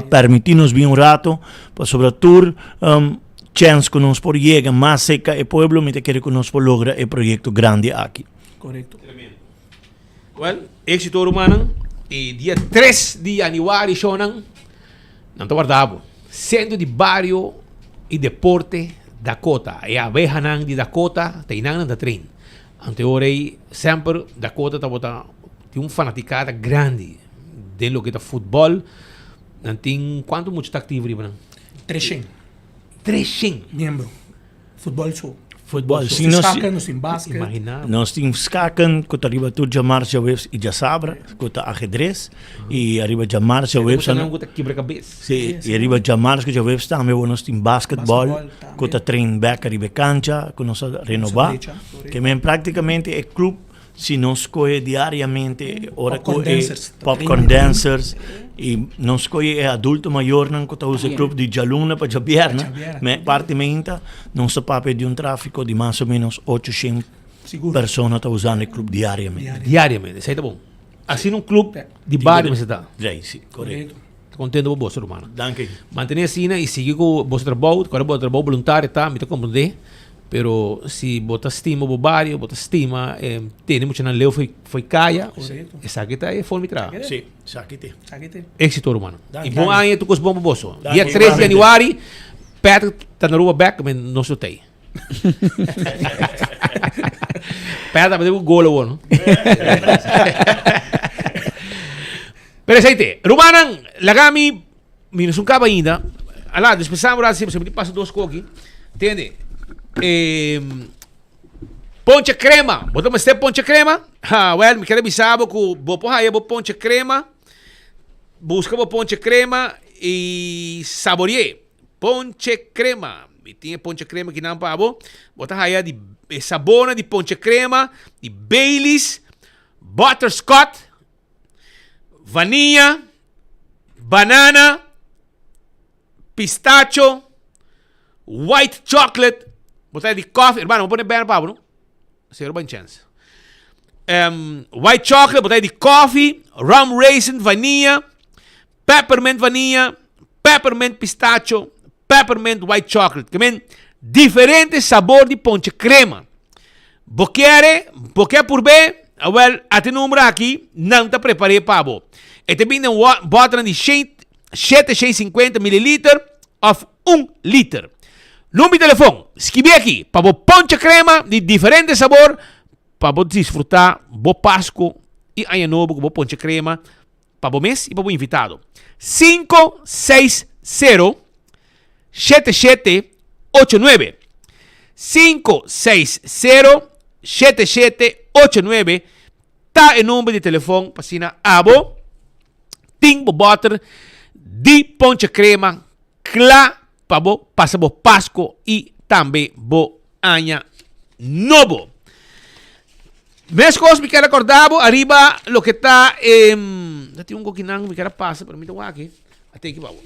permitir-nos vir rato, para sobretudo chance que nós por chegar mais cerca e pueblo, me quer que nós por lograr o projeto grande aqui. Correto. Well, éxito romano. E dia 3 de januário, Shonan, não te guardavo. Centro de Barrio e Deporte Dakota. E a veja de Dakota, teinang da trem. Anteorei, sempre Dakota tem fanaticada grande de lo que é futebol. Não tem quanto muito está ativo, Riba? 300. 300? Membro. Futebol só. Futebol. Nós temos skaken, nós temos basquete. Nós temos skaken, que arriba tudo já marcha webs e já sabra, que ajedrez, e arriba já marcha webs. Não gusta quebra-cabeça. Sim, e arriba já marcha já webs também, nós temos basquetebol, que train back arriba cancha, que nós renovar, que praticamente é clube. Se nós escolhe diariamente, ora popcorn dancers, e nós escolhe adulto maior, não que usa clube de jaluna para jabierna, mas partimento, nós papel de tráfico de mais ou menos 800 pessoas que usando o clube diariamente. Diariamente, isso aí tá bom. Assim um clube de bairro você tá. Sim, correto. Contente com você, irmão. Danke. Mantenha assim e seguir com o vosso trabalho, com o trabalho voluntário, tá? Me tô compreender. Pero se botar estima o barrio, botar estima, tem muito na leu foi caia, essa aqui tá é forma de trabalho. Sim, essa aqui tem. Éxito, mano. E bom ano, tu com os bom bosso. Dia 3 de januário, Pedro tá na rua back, mas não soltei. Pedro tá fazendo gol, não? Pero aceite, Rumanan, lagami, minus cabo ainda. Alá, despesamos lá, sempre passa 2 coquinhos. Entende? Ponche crema, botamos este ponche crema. Well, me quero avisar que vou pôr aí ponche crema. Busca ponche crema e saborear. Ponche crema. E tinha ponche crema que não para botar aí de sabona de ponche crema, de Baileys, butterscotch, vanilla, banana, pistacho, white chocolate. Botar de coffee, hermano, vou pôr bem para não? Zero by chance. White chocolate, botar de coffee, rum raisin, vanilla, peppermint vanilla, peppermint pistacho, peppermint white chocolate. Que men diferentes sabor de ponche crema. Boqueare por bem, well, até número aqui, não te preparei para bo. Este vem um bottle de 750 ml of 1 liter. Número de telefone, escrevi aqui, para ponche crema de diferente sabor, para desfrutar bo Páscoa e ano novo com ponche crema, para o mês e para o invitado. 560-7789. 560-7789. Tá o número de telefone para assinar abo. Tem bo butter de ponche crema, clá. Para passar por Páscoa e também por Ano Novo. Mas coisas me quero acordar, arriba lo que está tem que não me quero passar, para mim tá aqui. Até aqui vamos.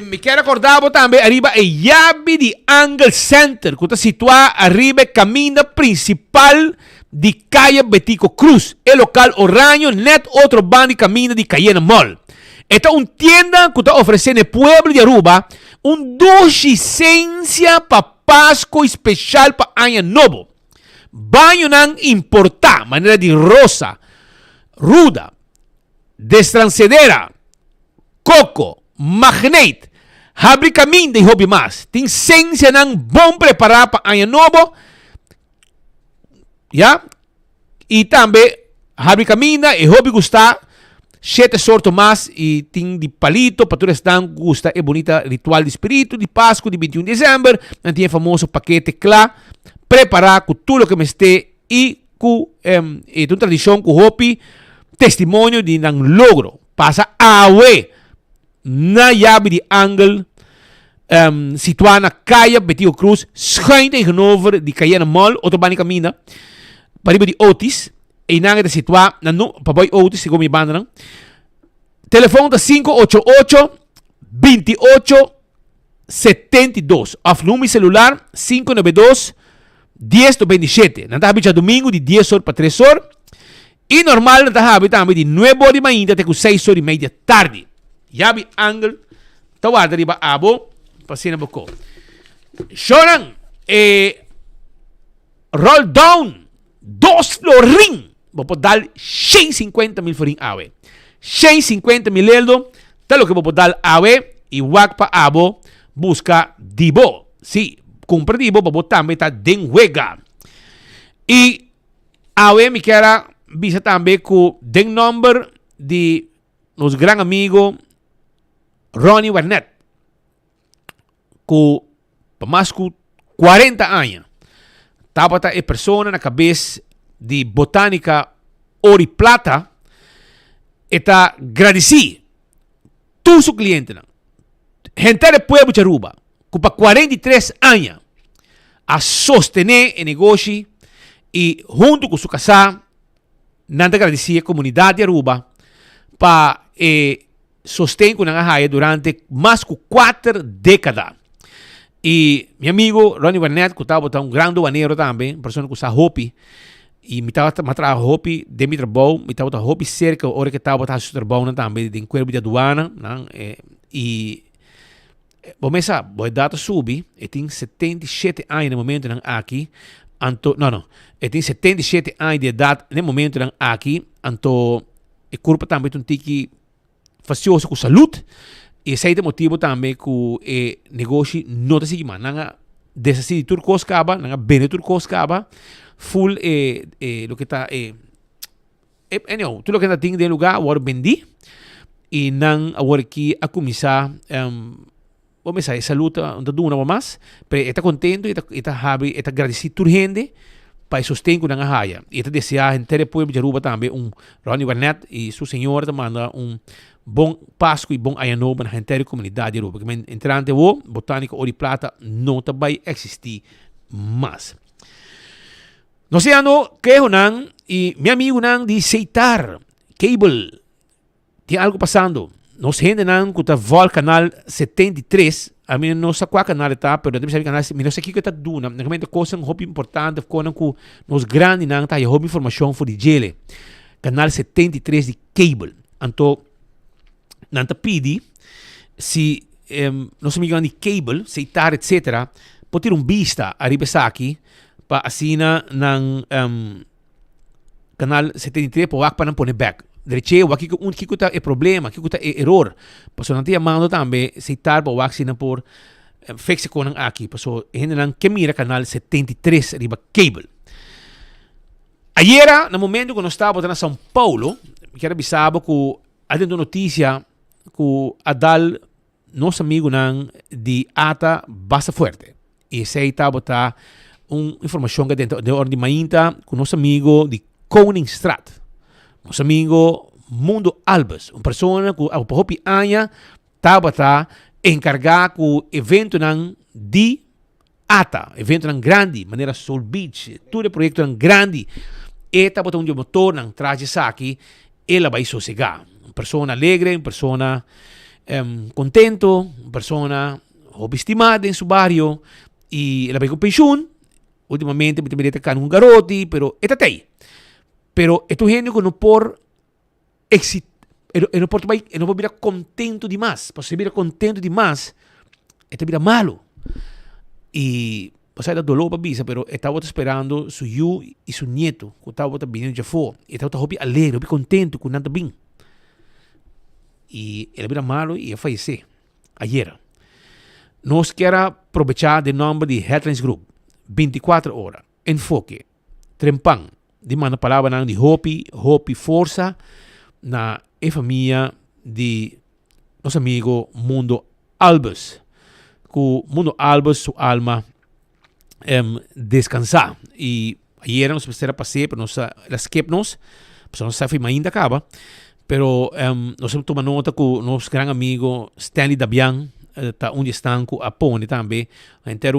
Me quero acordar também arriba é Yabi de Angle Center, que está situado arriba caminho principal de Calle Betico Cruz, el local Oranho, net outro bando de caminho de Cayena Mall. Esta é tienda que está oferecendo no pueblo de Aruba docência para Páscoa especial para Ano Novo. Banho não importa, maneira de rosa, ruda, destrancedera, coco, magnet, abre caminho de hobby mais. Tem ciência não bom preparar para Ano Novo. Já? E também abre caminho e hobby gostar. 7 sortos mais e tem de palito para todos que gusta é bonita ritual de espírito de Páscoa de 21 de dezembro. Não tem famoso paquete claro preparar com tudo o que me este e com uma tradição com hopi testemunho de um logro passa awe na Yabi de Angle situada na Calle Betico Cruz schuin tegenover de Cayena Mall outro bani caminho para de Otis. E nada de situar para boy Otis se mi banda não. Telefone da 588-28-72. Of número celular 592-10-27. Não tá habituado domingo de 10 horas para 3 horas. E normal não tá habituado de 9 horas de manhã até 6 horas e meia tarde. Yabi Angle. Tá guarda riba abo. Passina bocó. Shonan. Roll down. 2 florin. vou dar 150 mil forin awe. 150 mil eldo, tal lo que vou dar awe, e wak pa abo, busca dibo. Si, compra dibo, vou também tá den wega. E awe me quer bisa também com den number de nos gran amigo Ronnie Barnett, com mais de 40 anos. Tabata é persona na cabeça de Botânica Ouro e Plata, eta agradeci todos os clientes, gente do povo de Aruba, que para 43 anos a sostener o negócio e junto com sua casa, nada agradeci a comunidade de Aruba para sostener com a raia durante mais de 4 décadas. E meu amigo Ronnie Barnett, que estava grande doaneiro também, pessoa que usa Hopi, e me estava a Hopi de meu trabalho, me estava a Hopi cerca, hora que estava a seu trabalho também, de corpo de aduana, e vamos vou dar a subir, e tem 77 anos no momento aqui, e tem 77 anos de idade no momento aqui, então, e corpo também tem um tique facioso com saúde. E esse é o motivo também que o negócio não está seguindo. Não há desastre de turcos caba, não há bem de turcos caba, full lo que está tudo lo que está tem de lugar agora vendi e não agora que a começar vamos dizer saúde onde do uma mais, mas está contente e está happy, está agradecido por gente para sostener com a raia e está desejando inteiro povo de Aruba também Ronnie Barnett e sua senhora manda bom Páscoa e bom Ano Novo na inteira comunidade de Aruba. Porque entrante o Botânica Ouro e Plata não vai existir mais. Não sei que é o e meu amigo não de aceitar cable. Tem algo passando. Nós gente não que está vol canal 73. A mim não sei qual canal está, mas deve ser canal. Não sei o que está dando. Normalmente coisa muito importante quando nós grandes não tá e houve informação for de gele. Canal 73 de cable. Então nanta pedi se nosso amigo de cable, aceitar, etc. Pode ter vista arriba aqui para assinar ng canal 73 para wak pa nang pone back. Direche, waki ko kikuta e problema, kikuta e error. Paso nanti amando tambe aceitar para wak sina por fixe ko ng aki. Paso hindi nang kemira canal 73 arriba cable. Ayer, no momento que nós estávamos na São Paulo, quero avisar que adendo notícia que adal nosso amigo nang de Ata Basta Fuerte. E esse aí estava informação que dentro de ordem mainta com nosso amigo de Koningsstraat. Nosso amigo Mundo Albers, uma pessoa que a Hopi Anya estava encarregado com o evento nang de Ata, evento nang grande, maneira Soul Beach, todo o projeto nang grande. E estava um motor nang traje aqui, ela vai sossegar. Uma pessoa alegre, uma pessoa contento, uma pessoa estimada em seu barrio, e ela vai com pensão. Ultimamente, me tem que um garoto, pero está aí. Pero é gente que não pode não pode virar contento demais. Para você virar contento demais, é virar malo. E você dá dolor para bisa, pero estava esperando seu yu e seu neto, que estava vindo de fora. E estava alegre, contento, com nada bem. E ele vira malo e ia falecer. Ayer. Nós queremos aproveitar o nome de Headlines Group. 24 horas. Enfoque. Trempang. Demanda palavra de Hopi força na família de nosso amigo Mundo Albers. Que Mundo Albers, sua alma, descansar. E ayer nós precisamos passar para nós esquecermos, porque nós sabemos ainda acaba. Pero nós tomamos nota que o nosso grande amigo Stanley Dabian está onde está com a Pone também. A gente ter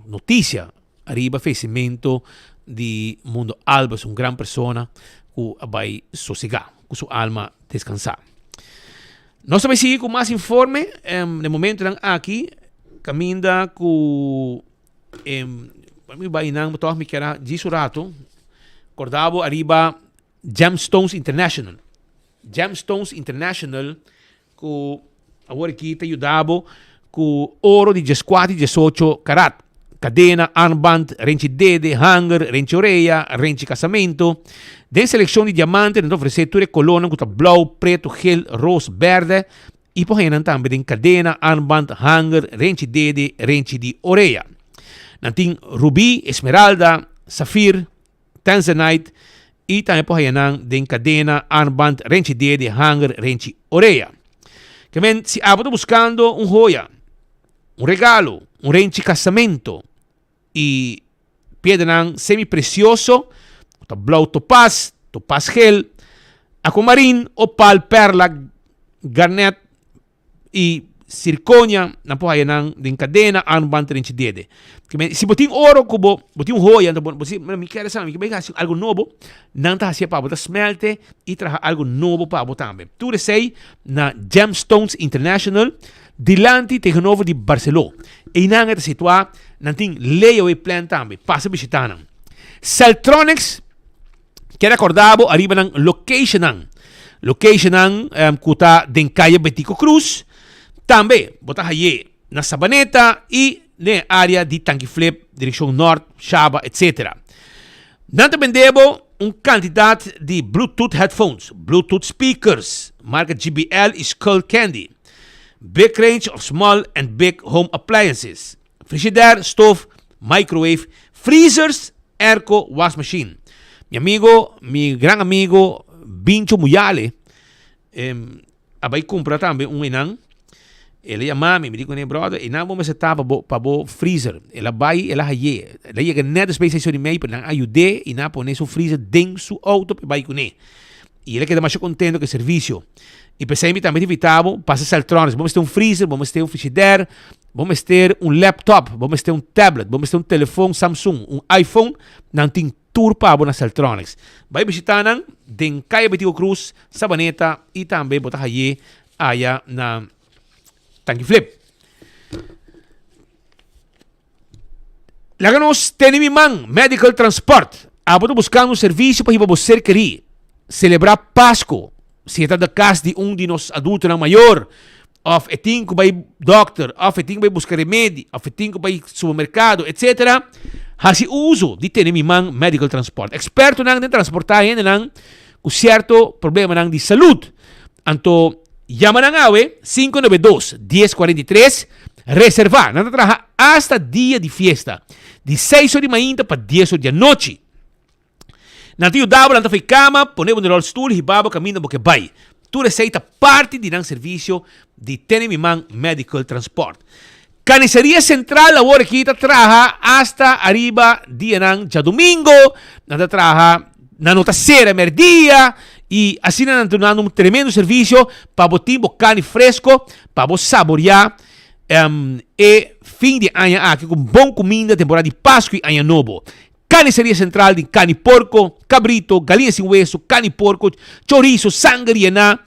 notícia arriba falecimento de Mundo Albers, uma grande pessoa que vai sossegar, com sua alma descansar. Nós vamos seguir com mais informe. No momento aqui, caminha com para mim vai não me quer disso rato. Acordava arriba Gemstones International. Gemstones International que agora aqui te ajudava com ouro de 14 e 18 carat. cadena, armband, renci dede, hanger, renci oreia, renci casamento. Den seleção de diamante, nós oferecemos toda coluna com blauw, preto, gel, rosa, verde. E por aí também tem cadena, armband, hanger, renci dede, renci de oreia. Nós temos rubi, esmeralda, safir, tanzanite. E também por aí tem cadena, armband, renci dede, hanger, renci oreia. Que men, se você está buscando joia, regalo, renci casamento e pedra semi-precioso, blau topaz, topaz gel, aquamarim, opal, perla, garnet e zirconia, na porra nang din cadena, armband, renci dede. Se botin ouro, kubo, botin joia, me quer saber que vai algo novo, não tá assim para botar smelte e trazer algo novo para botar também. Tudo sei na Gemstones International, dilante tegenover de Barcelona. E não é situado, não tem layaway plan também, passa visitando. Celtronics, que recordavo, arriba ng location ng kuta den calle Betico Cruz, também botar aí na Sabaneta e na área de Tanquiflip, direção norte, Chaba, etc. Não também devo quantidade de Bluetooth headphones, Bluetooth speakers, marca JBL e Skull Candy. Big range of small and big home appliances. Frigidaire, stove, microwave, freezers, airco, wash machine. Mi gran amigo, Bincho Muyale, abay compra também inang. Ele chama me diz, brother, inang mo setapa para o freezer. Ela vai, ela haye. Ela chega net space de meio para ajudar e na pôr seu freezer dentro seu auto para vai com ele. E ele queda mais contente com o serviço. E pensei também evitava para as eletrônicas. Vamos ter freezer, vamos ter frigidaire, vamos ter laptop, vamos ter tablet, vamos ter telefone Samsung, iPhone, não tem tour para nas eletrônicas. Vai visitar nang den Calle Betico Cruz, Sabaneta e também botar aí na Tanquiflip. Laganos Tenimimang Medical Transport. Abo buscando serviço para você querer celebrar Páscoa. Se está da casa de de nós adultos não maior, of etinco vai doctor, of etinco vai buscar remédio, of etinco vai supermercado, etc. Hasi uso de Tenimimang Medical Transport. Experto nang de transportar nang com certo problema nang de saúde. Anto llama nang awe 592-1043 reservar. Nang trabaja hasta dia de fiesta. De 6 horas de manhã para 10 horas da noite. Nanti dava nanta foi cama, ponemos no stool e baba caminho porque vai. Tu receita parte de serviço de Tenimimang Medical Transport. Caniceria Central la hora que traja hasta arriba dia nang já domingo, nanta traja na nota sera merdia e assim nanta dando um tremendo serviço para botar carne fresco, para saborear e fim de ano aqui com bom comida temporada de Páscoa e ano novo. Carniceria Central de carne porco, cabrito, galinha sem hueso, carne porco, chorizo, sangriena,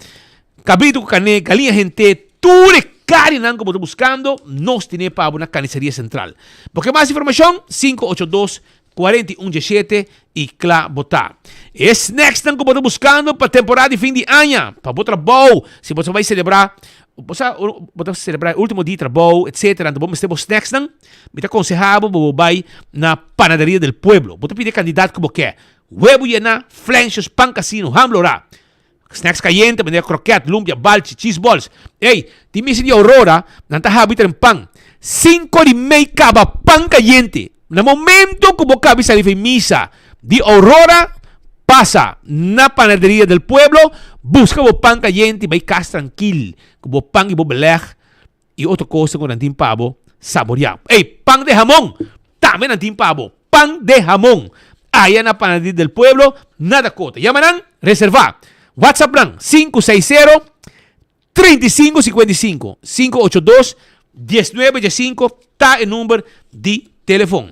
cabrito com carne, galinha gente, tudo carne que você buscando, nós temos para uma Carniceria Central. Porque mais informação, 582-4117 e claro, botar. Esse next que você buscando para temporada de fim de ano, para botar bom, se você vai celebrar, você celebrar o último dia de trabalho, etc. Então, vamos ter os snacks, me aconselhava, você vai na panaderia del pueblo. Você pede candidato que você quer. Huevo llena, flanchos, pan casino, hamburger. Snacks caliente, vender croquete, lumpia, balchi, cheese balls. Ei, ti misi de Aurora, nanta habita en pan. 5:30 cada pan caliente. No momento que você cabe salir de misa de Aurora, passa na panaderia del pueblo, busca o pan caliente, vai casa tranquilo, com o pan e o beleg e outra coisa com nantim pavo saborear. Ei, pan de jamón, também nantim pavo, pan de jamón. Aí na panaderia del pueblo, nada cota. Llamarán, reservar. WhatsApp lang 560-3555 582-1915 tá o número de telefone.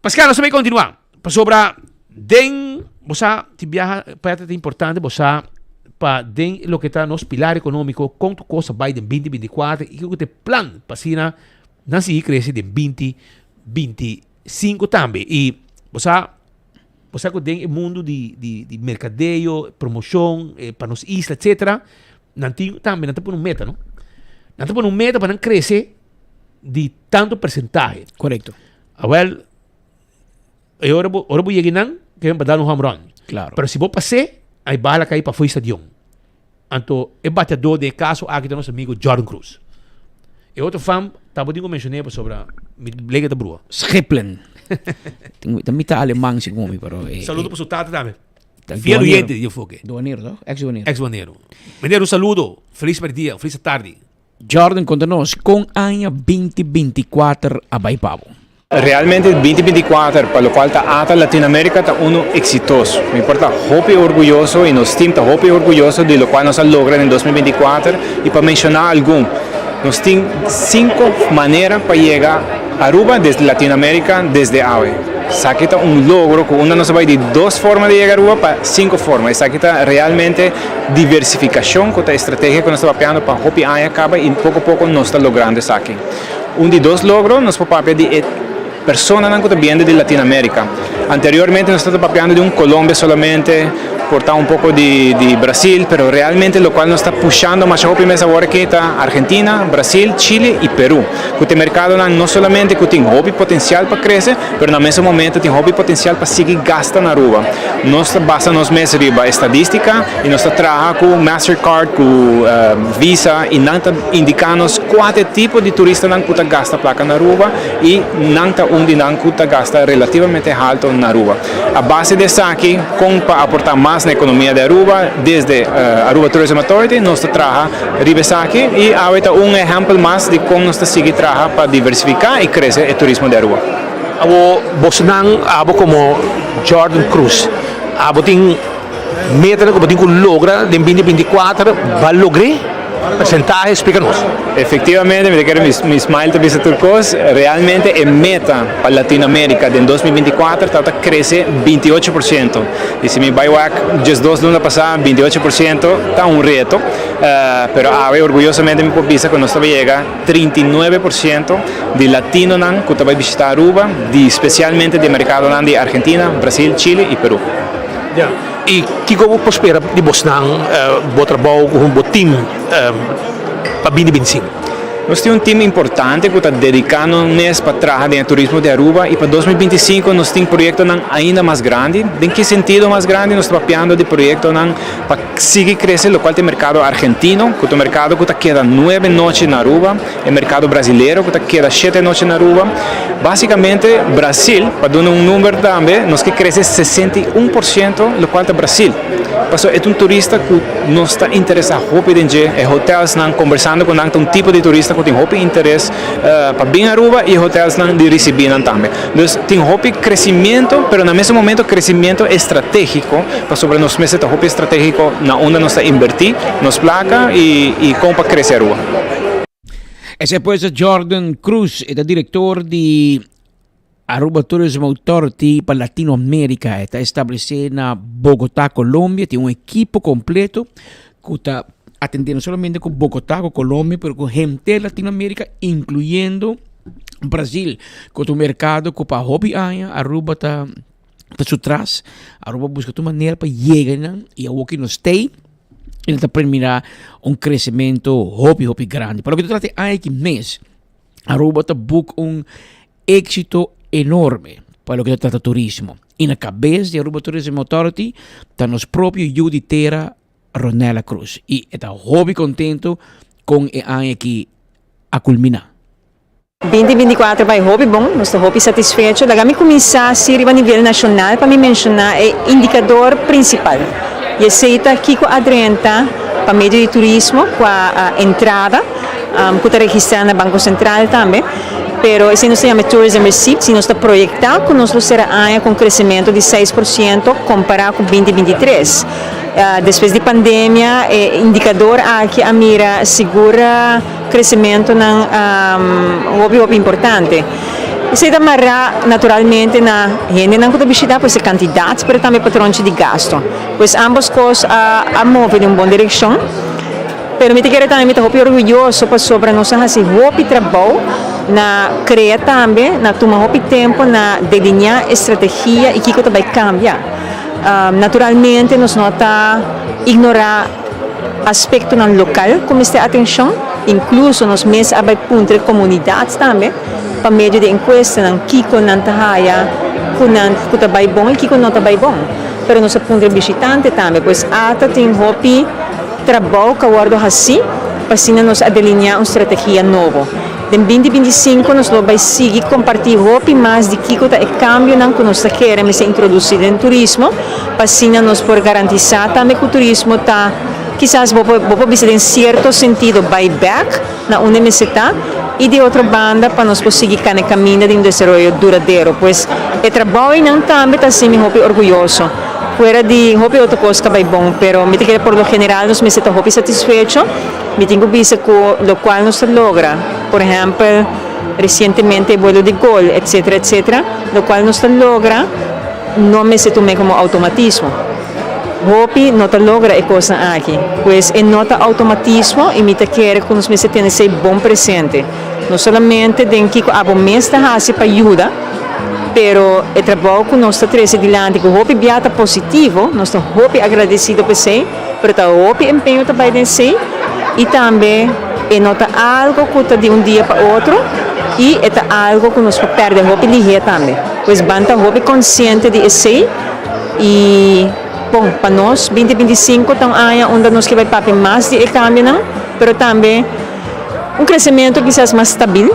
Pascal, nós vamos continuar. Sobre den, você te viaja, parte importante, você para den lo que está nos pilar econômico, quanto coisa vai de 2024 e que te plan para si na se cresce de 2025 também. E você que tem o mundo de mercadeio, promoção, para nos isla, etc. Também não está por uma meta, não? Não está por uma meta para não crescer de tanto porcentaje. Correcto. Well, ahora voy a llegar que me dar un home run. Claro. Pero si vos pasé, hay bala cair para fue estadio. Então, é batedor de caso aqui do nosso amigo Jordan Cruz. E outro fã, estava digo mencionei sobre a lega da brua. Schiplen. Também tá alemão segundo me pero. Saludo para o tata também. Fiel oyente de Foque. Doaneiro, não? Ex-doaneiro. Ex-doaneiro. Mineiro, um saludo. Feliz dia, feliz tarde. Jordan, conta-nos com ano 2024 a Baipavo. Realmente 2024, para lo cual está Latinoamérica está uno exitoso. Me importa, hopi orgulloso y nos team está hopi orgulloso de lo cual nos logra en 2024. Y para mencionar algún, nos tiene 5 maneras para llegar a Aruba desde Latinoamérica, desde AVE. Saquita un logro, con una no se va de 2 formas de llegar a Aruba para 5 formas. Saquita realmente diversificación con la estrategia que nos está papeando para hopi año acaba y poco a poco nos está logrando eso aquí. Un de 2 logros nos papea de personas que vienen de Latinoamérica. Anteriormente nos estamos papeando de un Colombia solamente, portar un poco de Brasil, pero realmente lo cual nos está pushando más primero ahora que está Argentina, Brasil, Chile y Perú. Que el mercado no solamente que tiene hobby potencial para crecer, pero en el mismo momento tiene hobby potencial para seguir gastando en Aruba. Nos basa nos meses de estadística y nos trabaja con Mastercard, con Visa y nos indicanos 4 tipos de turistas que gastan placa en Aruba y un que gasta relativamente alto en Aruba. A base de eso aquí, para aportar más en la economía de Aruba, desde Aruba Tourism Authority, nos trabaja Ribesaki y ahorita un ejemplo más de cómo nos sigue trabajando para diversificar y crecer el turismo de Aruba. Bosnan, como Jordan Cruz, tiene meta que logra en 2024, va a lograr. Porcentaje, explícanos. Efectivamente, me quiero mi smile de visa turcos, realmente en meta para Latinoamérica de 2024 crece 28%. Y si mi buyback just 2 lunas pasadas, 28%, está un reto, pero orgullosamente mi visa que nos llega 39% de latino que va a visitar Aruba, especialmente de mercado de Argentina, Brasil, Chile y Perú. Yeah. E que como prospera de Bosnan, bom trabalho com um bom time para 2025. Nós temos um time importante que está dedicando-nos para trabalhar no turismo de Aruba e para 2025 nós temos um projeto ainda mais grande. Em que sentido mais grande? Nós estamos trabalhando de projeto para seguir crescendo, o qual tem o mercado argentino, que é o mercado que queda 9 noites na Aruba, o mercado brasileiro que queda 7 noites na Aruba. Basicamente, Brasil, para dar um número também, nós que cresce 61%, o qual é Brasil. É um turista que não está interessado em hotéis, conversando com um tipo de turista que tem interesse para vir a Aruba e hotéis de receber também. Então, tem crescimento, mas no mesmo momento crescimento estratégico, para sobre nós meses de estratégico na onde nós invertir, nos placa e como para crescer a Aruba. Ese pues Jordan Cruz, el director de Aruba Tourism Authority para Latinoamérica. Está establecido en Bogotá, Colombia. Tiene un equipo completo que está atendiendo solamente con Bogotá, con Colombia, pero con gente de Latinoamérica, incluyendo Brasil, con tu mercado que para hobby año, Aruba está su atrás. Aruba busca tu manera para llegar y a walking no stay. E está permitir um crescimento hobby grande. Para o que tu trata aí que mês, Aruba está buscando êxito enorme para o que tu trata turismo. E na cabeça de Aruba Tourism Authority está nos próprios Juditera Ronela Cruz. E está hobby contento com o ano que a culminar. 2024 vai hobby bom, nós estamos hobby satisfeitos. Daí me começar a servir a nível nacional para me mencionar o indicador principal. E aceita aqui com a Adrienta para meio de turismo, com a entrada, que está registrada no Banco Central também. Pero esse não se chama Tourism Receipt, se nós está projetado que nós será ano com crescimento de 6% comparado com 2023. Depois da pandemia, indicador aqui a mira segura crescimento hobby importante. Isso é amarrar naturalmente na gente não pode visitar pois candidatos, mas também patrões de gasto. Pois ambas coisas a mover em uma boa direção. Pero me quero também estar orgulhoso para sobre nossa assim hobby trabalho na criar também na tomar hobby tempo na delinear estratégia e que coisa vai cambiar. Naturalmente nós não tá ignorar aspecto no local como esta atenção. incluso nos mes abay puntre comunidades também, para meio de encuesta ng kiko ng tahaya, kunan kutabay bom e kiko não tabay bom. Pero nos puntre visitante também, pois ata tem hopi trabalho que guardo assim, para nos adelinhar uma estratégia nova. Em 2025 nós vamos seguir compartilhar hopi mais de kiko tá e cambio não que nós queremos introduzir no turismo, para nos por garantizar também que o turismo tá quizás vou visitar em certo sentido buyback na universidade e de outra banda para nós conseguir no caminho de desenvolvimento duradouro, pois o trabalho não também está sendo muito orgulhoso. Fuera de hopi outra coisa que vai bom, pero me que por lo general nos me siento hopi satisfecho, me tenho visto com lo qual nos logra, por exemplo, recentemente vuelo de gol, etc., lo qual nos logra, não me siento como automatismo. Hopi não te logra a coisa aqui, pois é nota automatismo e me quer que nos me se tenha ser bom presente, não somente de que a bom mês está para ajuda, pero o trabalho que nós estamos adiante, que o hopi biata positivo, nós estamos hopi agradecido por você, pero está hopi empenho também de si e também é nota algo que está de dia para outro e é algo que nós perde hopi ligeiro também, pois banta hopi consciente de si e bom, para nós, 2025 estão aí onde nós que vai para mais de cambio, não? Pero também crescimento quizás mais stabil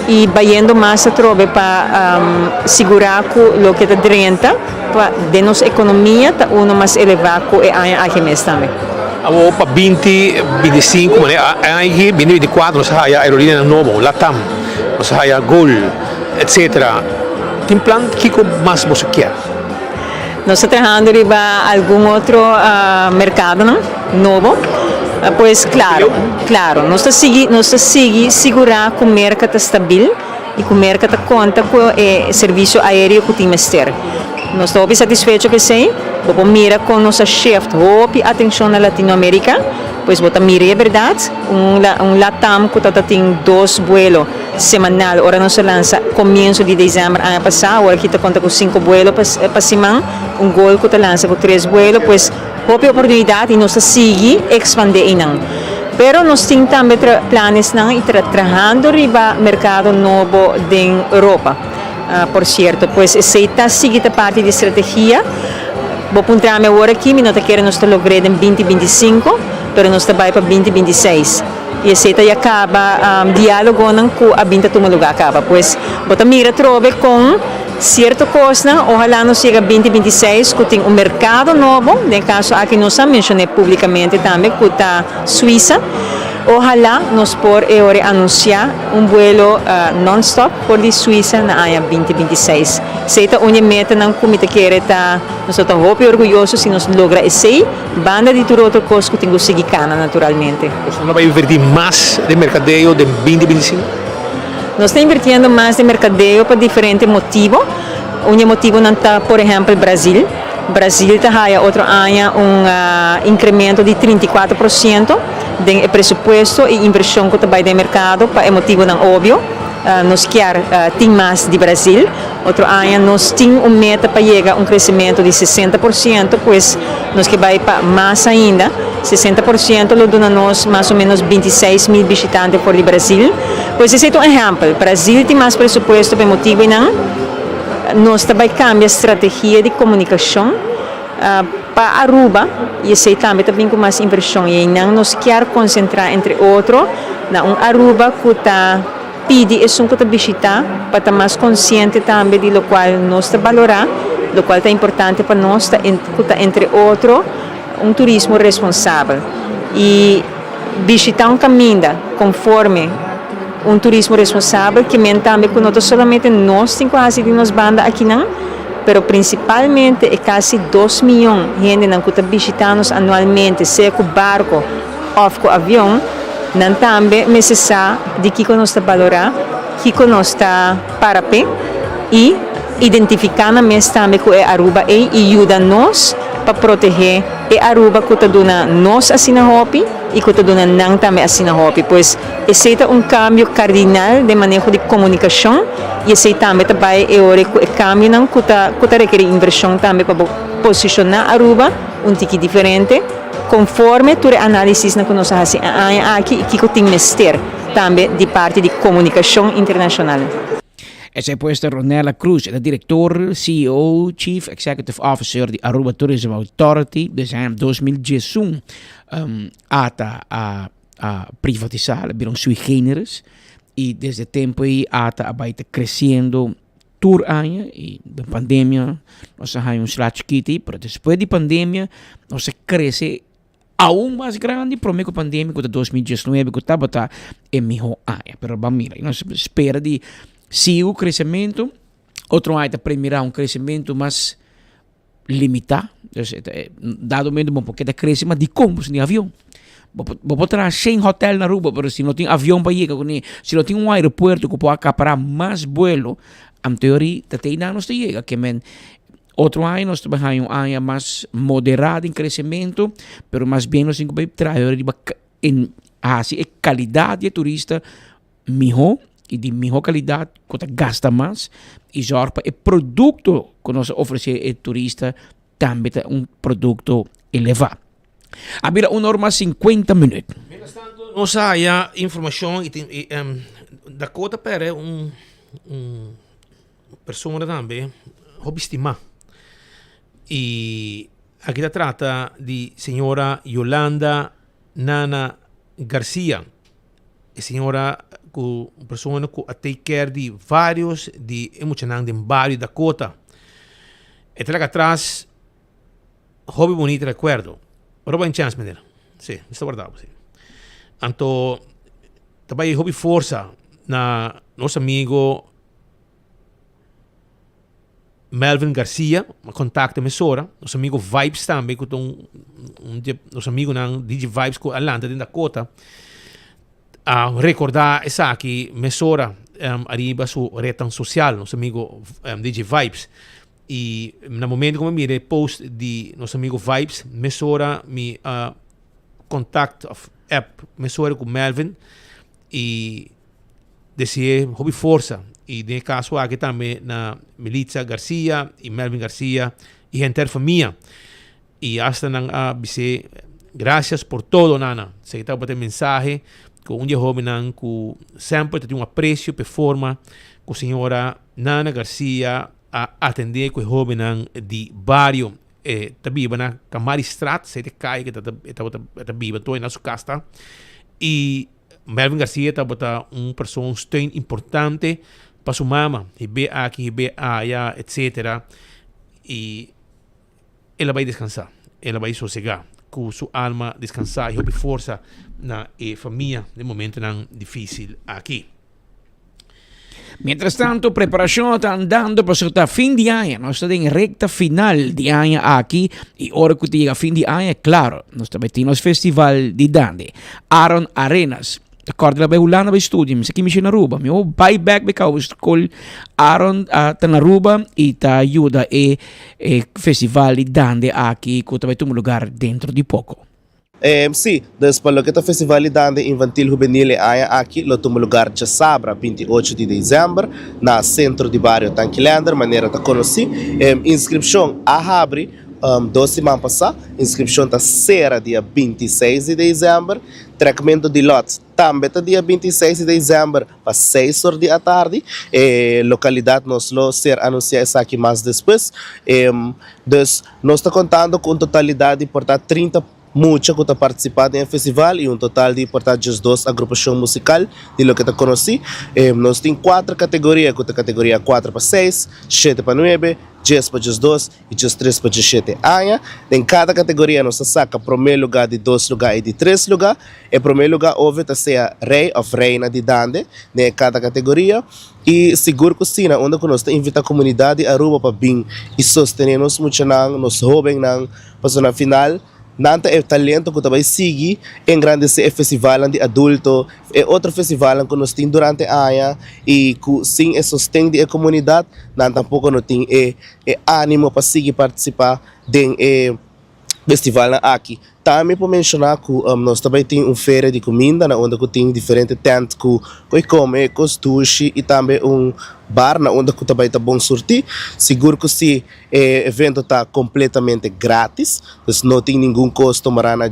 e vayendo mais a trove para segurar que o que está dentro de nossa economia está mais elevado que aqui mesmo também. Amo para 2025, aí 2024 nós haya aerolínea novo, Latam, nós haya Gol, etc. Tem plano que mais você quer? Nós estamos trabalhando em algum outro mercado novo. Pois claro, nós estamos segurar que o mercado está estável e que o mercado conta com o serviço aéreo que temos ter. Nós estamos satisfeitos que sim, vamos mirar com nossa chefe, atenção na Latinoamérica, pois vamos mirar a verdade, Latam que tem 2 vuelos semanal, ora nós lança começo de dezembro ano passado, agora que conta com 5 vuelos para semana, Gol que lança com 3 vuelos, pois houve oportunidade e nós seguimos expandindo. Pero nós temos também planos e trabalhando no mercado novo de Europa. Por certo, pois essa seguinte parte de estratégia, vou apontar agora aqui, nós queremos lograr em 2025, pero nós trabalhamos para 2026. E essa já acaba diálogo com a vinda do lugar acaba, pois bota mira trove com certa coisa, ojalá nos chega 2026 que tem mercado novo, no caso aqui nós mencionei publicamente também que está Suíça. Ojalá nos por anunciar vuelo non-stop por de Suíça na área 2026. Seita uma meta não comita que está, nós estamos muito orgulhosos se nos logra esse banda de tudo outro coisa que tenho seguir cana naturalmente. Você não vai invertir mais de mercadeio de 2025? Nós estamos invirtiendo mais de mercadeio por diferentes motivos. Motivo não está, por exemplo, Brasil. Brasil está outro ano incremento de 34% de presupuesto e inversão que vai do mercado, para motivo não óbvio. Nós queremos ter mais de Brasil. Outro ano nós temos meta para chegar a crescimento de 60%, pois nós que vai para mais ainda. 60% lo dona nós mais ou menos 26 mil visitantes por Brasil. Pois esse é exemplo. Brasil tem mais presupuesto para motivo não. Nós também cambiamos a estratégia de comunicação para Aruba e esse também com mais inversão e não nos quer concentrar entre outros na Aruba que está pede isso que está visitar para estar mais consciente também de lo qual nós está valorar, lo qual é importante para nós entre outros turismo responsável e visitar caminho conforme turismo responsável que também que não somente nós temos quase de nos banda aqui não, pero principalmente é quase 2 milhões de gente que está visitando anualmente, seja com barco ou com avião, não também necessita de que nós está valorar, que nós está para pé e identificando mesmo também que é Aruba e ajuda-nos para proteger a Aruba que está dando nós assina hopi e que está dando não também assina hopi, pois esse é cambio cardinal de manejo de comunicação e esse também vai é cambio não que está requer inversão também para posicionar Aruba tique diferente conforme tu análisis na que nós fazemos aqui que tem mister também de parte de comunicação internacional. Essa é puesta Ronela Cruz, é diretor, CEO, Chief Executive Officer de Aruba Tourism Authority, desde 2011 a privatizar, viram sui generis, e desde tempo aí ata abaita crescendo tour año e da pandemia nós temos chiquito, pero depois da pandemia nós cresce aún mais grande, por meio da pandemia de 2019 que estava em melhor área, pero vamos mira, nós espera de seguir o crescimento, outro ano primeiro crescimento mais limitado, dado mesmo porque da crescimento de combos de avião. Vou ter 100 hotel na Aruba, mas se não tem avião para ir, se não tem aeroporto que pode acaparar mais vuelo, em teoria, até não nos chega, que outro ano nós trabalhamos ano mais moderado em crescimento, mas mais bem nós temos que trazer em a qualidade de turista melhor, e de melhor qualidade, que gasta mais, e já para o produto que nós oferecemos ao turista também é produto elevado. Había uma hora mais 50 minutos. Nós há informação e Dakota Pere pessoa também hobbyistima. E aqui se trata de senhora Yolanda Nana Garcia. A senhora com pessoa que take care de vários de emocionante em vários Dakota. E traga atrás hobby bonito recuerdo. Roba em chance, menina. Sim, está guardado. Sim. Então, também hobby força na nosso amigo Melvin Garcia, contacta emissora, nosso amigo Vibes também, que nosso amigo na DJ Vibes com Atlanta, dentro da Dakota, a recordar essa aqui, emissora arriba su rede social, nosso amigo DJ Vibes. E no momento que eu mirei post de nosso amigo Vibes, emissora me contact of app, emissora com Melvin, e decidi hobby força. E nesse caso aqui também na Melissa Garcia e Melvin Garcia e gente família. E hasta nang BC, graças por todo, Nana. Se está botando mensagem com um jovem que sempre tem apreço por forma com a senhora Nana Garcia a atender com o jovem de barrio. Está viva na Camaristrat, se cai que está viva, estou na sua casa. E Melvin Garcia está botando pessoa steun importante para sua mama, e be aqui, e be allá, etc. E ela vai descansar, ela vai sossegar, com sua alma descansar e força na família no momento difícil aqui. Mientras tanto, preparación está andando para fin de año. Nós estamos en recta final de año aquí. Y ahora que llega fin de año, claro, nós estamos festival de Dande. Aaron Arenas. Acorda la behulana ba studio, mi sa kimi siya naruba. Mi buyback ba ka, call Aaron ta naruba e ta ayuda festival de Dande aqui, que também tem lugar dentro de pouco. Sim, después lo que está Festival de Dande Infantil Juvenil aqui, lo tomo lugar de Sabra, 28 de dezembro, na centro de barrio Tanquilander, maneira de conhecer. Inscrição a abre 2 semanas passadas, inscrição está será dia 26 de dezembro, tratamento de lotes também está dia 26 de dezembro, para 6 horas da tarde, localidade nós lo ser anunciar isso aqui mais depois. Nós está contando com totalidade, portanto, 30 mucha que está participando no festival e total de portanto 2 agrupações musical de lo que está conheci. Nós temos 4 categorias, que é categoria 4 para 6, 7 para 9, 10 para 12 e 13 para 17 anos. Em cada categoria nós saca primeiro lugar de 2 lugares e de 3 lugares. E primeiro lugar houve a ser rei ou reina de Dande em cada categoria. E seguro que sim, onde nós invita a comunidade Aruba para vir e sostener nos muito nos jovens para na final. Nanta é talento que também sigue engrandecer o festival de adulto, é outro festival que nós temos durante a ano e que sim é sustento da comunidade, não tampouco não tem ânimo para seguir participar de festival na aqui. Também para mencionar que nós também temos feira de comida, onde tem diferentes tendas que come, com sushi e também bar onde também está bom sortir. Seguro que esse evento está completamente grátis, então não tem nenhum custo marana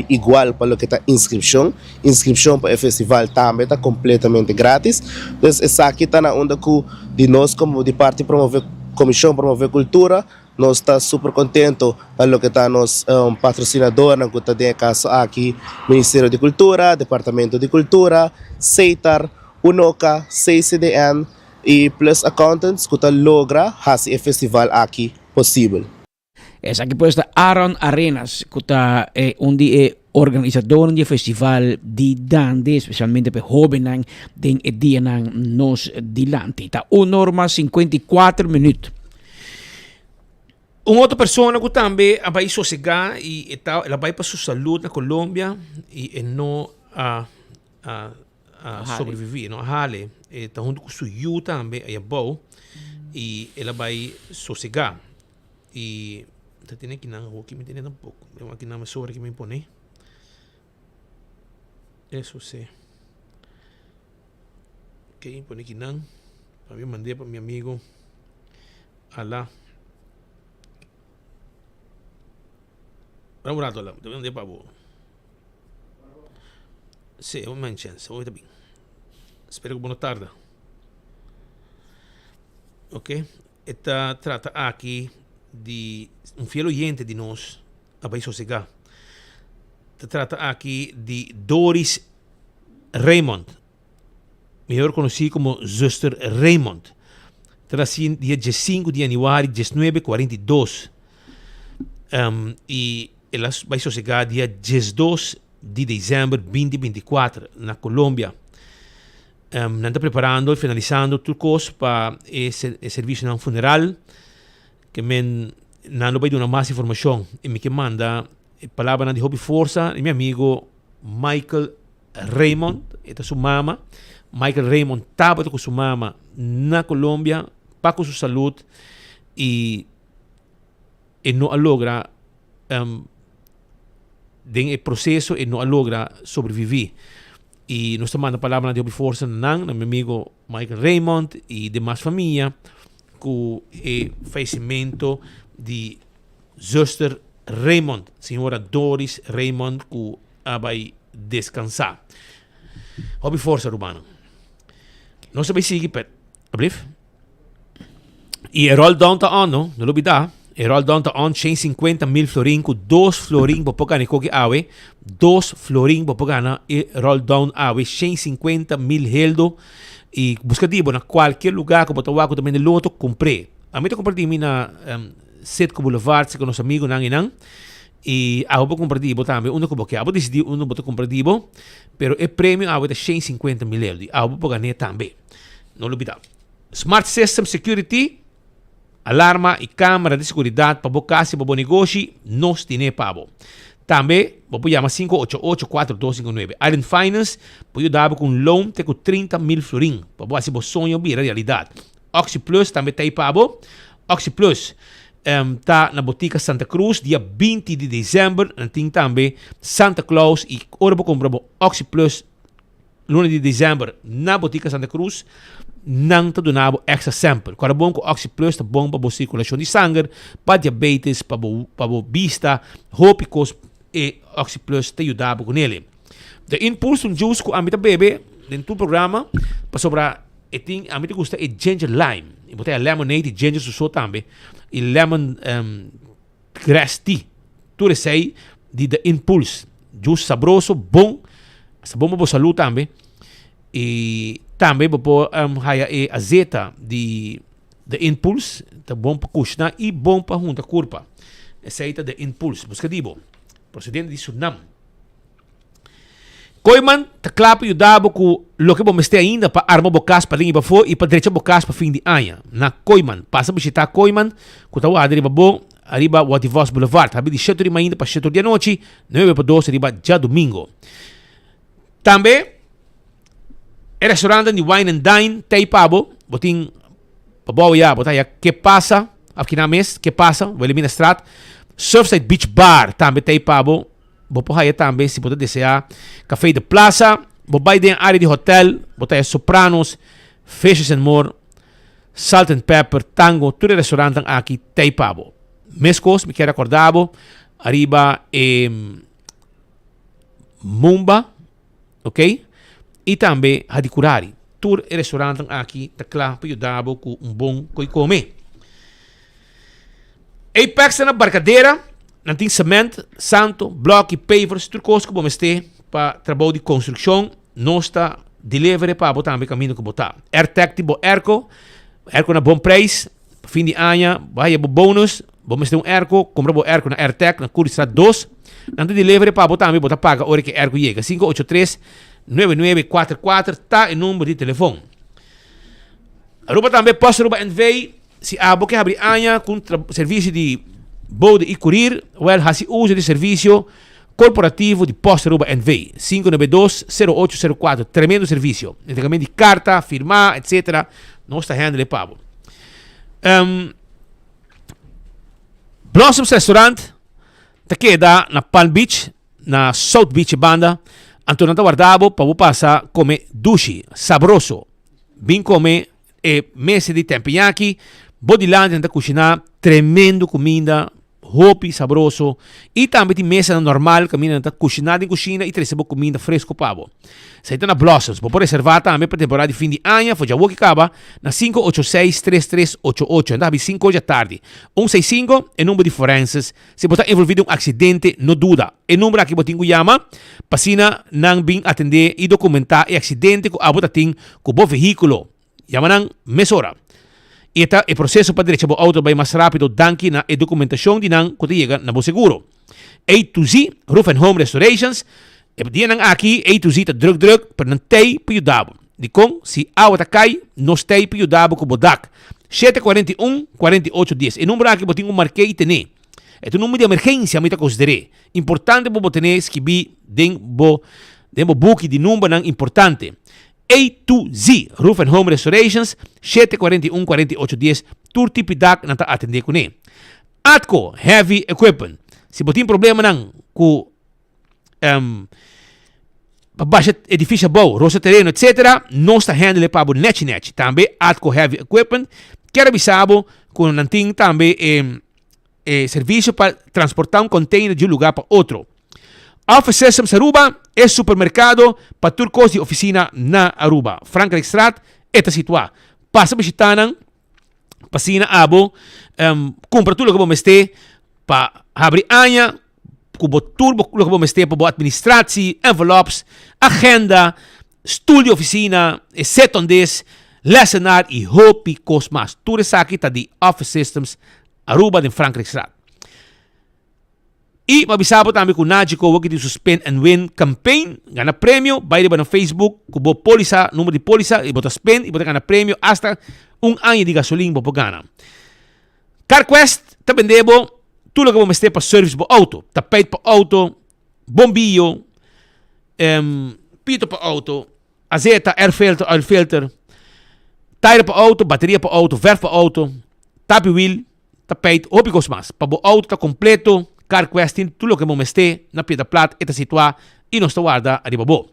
igual para o que está inscrição. Inscrição para o festival também está completamente grátis. Então essa aqui está na onde de nós como de parte promover comissão promover cultura. Nós estamos super contentos pelo que está nos patrocinador, na que tem caso aqui, Ministério de Cultura, Departamento de Cultura, CEITAR, UNOCA, CCDN e Plus Accountants que logra fazer o festival aqui possível. Essa aqui pode estar Aaron Arenas, que está onde organizador do festival de Dande, especialmente para jovens, den dia nos dilante. Está 1h54 minutos. Uma outra pessoa que também vai sossegar e ela vai para sua saúde na Colômbia e não sobreviver, não hale. Está junto com sua também é bom e ela vai sossegar. E tá tendo aqui não, que me entende um pouco. Eu aqui não me sobra que me impõe. Isso sim. Ok, põe aqui não. Para mim mandei para meu amigo Alá. Vamos lá, Tola. Te mandei para vos. Sim, uma chance. Hoy também. Espero que boa tarde. Ok? Esta trata aqui de fiel oyente de nós, a país sossegar. Se trata aqui de Doris Raymond, melhor conhecida como Zuster Raymond. Nasceu dia 5 de janeiro de 1942 e ela vai sossegar dia 12 de dezembro de 2024 na Colômbia. Não está preparando e finalizando tudo coisa para esse serviço no funeral que não vai dar mais informação e me manda a palavra de Hobby Força e meu amigo Michael Raymond, esta é sua mama. Michael Raymond estava com sua mama na Colômbia para com sua saúde e não logra den processo e não logra sobreviver. E nós estamos mandando a palavra de Hobby Força na meu amigo Michael Raymond e demais família com o falecimento de Zuster Raymond, senhora Doris Raymond, que vai descansar. Hobby Força, Urbano. Nós vamos seguir, Abrief. E o roll down está on, não olvidar. O roll down está on, 150,000 florin, com 2 florin para pagar koki awe, 2 florin para pagar e roll down awe, 150,000 heldo. E buscativo na qualquer lugar que botawa ko também de loto comprei. A mim comprei na Setco Boulevard com nosso amigo nang e a vou comprativo também, uno que boqueava, decidi uno botar comprativo, pero o prêmio a é 150,000 euros. A vou pagar também. Não olvidar. Smart System Security, alarma e câmera de segurança para bocar se para negócio, nós temos pavo. Também, vou chamar 588-4259. Iron Finance, pode dar com loan com 30,000 florin, para você o sonho vira realidade. Oxy Plus também tem pavo. Oxy Plus está na Botica Santa Cruz, dia 20 de dezembro. Tem também Santa Claus e ora para comprar Oxy Plus, lunes de dezembro, na Botica Santa Cruz. Não está donando extra sample. Quando é bom com Oxy Plus, está bom para a circulação de sangue, para diabetes, para a vista, rópicos. E Oxy Plus te ajudava com ele. De Impulse um juice que a mim bebe dentro do programa para sobrar a mim gosta é ginger lime. E botei a lemonade e ginger so também. E lemon grass tea. Tudo isso aí de The Impulse. Juice saboroso, bom. Está bom para a saúde também. E também vou haya azeta de The Impulse. Está bom para cozinhar e bom para juntar curva. Essa aí é The Impulse. Busca dibo. Procedente de Surinam. Koiman, tá claro que ajudava com o que vamos ter ainda para armar bocas para linha para fora e para direita bocas para fim de ano. Na Koiman, passa a visitar Koiman, que está lá arriba bom, arriba o Ativos Boulevard, sabe de 7 de manhã para 7 da noite, 9 para 12 arriba já domingo. Também, o restaurante de Wine and Dine, tem pabo, botin para boa já, botar já que passa, aqui na mesa, que passa, o Elimina Strat. Surfside Beach Bar, também tem pabo. Bopo haya também, se você desejar. Café de Plaza, bobai den área de hotel, botai Sopranos, Fishes and More, Salt and Pepper, Tango, tudo restaurante aqui tem pabo. Mescos, me quero acordar, arriba Mumba, ok? E também Hadicurari. Tudo restaurante aqui, tá claro, para ajudar com bom comer. Apex na barcadeira, não tem cimento, santo, bloco e pavers, tudo coisa que vamos ter para trabalho de construção, não está delivery para botar também caminho que botar. AirTag tipo Erco na bom preço, fim de ano, vai ter bônus, vamos ter Erco, compra o Erco na AirTag, na Curitiba 2, não tem delivery para botar também, botar paga, hora que Erco chega, 583-9944, tá o número de telefone. Aruba também, posso Aruba NV, se abo que abrir anha com serviço de bode e curir, well, hasi uso de serviço corporativo de Posta Aruba NV 592-0804, tremendo serviço, entregamento de carta, firmar, etc. Não está handle pabo. Blossoms Restaurant te queda na Palm Beach, na South Beach banda, Antônio guardavo para passar comer dushi, sabroso, bem comer mesa de tempanyaki, Bodyland na cozinhar, tremendo comida, hopi, sabroso. E também tem mesa normal, comida na cozinhar em cozinha e recebe comida fresco pavo. Sai na Blossoms, pode reservar também para temporada de fim de ano, foi já o que acaba, na 586-3388, andava 5 da tarde. 165 é número de forenses. Se você está envolvido em um acidente, não duda. É número aqui você chama, passina não bem atender e documentar o acidente que você tem com o veículo. Chama não mesora. E o processo para direito ao auto vai mais rápido danke na documentação de não quando chega na seguro. A to Z, Roof and Home Restorations, e dia nang aqui A to Z ta drug para não ter piudabo. De com se a outra cai, não tem piudabo com bodak. 741-4810. E número aqui botinho marquei tener. É o número de emergência me ta consideré. Importante bo tener skibi den bo book de número nang importante. A to Z, Roof and Home Restorations, 741-4810, turti pidak na ta atender ko ni. Atco Heavy Equipment. Se botin problema nang ku pabashat edifício bom, roça terreno, etc., não está handle para o net. Também Atco Heavy Equipment, quero avisar com nanting também serviço para transportar container de um lugar para outro. Office Systems Aruba é supermercado para turcos de oficina na Aruba. Franklin Strat está situado. Passa visitando, passina abo, compra tudo que vamos ter para abrir anha, cubo turbo que vamos ter para administração, envelopes, agenda, estúdio oficina, setondes, lessonar e hopi cosmas. Tudo isso aqui está de Office Systems Aruba de Franklin Strat. E mabisabo também com o Nagico, o que de Suspend and Win Campaign, ganha prêmio, vai no Facebook, com o polícia, número de polícia, e bota spend, e bota ganha prêmio, hasta ano de gasolina, para ganhar. CarQuest, também debo, tudo que vamos ter para serviço para auto, tapete para auto, bombillo, pito para auto, azeta, air filter, tire para auto, bateria para auto, verf para auto, tap wheel, tapete, ópicos mais, para o auto está completo. CarQuest, tudo que vamos ter na Piedra Plata, está situado e não está guarda a Ribabo.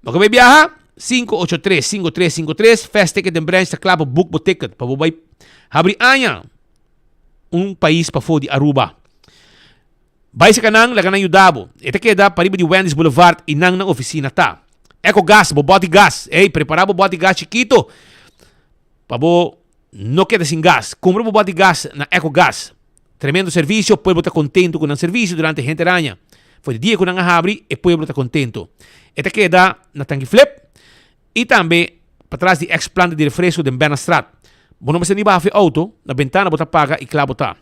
Mas como viaja, 583-5353, fast ticket and branch, está claro, book o ticket, para vai abrir anha país para fora de Aruba. Vai se canang, laga na Yudabo. Ita queda para de Wendy's Boulevard e nang na oficina tá. Eco gas, bote gas, preparar bote gas chiquito, para não queda sem gas. Compra bote gas na Eco Gas. Tremendo serviço, o povo está contento com o serviço durante a gente aranha. Foi de dia que não abre e o povo está contento. Esta queda na Tanque Flip e também para trás de ex-planta de refresco de Bernastrat. Bom, não precisa nem auto, na ventana bota paga e claro botar.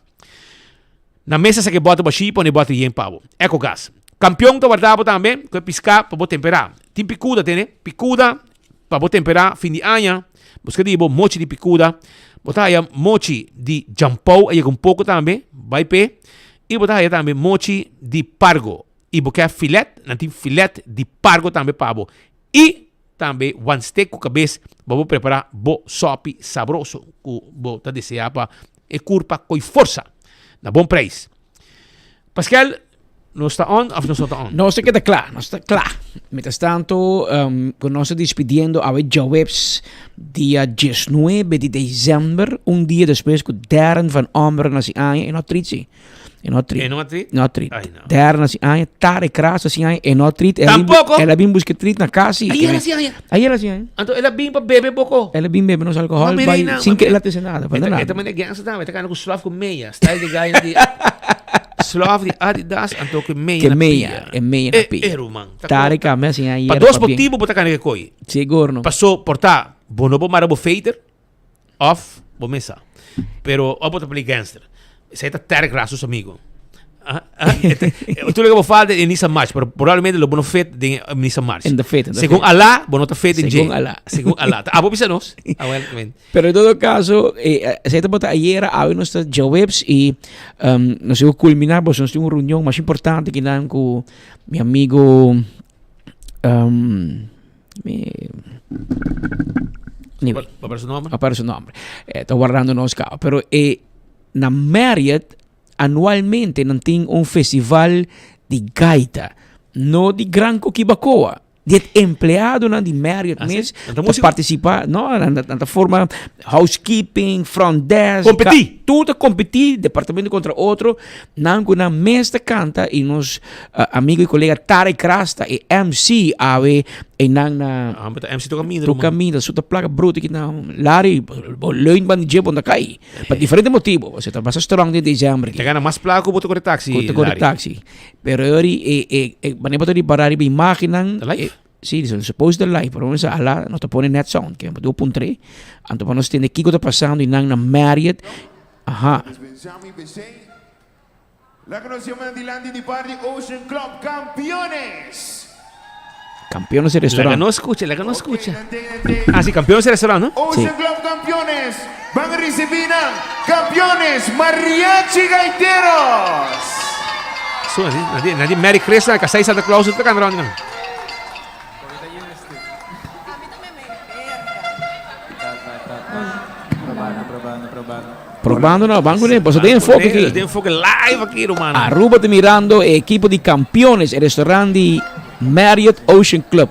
Na mesa se que bota baixi, põe bota em pavo. Eco Gas. Campeão está guardado também, que é piscar para botar temperar. Tem picuda, tem, né? Picuda para botar temperar, fim de ano. Busca de mochi de picuda. Botar aí mochi de jampou, aí um pouco também, vai pé. E botar aí também mochi de pargo. E porque filé, não tem filé de pargo também pavo. E também one steak com cabeça, vou preparar bo sopi sabroso, que vou desejar para e curpa com força, na bom preço. Pascal, no está on of no está on? No se queda claro, no está claro. Mientras tanto, nos despidiendo a ver Jawebs día 19 de diciembre, un día después que Darren van Omber na si Anja en Otrici. En Otrit. Ay, no. Darren na si Anja, Tare Krasa si Anja en Otrit. Tampoco. Ela bin busquetrit na kasi. Ayer la si Anja. Ayer la si Anja. Anto, ela bim pa bebe poco. Ela bin bebe nos alcohol, sin que ela te nada. Esta man é gansa da, esta cara com slav com meia. Style de guy di slav di Adidas, anto que meia Que na meia, pia. é meia na pia. Irmão. Tare Kame si Anja. Pa dois motivos botar cara que coi. Siguro. Passou por tá, bonobo marabo feiter, off, bo mesa. Pero, opo tá peli gangster. Essa tá terk rasos amigo. Tú le que falta en Nissan March, pero probablemente lo bono fet de Nissan March. En the fit. Según Allah, bono ta fet en Según J. Allah. Según Allah. Abo pisanos. Pero en todo caso, esta bota ayer a nuestros Jawebs y nos iba a culminar, pues nos un reunión más importante que dan con mi amigo Para su nombre. Para su nombre. Está guardando nos cao. Pero na Marriott anualmente não tem um festival de gaita, não de Gran Coquibacoa. De empleado na de Marriott mesmo para participar, não, na forma housekeeping, front desk, competir, tudo competir, departamento contra outro, não na mesa canta e nos amigo e colega Tare Krasta e MC ave e na MC to caminho, suta placa bruta que não, Larry, leun ban de jebo na cai, por diferente motivo, você tá mais strong de dezembro. Te gana mais placa boto com taxi. Boto com taxi. Pero ori bane boto di barari bi makinan sì, sono supposed live, però non sa alla non pone net sound che 2.3, anto pa nos tiene kiko ta passando in na Marriott. Aha. La conocemos di Landi di Party Ocean Club Campeones. Campeones de restaurante. La que no escucha. Ah, sí, campeones de restaurante, ¿no? Ocean Club Campeones. Van a recibir a campeones Mariachi Gaiteros. Nadie Merry Christmas, Casay Santa Claus, te cantaron. Probando no, banco de, pues tem enfoque aqui. Tem enfoque live aqui, hermano. Aruba te mirando, equipo de campeones, el restaurante Marriott Ocean Club.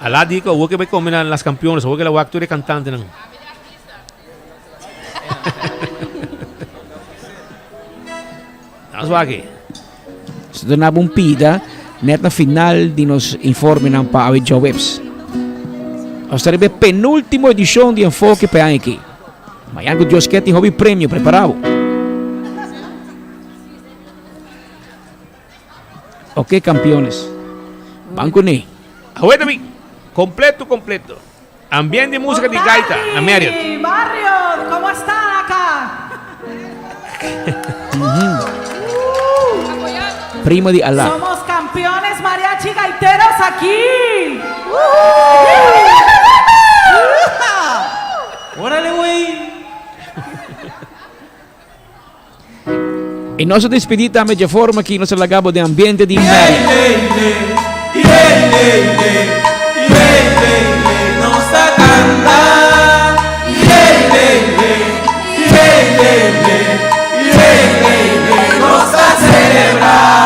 Alá dico, o que vai combinar las campeones, o que la actor e cantante não. Nós vai aqui. Se tornava pida, net na final de nos informe não para a Jawebs. Nós teremos penúltima edição de enfoque para aqui. Mañana Dios que tem hobby prêmio preparado. Ok, campeones. Banco ni. Aguéntame. Completo. Ambiente de música de gaita, na Marriott. Barrio, ¿cómo están acá? Primo de Allah. Somos campeones mariachi gaiteros aquí. Órale, güey. E nossa despedida de forma que nós largamos de ambiente de Marriott. Nossa canta, nossa celebrar.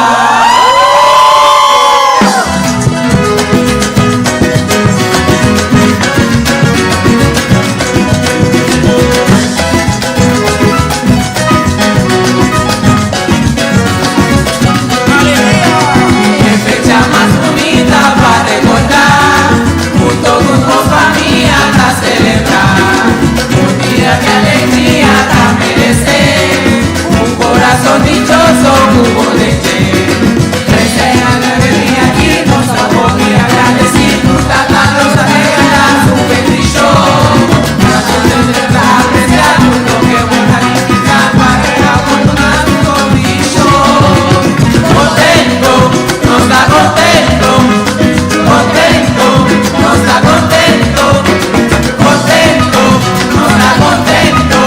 Dichoso hubo de que 13 años de día aquí nos vamos muy agradecidos, tratando de regalar su bendición. Para poder apreciar lo que voy a calificar para que la oportunidad de condición. Contento, no está contento, no está contento, no está contento,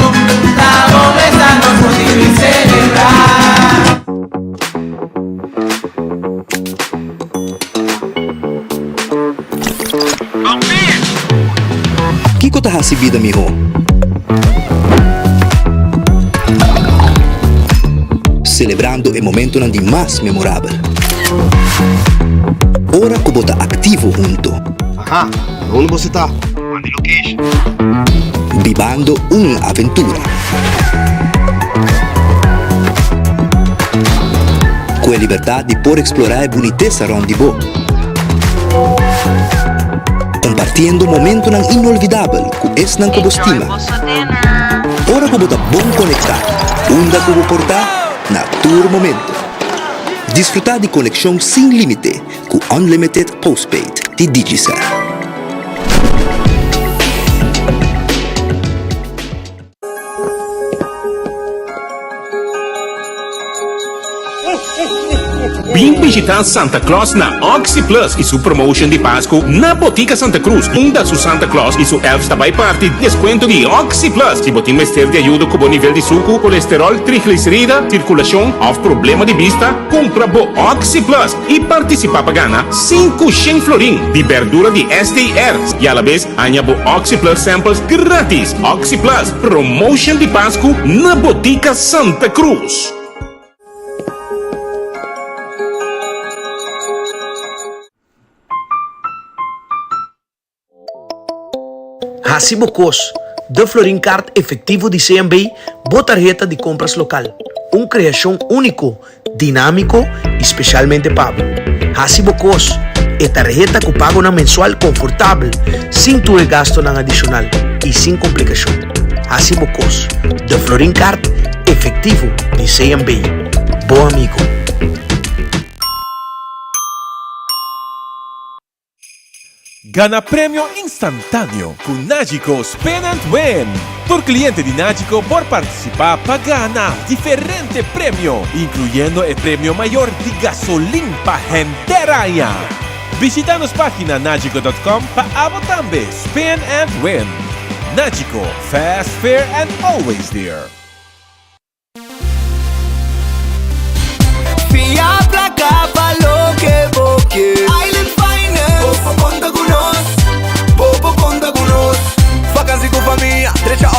la pobreza nos motiva y celebrar. Kiko ta hasibida miho. celebrando el momento de más memorable. Ora que bota activo junto. Ajá, onde você tá? Mande location. Vivando una aventura. Con la libertad de poder explorar la boniteza donde vos. Compartiendo momentos inolvidables que es nan como estima. Ora que bota bom conectar. Onda que vos portar na todo momento. Disfrutar de conexión sin límite con Unlimited Postpaid de Digicel. Vim visitar Santa Claus na Oxy Plus e sua promotion de Páscoa na Botica Santa Cruz. Ainda su Santa Claus e su elf também parte desconto de Oxy Plus. Se botim mestre de ajuda com o nível de suco, colesterol, triglicerida, circulação ou problema de vista, compra bo Oxy Plus e participa para ganhar 500 florim de verdura de SDR. E à la vez, ganha bo Oxy Plus samples grátis. Oxy Plus, promotion de Páscoa na Botica Santa Cruz. Hacibocos, de Florin Card efectivo de CMB, botarjeta de compras local. Uma criação único, dinâmico e especialmente pago. Hacibocos, é tarjeta que paga na mensual confortável, sem tu gasto na adicional e sem complicação. Hacibocos, de Florin Card efectivo de CMB. Bom amigo. Gana premio instantáneo con Nagico Spin and Win. Por cliente de Nagico por participar para ganar diferente premio, incluyendo el premio mayor de gasolina para gente raya. Visita nuestra página nagico.com para también Spin and Win. Nagico, fast, fair and always there. Fiat la capa lo que boque. Island Finance. Popo conta con nos. Vacancy con familia. Derecha